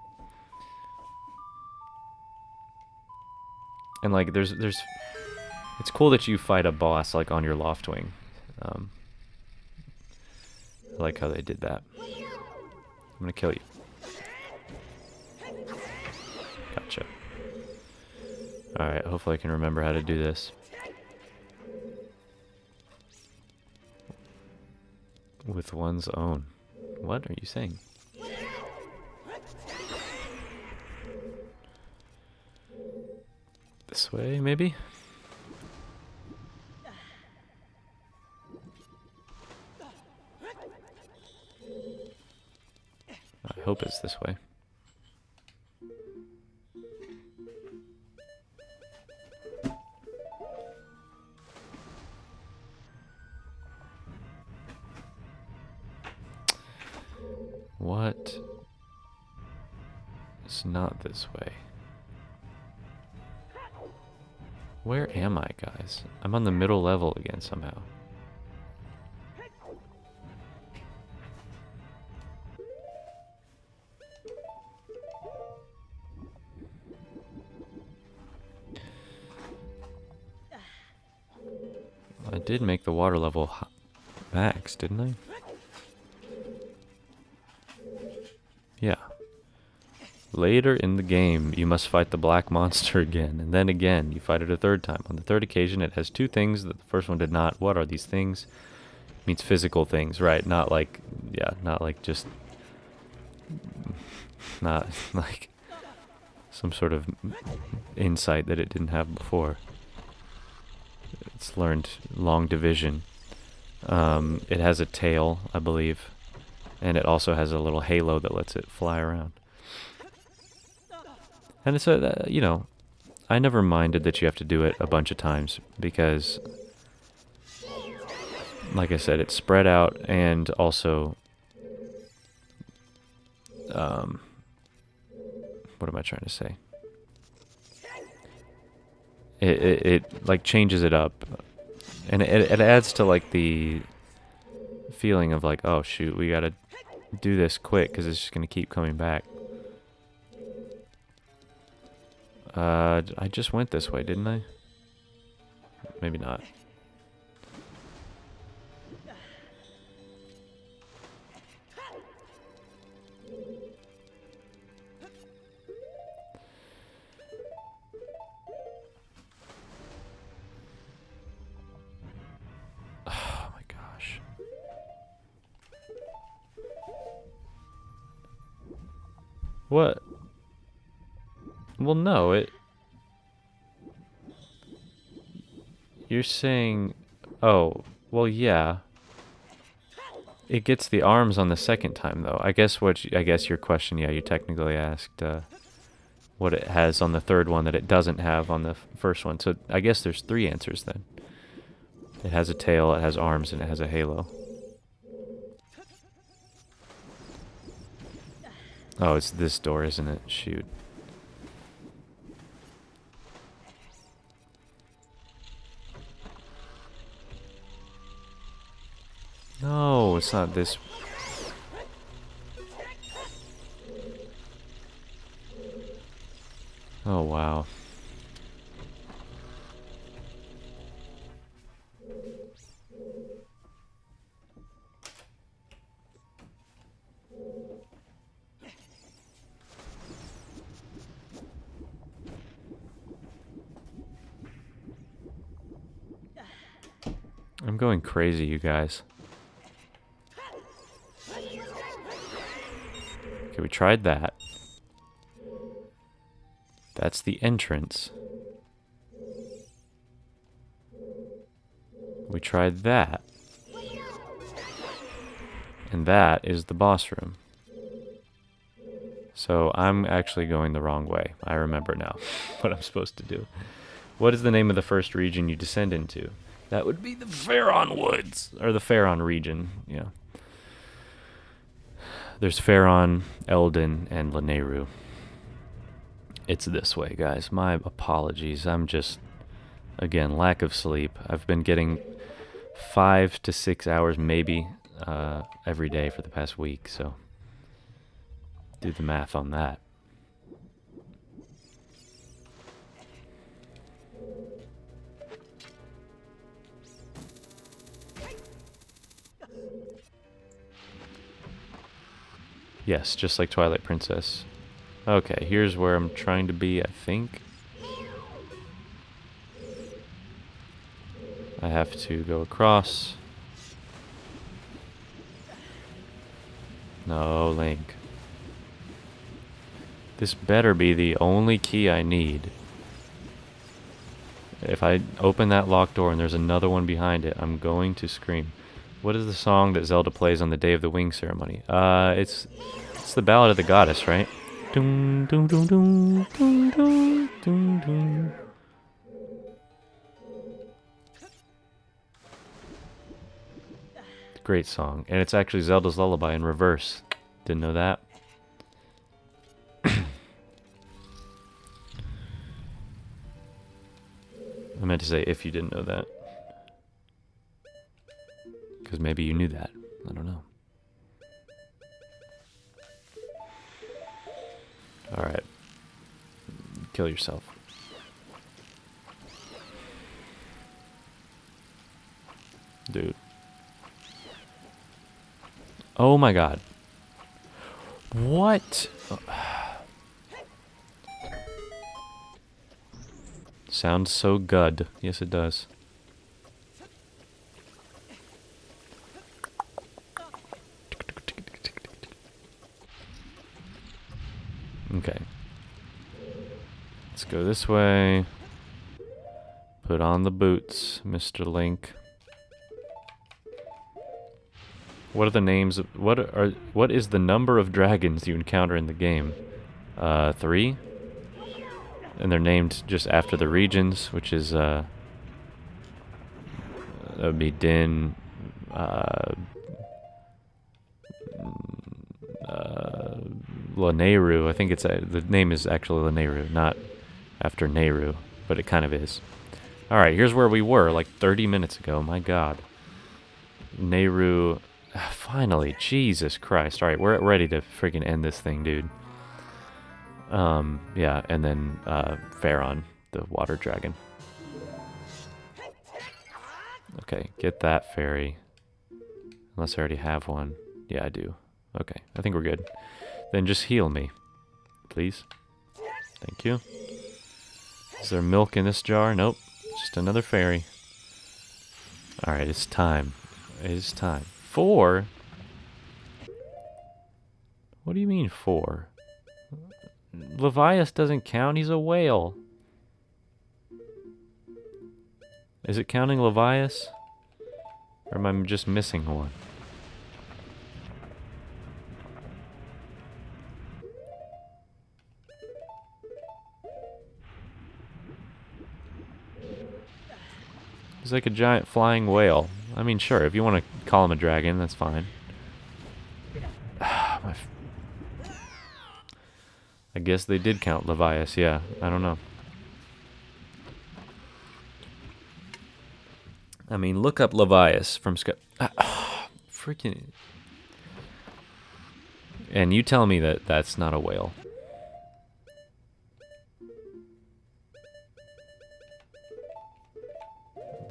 And like there's it's cool that you fight a boss like on your Loftwing. I like how they did that. I'm gonna kill you. Gotcha. Alright, hopefully I can remember how to do this. With one's own. What are you saying? This way, maybe? I hope it's this way. What? It's not this way. Where am I, guys? I'm on the middle level again somehow. I did make the water level max, didn't I? Yeah. Later in the game, you must fight the black monster again, and then again, you fight it a 3rd time. On the 3rd occasion, it has 2 things that the first one did not. What are these things? It means physical things, right? Not like, yeah, not like just Not like some sort of insight that it didn't have before. It's learned long division. It has a tail, I believe, and it also has a little halo that lets it fly around. And it's a, you know, I never minded that you have to do it a bunch of times because, like I said, it's spread out and also, what am I trying to say? It like changes it up, and it adds to like the feeling of like, oh shoot, we gotta do this quick because it's just gonna keep coming back. I just went this way, didn't I? Maybe not. Oh my gosh. What? Well, no, you're saying... Oh, well, yeah. It gets the arms on the second time, though. I guess your question, yeah, you technically asked what it has on the third one that it doesn't have on the first one. So I guess there's 3 answers then. It has a tail, it has arms, and it has a halo. Oh, it's this door, isn't it? Shoot. No, it's not this. Oh, wow. I'm going crazy, you guys. Okay, we tried that. That's the entrance. We tried that. And that is the boss room. So I'm actually going the wrong way. I remember now what I'm supposed to do. What is the name of the first region you descend into? That would be the Faron Woods, or the Faron region, yeah. There's Faron, Eldin, and Lanayru. It's this way, guys. My apologies. I'm just, again, lack of sleep. I've been getting 5 to 6 hours, maybe, every day for the past week, so do the math on that. Yes, just like Twilight Princess. Okay, here's where I'm trying to be, I think. I have to go across. No, Link. This better be the only key I need. If I open that locked door and there's another one behind it, I'm going to scream. What is the song that Zelda plays on the Day of the Wing ceremony? It's the Ballad of the Goddess, right? Dum dum dum dum dum dum dum dum. Great song, and it's actually Zelda's Lullaby in reverse. Didn't know that. I meant to say if you didn't know that. Because maybe you knew that. I don't know. Alright. Kill yourself. Dude. Oh my god. What? Sounds so good. Yes, it does. Go this way. Put on the boots, Mr. Link. What are the names of, what is the number of dragons you encounter in the game? 3? And they're named just after the regions, which is that would be Din, Lanayru. I think it's the name is actually Lanayru, not after Nehru, but it kind of is. All right, here's where we were like 30 minutes ago. My God, Nehru. Finally, Jesus Christ! All right, we're ready to freaking end this thing, dude. Yeah, and then Pharaon, the water dragon. Okay, get that fairy. Unless I already have one. Yeah, I do. Okay, I think we're good. Then just heal me, please. Thank you. Is there milk in this jar? Nope. Just another fairy. Alright, it's time. It is time. 4? What do you mean 4? Levias doesn't count, he's a whale. Is it counting Levias? Or am I just missing one? He's like a giant flying whale. I mean, sure, if you want to call him a dragon, that's fine. I guess they did count Levias, yeah. I don't know. I mean, look up Levias from freaking... And you tell me that that's not a whale.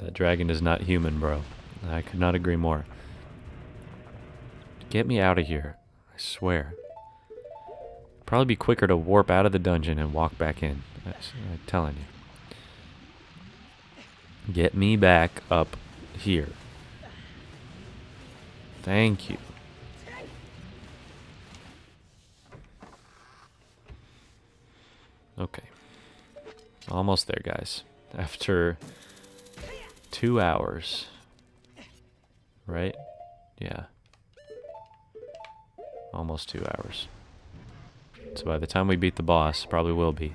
That dragon is not human, bro. I could not agree more. Get me out of here. I swear. Probably be quicker to warp out of the dungeon and walk back in. I'm telling you. Get me back up here. Thank you. Okay. Almost there, guys. After 2 hours. Right? Yeah. Almost 2 hours. So by the time we beat the boss, probably will be.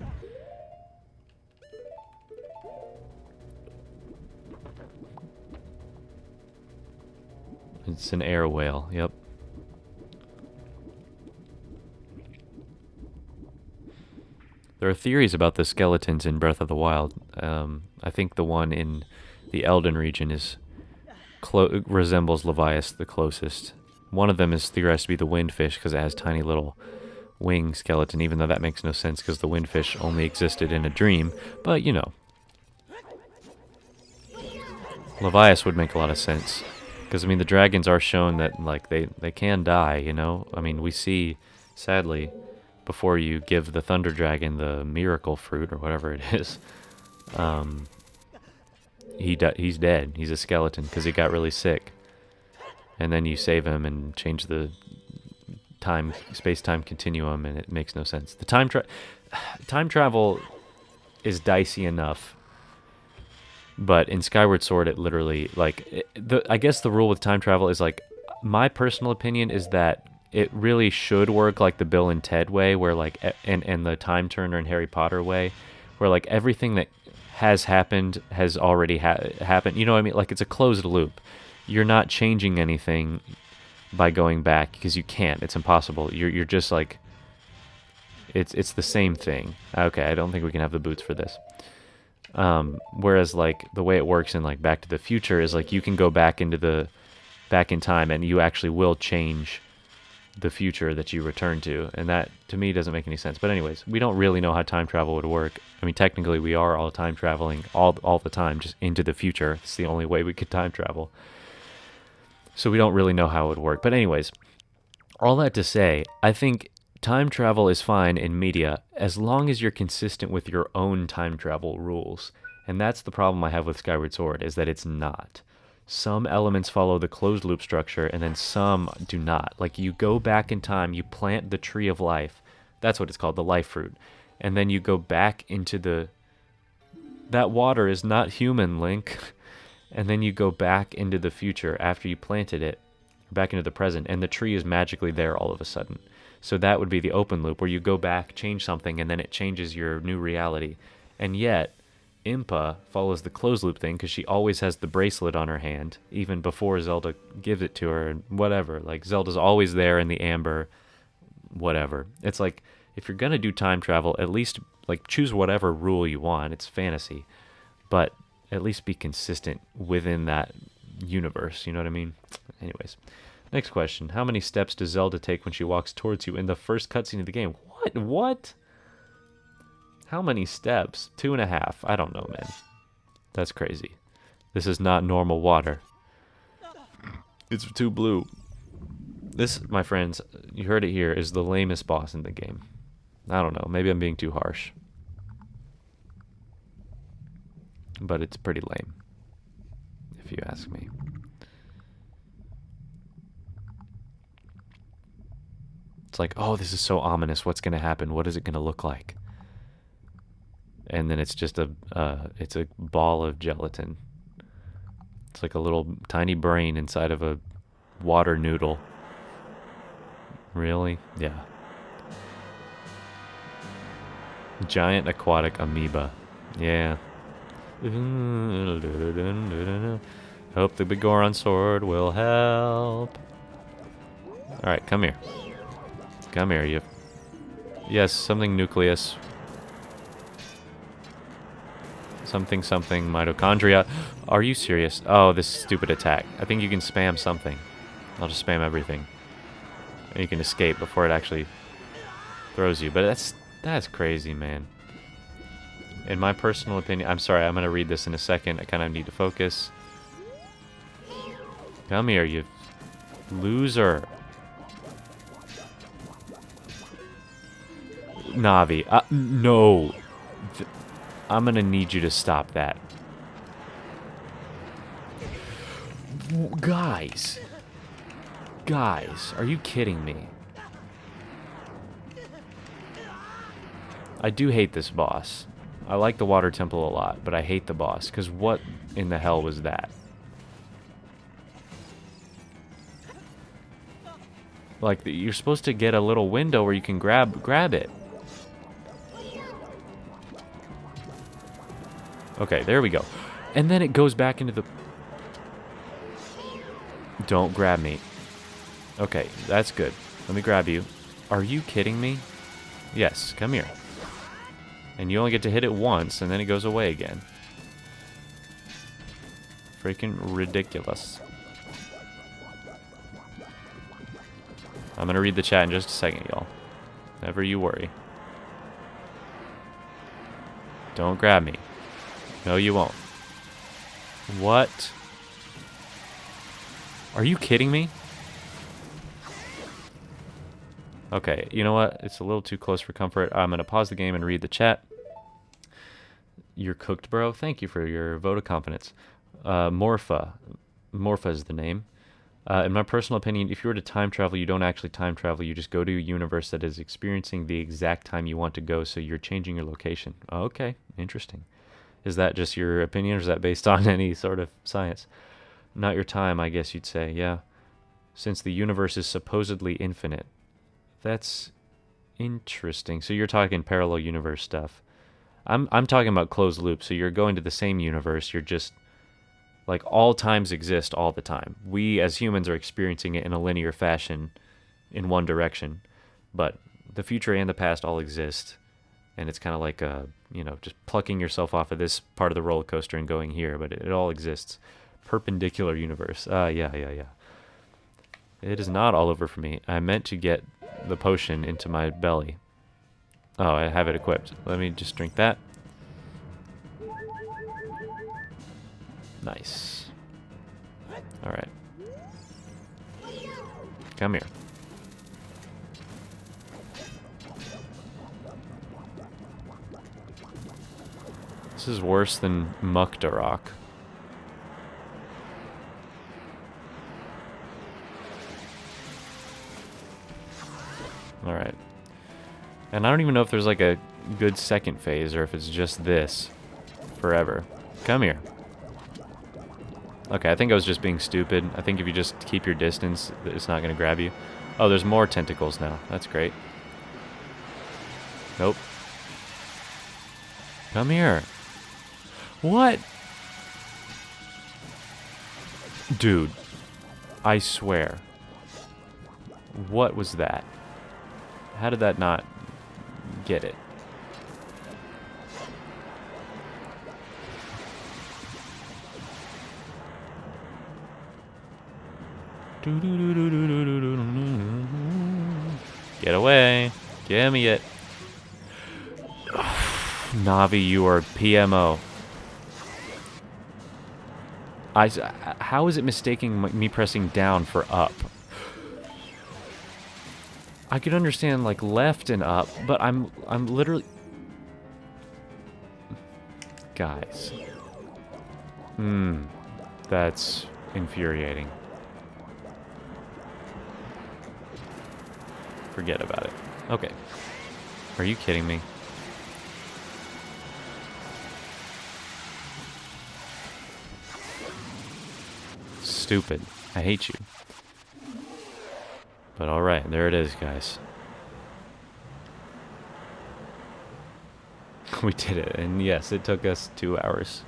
It's an air whale, yep. There are theories about the skeletons in Breath of the Wild. I think the one in the Elden region is resembles Levias the closest. One of them is theorized to be the windfish because it has tiny little wing skeleton, even though that makes no sense because the windfish only existed in a dream. But, you know. Levias would make a lot of sense. Because, I mean, the dragons are shown that, like, they can die, you know? I mean, we see, sadly, before you give the thunder dragon the miracle fruit, or whatever it is, he's dead. He's a skeleton because he got really sick. And then you save him and change the space-time continuum, and it makes no sense. The time travel is dicey enough, but in Skyward Sword, it literally, like, I guess the rule with time travel is, like, my personal opinion is that it really should work like the Bill and Ted way, where, like, and the Time Turner and Harry Potter way, where, like, everything that has happened has already happened. You know what I mean? Like, it's a closed loop. You're not changing anything by going back because you can't. It's impossible. You're just like, it's the same thing. Okay, I don't think we can have the boots for this. Whereas, like, the way it works in, like, Back to the Future is, like, you can go back in time and you actually will change the future that you return to, and that to me doesn't make any sense. But anyways, we don't really know how time travel would work. I mean, technically we are all time traveling all the time, just into the future. It's the only way we could time travel. So we don't really know how it would work. But anyways, all that to say, I think time travel is fine in media as long as you're consistent with your own time travel rules. And that's the problem I have with Skyward Sword, is that it's not. Some elements follow the closed loop structure, and then some do not. Like, you go back in time, you plant the tree of life. That's what it's called, the life fruit. and then you go back into the... That water is not human, Link. And then you go back into the future after you planted it, back into the present, and the tree is magically there all of a sudden. So that would be the open loop, where you go back, change something, and then it changes your new reality. And yet, Impa follows the closed loop thing, because she always has the bracelet on her hand, even before Zelda gives it to her, and whatever. Like, Zelda's always there in the amber, whatever. It's like, if you're going to do time travel, at least, like, choose whatever rule you want. It's fantasy. But at least be consistent within that universe, you know what I mean? Anyways, next question. How many steps does Zelda take when she walks towards you in the first cutscene of the game? What? How many steps? 2.5. I don't know, man. That's crazy. This is not normal water. It's too blue. This, my friends, you heard it here, is the lamest boss in the game. I don't know. Maybe I'm being too harsh. But it's pretty lame, if you ask me. It's like, oh, this is so ominous. What's going to happen? What is it going to look like? And then it's just it's a ball of gelatin. It's like a little tiny brain inside of a water noodle. Really? Yeah. Giant aquatic amoeba. Yeah. Hope the big Goron sword will help. Alright, come here. Come here, you. Yes, something nucleus. Something mitochondria. Are you serious? Oh, this stupid attack. I think you can spam something. I'll just spam everything. And you can escape before it actually throws you. But that's crazy, man. In my personal opinion, I'm sorry, I'm going to read this in a second. I kind of need to focus. Come here, you loser. Navi, no. I'm going to need you to stop that. Guys, are you kidding me? I do hate this boss. I like the water temple a lot, but I hate the boss, because what in the hell was that? Like, you're supposed to get a little window where you can grab it. Okay, there we go. And then it goes back into the... Don't grab me. Okay, that's good. Let me grab you. Are you kidding me? Yes, come here. And you only get to hit it once, and then it goes away again. Freaking ridiculous. I'm gonna read the chat in just a second, y'all. Never you worry. Don't grab me. No, you won't. What? Are you kidding me? Okay, you know what? It's a little too close for comfort. I'm going to pause the game and read the chat. You're cooked, bro. Thank you for your vote of confidence. Morpha. Morpha is the name. In my personal opinion, if you were to time travel, you don't actually time travel. You just go to a universe that is experiencing the exact time you want to go, so you're changing your location. Oh, okay, interesting. Is that just your opinion, or is that based on any sort of science? Not your time, I guess you'd say, yeah. Since the universe is supposedly infinite. That's interesting. So you're talking parallel universe stuff. I'm talking about closed loop, so you're going to the same universe, you're just... Like, all times exist all the time. We, as humans, are experiencing it in a linear fashion in one direction. But the future and the past all exist. And it's kind of like, you know, just plucking yourself off of this part of the roller coaster and going here. But it all exists. Perpendicular universe. Yeah. It is not all over for me. I meant to get the potion into my belly. Oh, I have it equipped. Let me just drink that. Nice. Alright. Come here. This is worse than Mukdarok. Alright. And I don't even know if there's like a good second phase or if it's just this forever. Come here. Okay, I think I was just being stupid. I think if you just keep your distance, it's not going to grab you. Oh, there's more tentacles now. That's great. Nope. Come here. What? Dude. I swear. What was that? How did that not get it? Get away. Give me it. Navi, you are PMO. How is it mistaking me pressing down for up? I could understand like left and up, but I'm literally... Guys. That's infuriating. Forget about it. Okay. Are you kidding me? Stupid. I hate you. But alright, there it is, guys. We did it, and yes, it took us 2 hours.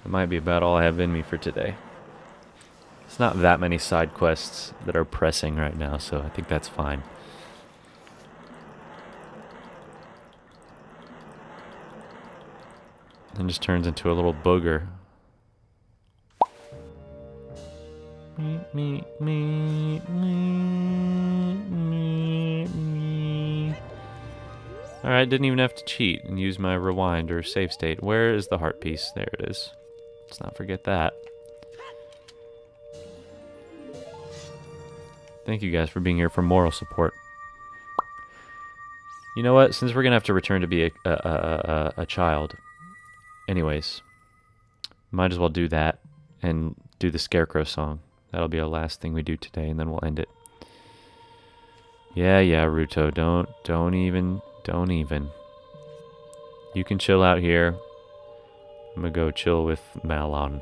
That might be about all I have in me for today. It's not that many side quests that are pressing right now, so I think that's fine. Then just turns into a little booger. Me. Alright, didn't even have to cheat and use my rewind or save state. Where is the heart piece? There it is. Let's not forget that. Thank you guys for being here for moral support. You know what? Since we're gonna have to return to be a child, anyways, might as well do that and do the Scarecrow song. That'll be our last thing we do today, and then we'll end it. Yeah, Ruto, don't even. You can chill out here. I'm gonna go chill with Malon.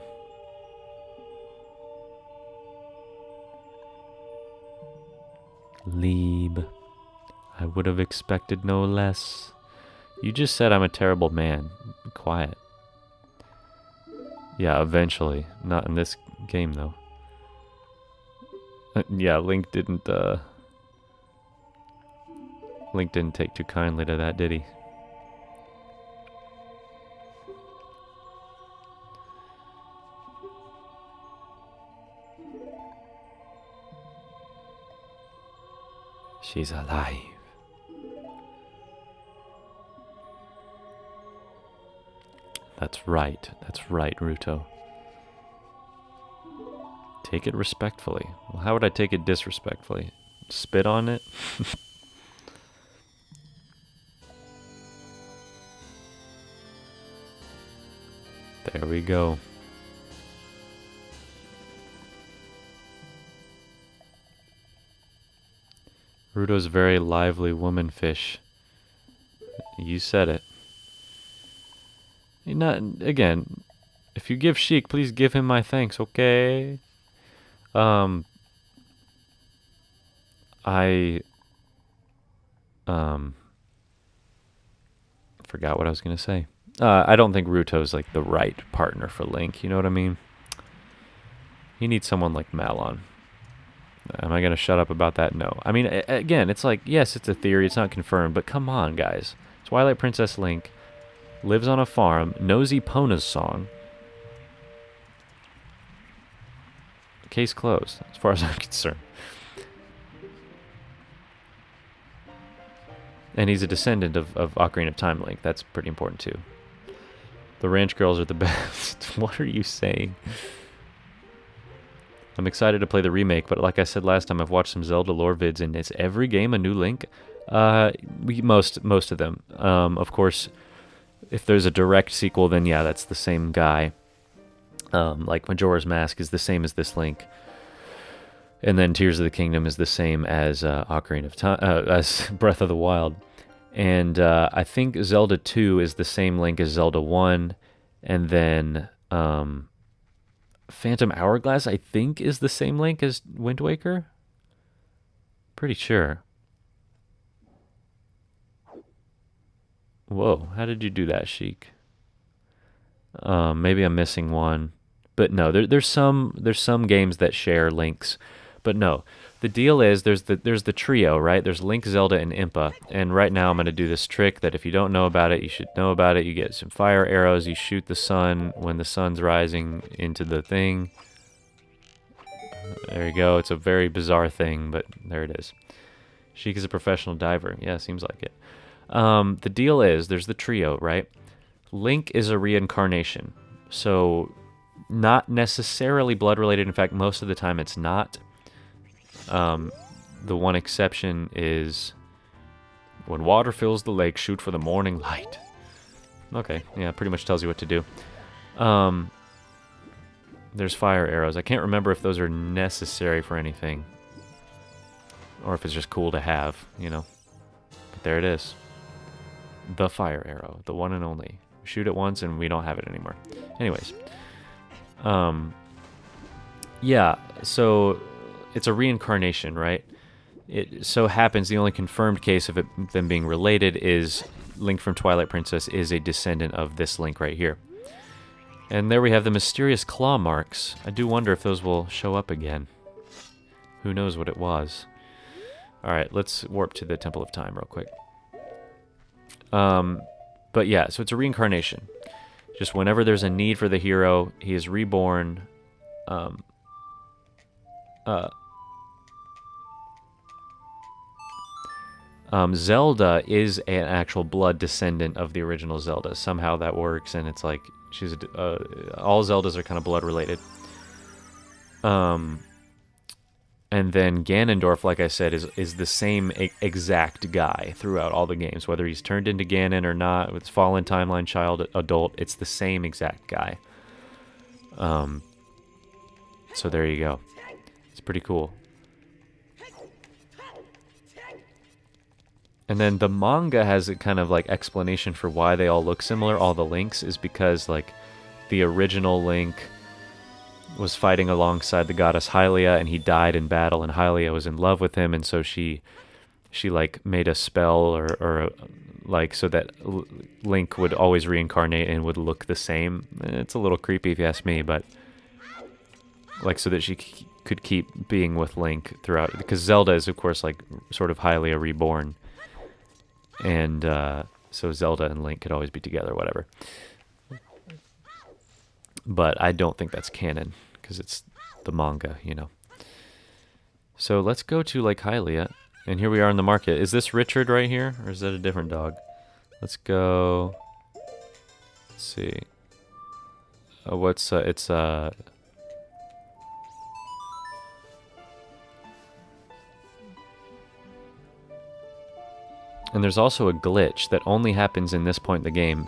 Lieb, I would have expected no less. You just said I'm a terrible man. Be quiet. Yeah, eventually. Not in this game, though. Yeah, Link didn't take too kindly to that, did he? She's alive. That's right, Ruto. Take it respectfully. Well, how would I take it disrespectfully? Spit on it? There we go. Ruto's very lively woman fish. You said it. Not again. If you give Sheik, please give him my thanks, okay? I forgot what I was gonna say. I don't think Ruto's like the right partner for Link. You know what I mean? You need someone like Malon. Am I gonna shut up about that? No. I mean, again, it's like, yes, it's a theory. It's not confirmed, but come on, guys. Twilight Princess Link lives on a farm, knows Epona's song. Case closed, as far as I'm concerned. And he's a descendant of Ocarina of Time Link. That's pretty important, too. The Ranch Girls are the best. What are you saying? I'm excited to play the remake, but like I said last time, I've watched some Zelda lore vids, and is every game a new Link? Most of them. Of course, if there's a direct sequel, then yeah, that's the same guy. Like Majora's Mask is the same as this Link. And then Tears of the Kingdom is the same as Ocarina of Time, as Breath of the Wild. And I think Zelda 2 is the same Link as Zelda 1. And then Phantom Hourglass, I think, is the same Link as Wind Waker. Pretty sure. Whoa, how did you do that, Sheik? Maybe I'm missing one. But no, there's some games that share links. But no, the deal is there's the trio, right? There's Link, Zelda, and Impa. And right now I'm going to do this trick that if you don't know about it, you should know about it. You get some fire arrows. You shoot the sun when the sun's rising into the thing. There you go. It's a very bizarre thing, but there it is. Sheik is a professional diver. Yeah, seems like it. The deal is there's the trio, right? Link is a reincarnation. So not necessarily blood related. In fact, most of the time it's not. The one exception is when water fills the lake, shoot for the morning light. Okay, yeah, pretty much tells you what to do. There's fire arrows. I can't remember if those are necessary for anything. Or if it's just cool to have, you know. But there it is. The fire arrow. The one and only. Shoot it once and we don't have it anymore. Anyways. Yeah, so it's a reincarnation, right? It so happens the only confirmed case of them being related is Link from Twilight Princess is a descendant of this Link right here. And there we have the mysterious claw marks. I do wonder if those will show up again. Who knows what it was. Alright, let's warp to the Temple of Time real quick. But yeah, so it's a reincarnation. Just whenever there's a need for the hero, he is reborn. Zelda is an actual blood descendant of the original Zelda. Somehow that works, and it's like she's all Zeldas are kind of blood related. And then Ganondorf, like I said, is the same exact guy throughout all the games. Whether he's turned into Ganon or not, it's Fallen, Timeline, Child, Adult, it's the same exact guy. So there you go. It's pretty cool. And then the manga has a kind of like explanation for why they all look similar, all the Links, is because like the original Link was fighting alongside the goddess Hylia and he died in battle and Hylia was in love with him, and so she like made a spell or like so that Link would always reincarnate and would look the same. It's a little creepy if you ask me, but like so that she could keep being with Link throughout, because Zelda is of course like sort of Hylia reborn. And so Zelda and Link could always be together, whatever. But I don't think that's canon, because it's the manga, you know. So let's go to Lake Hylia, and here we are in the market. Is this Richard right here, or is that a different dog? Let's go. Let's see. What's it's And there's also a glitch that only happens in this point in the game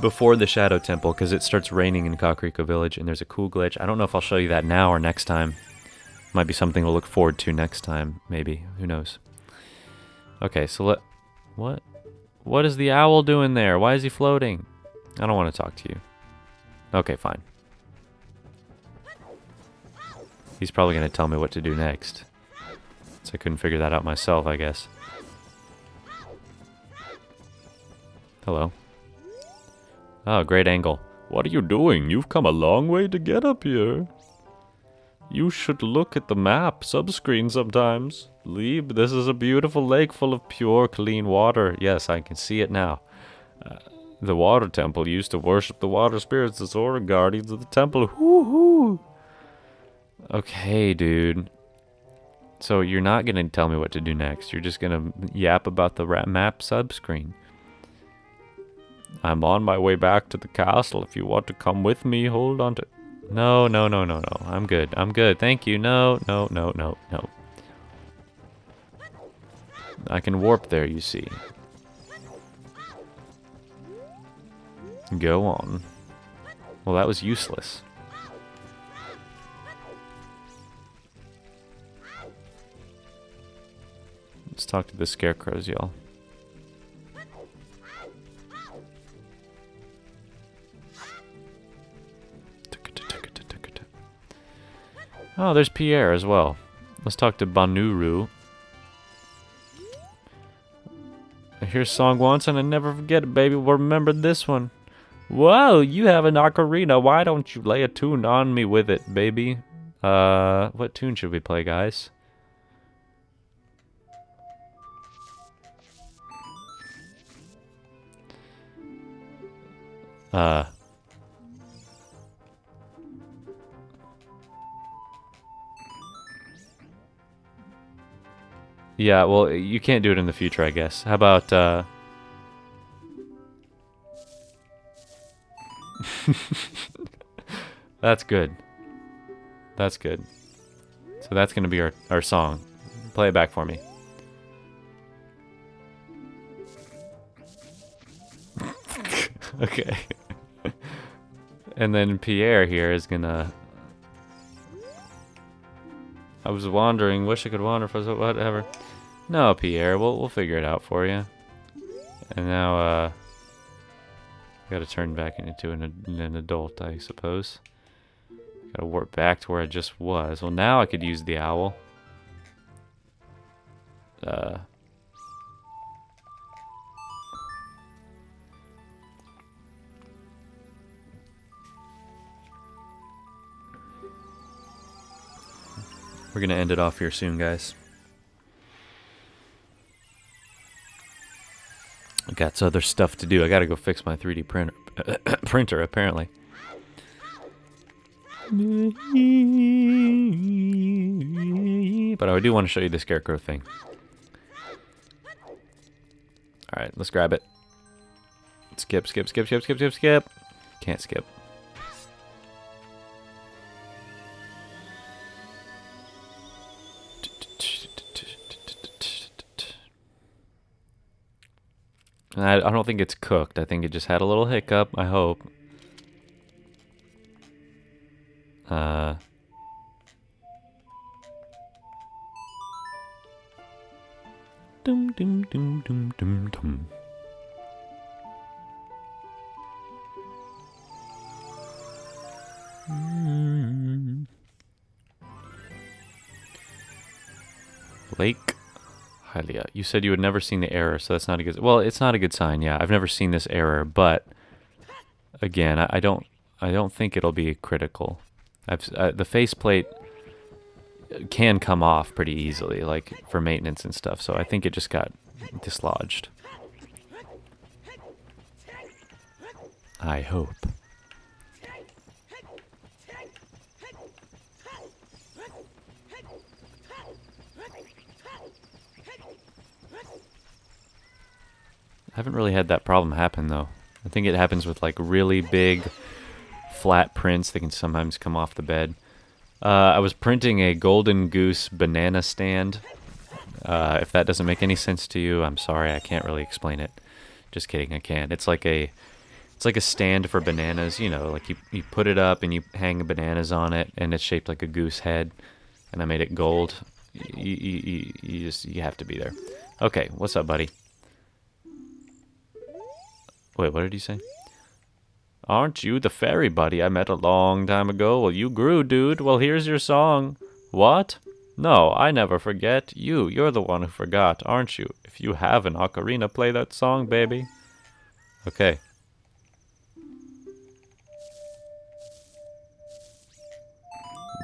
before the Shadow Temple, because it starts raining in Kakariko Village, and there's a cool glitch. I don't know if I'll show you that now or next time. Might be something to look forward to next time, maybe. Who knows? Okay, so What? What is the owl doing there? Why is he floating? I don't want to talk to you. Okay, fine. He's probably going to tell me what to do next. So I couldn't figure that out myself, I guess. Hello. Oh, great angle. What are you doing? You've come a long way to get up here. You should look at the map, subscreen sometimes. Lieb, this is a beautiful lake full of pure, clean water. Yes, I can see it now. The water temple used to worship the water spirits, the Zora guardians of the temple. Woohoo! Okay, dude. So you're not going to tell me what to do next. You're just going to yap about the map subscreen. I'm on my way back to the castle. If you want to come with me, hold on to... No. I'm good. Thank you. No. I can warp there, you see. Go on. Well, that was useless. Let's talk to the scarecrows, y'all. Oh, there's Pierre as well. Let's talk to Banuru. I hear a song once and I never forget it, baby. Well, remember this one. Whoa, you have an ocarina. Why don't you lay a tune on me with it, baby? What tune should we play, guys? Yeah, well, you can't do it in the future, I guess. How about, That's good. That's good. So that's gonna be our song. Play it back for me. Okay. And then Pierre here is gonna... I was wandering, wish I could wander for whatever. No, Pierre, we'll figure it out for you. And now, gotta turn back into an adult, I suppose. Gotta warp back to where I just was. Well, now I could use the owl. We're gonna end it off here soon, guys. I got other stuff to do. I gotta go fix my 3D printer, apparently. But I do want to show you the scarecrow thing. Alright, let's grab it. Skip. Can't skip. I don't think it's cooked. I think it just had a little hiccup, I hope. Dum dum dum dum dum dum. Lake Hylia. You said you had never seen the error, so that's not a good... Well, it's not a good sign, yeah. I've never seen this error, but... Again, I don't think it'll be critical. The faceplate can come off pretty easily, like, for maintenance and stuff, so I think it just got dislodged. I hope. I haven't really had that problem happen, though. I think it happens with, like, really big, flat prints that can sometimes come off the bed. I was printing a golden goose banana stand. If that doesn't make any sense to you, I'm sorry, I can't really explain it. Just kidding, I can. It's like a stand for bananas, you know, like you put it up and you hang bananas on it, and it's shaped like a goose head, and I made it gold. You have to be there. Okay, what's up, buddy? Wait, what did he say? Aren't you the fairy buddy I met a long time ago? Well, you grew, dude. Well, here's your song. What? No, I never forget. You're the one who forgot, aren't you? If you have an ocarina, play that song, baby. Okay.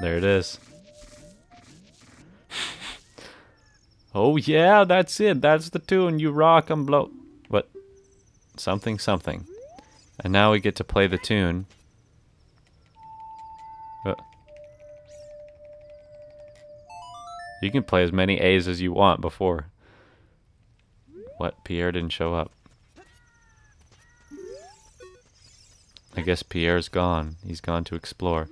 There it is. Oh, yeah, that's it. That's the tune. You rock and blow... What? Something, something. And now we get to play the tune. You can play as many A's as you want before. What? Pierre didn't show up. I guess Pierre's gone. He's gone to explore.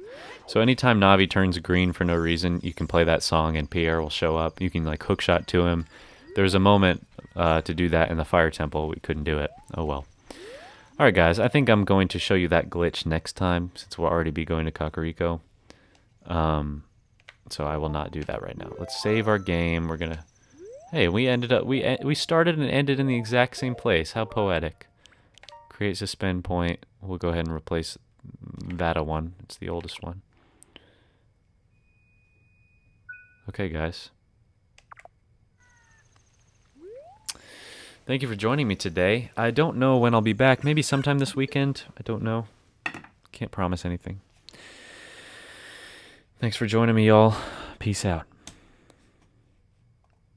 So anytime Navi turns green for no reason, you can play that song and Pierre will show up. You can like hookshot to him. There was a moment to do that in the Fire Temple. We couldn't do it. Oh well. Alright guys, I think I'm going to show you that glitch next time, since we'll already be going to Kakariko. So I will not do that right now. Let's save our game. We're gonna... Hey, we started and ended in the exact same place. How poetic. Create suspend point. We'll go ahead and replace that one. It's the oldest one. Okay, guys. Thank you for joining me today. I don't know when I'll be back. Maybe sometime this weekend. I don't know. Can't promise anything. Thanks for joining me, y'all. Peace out.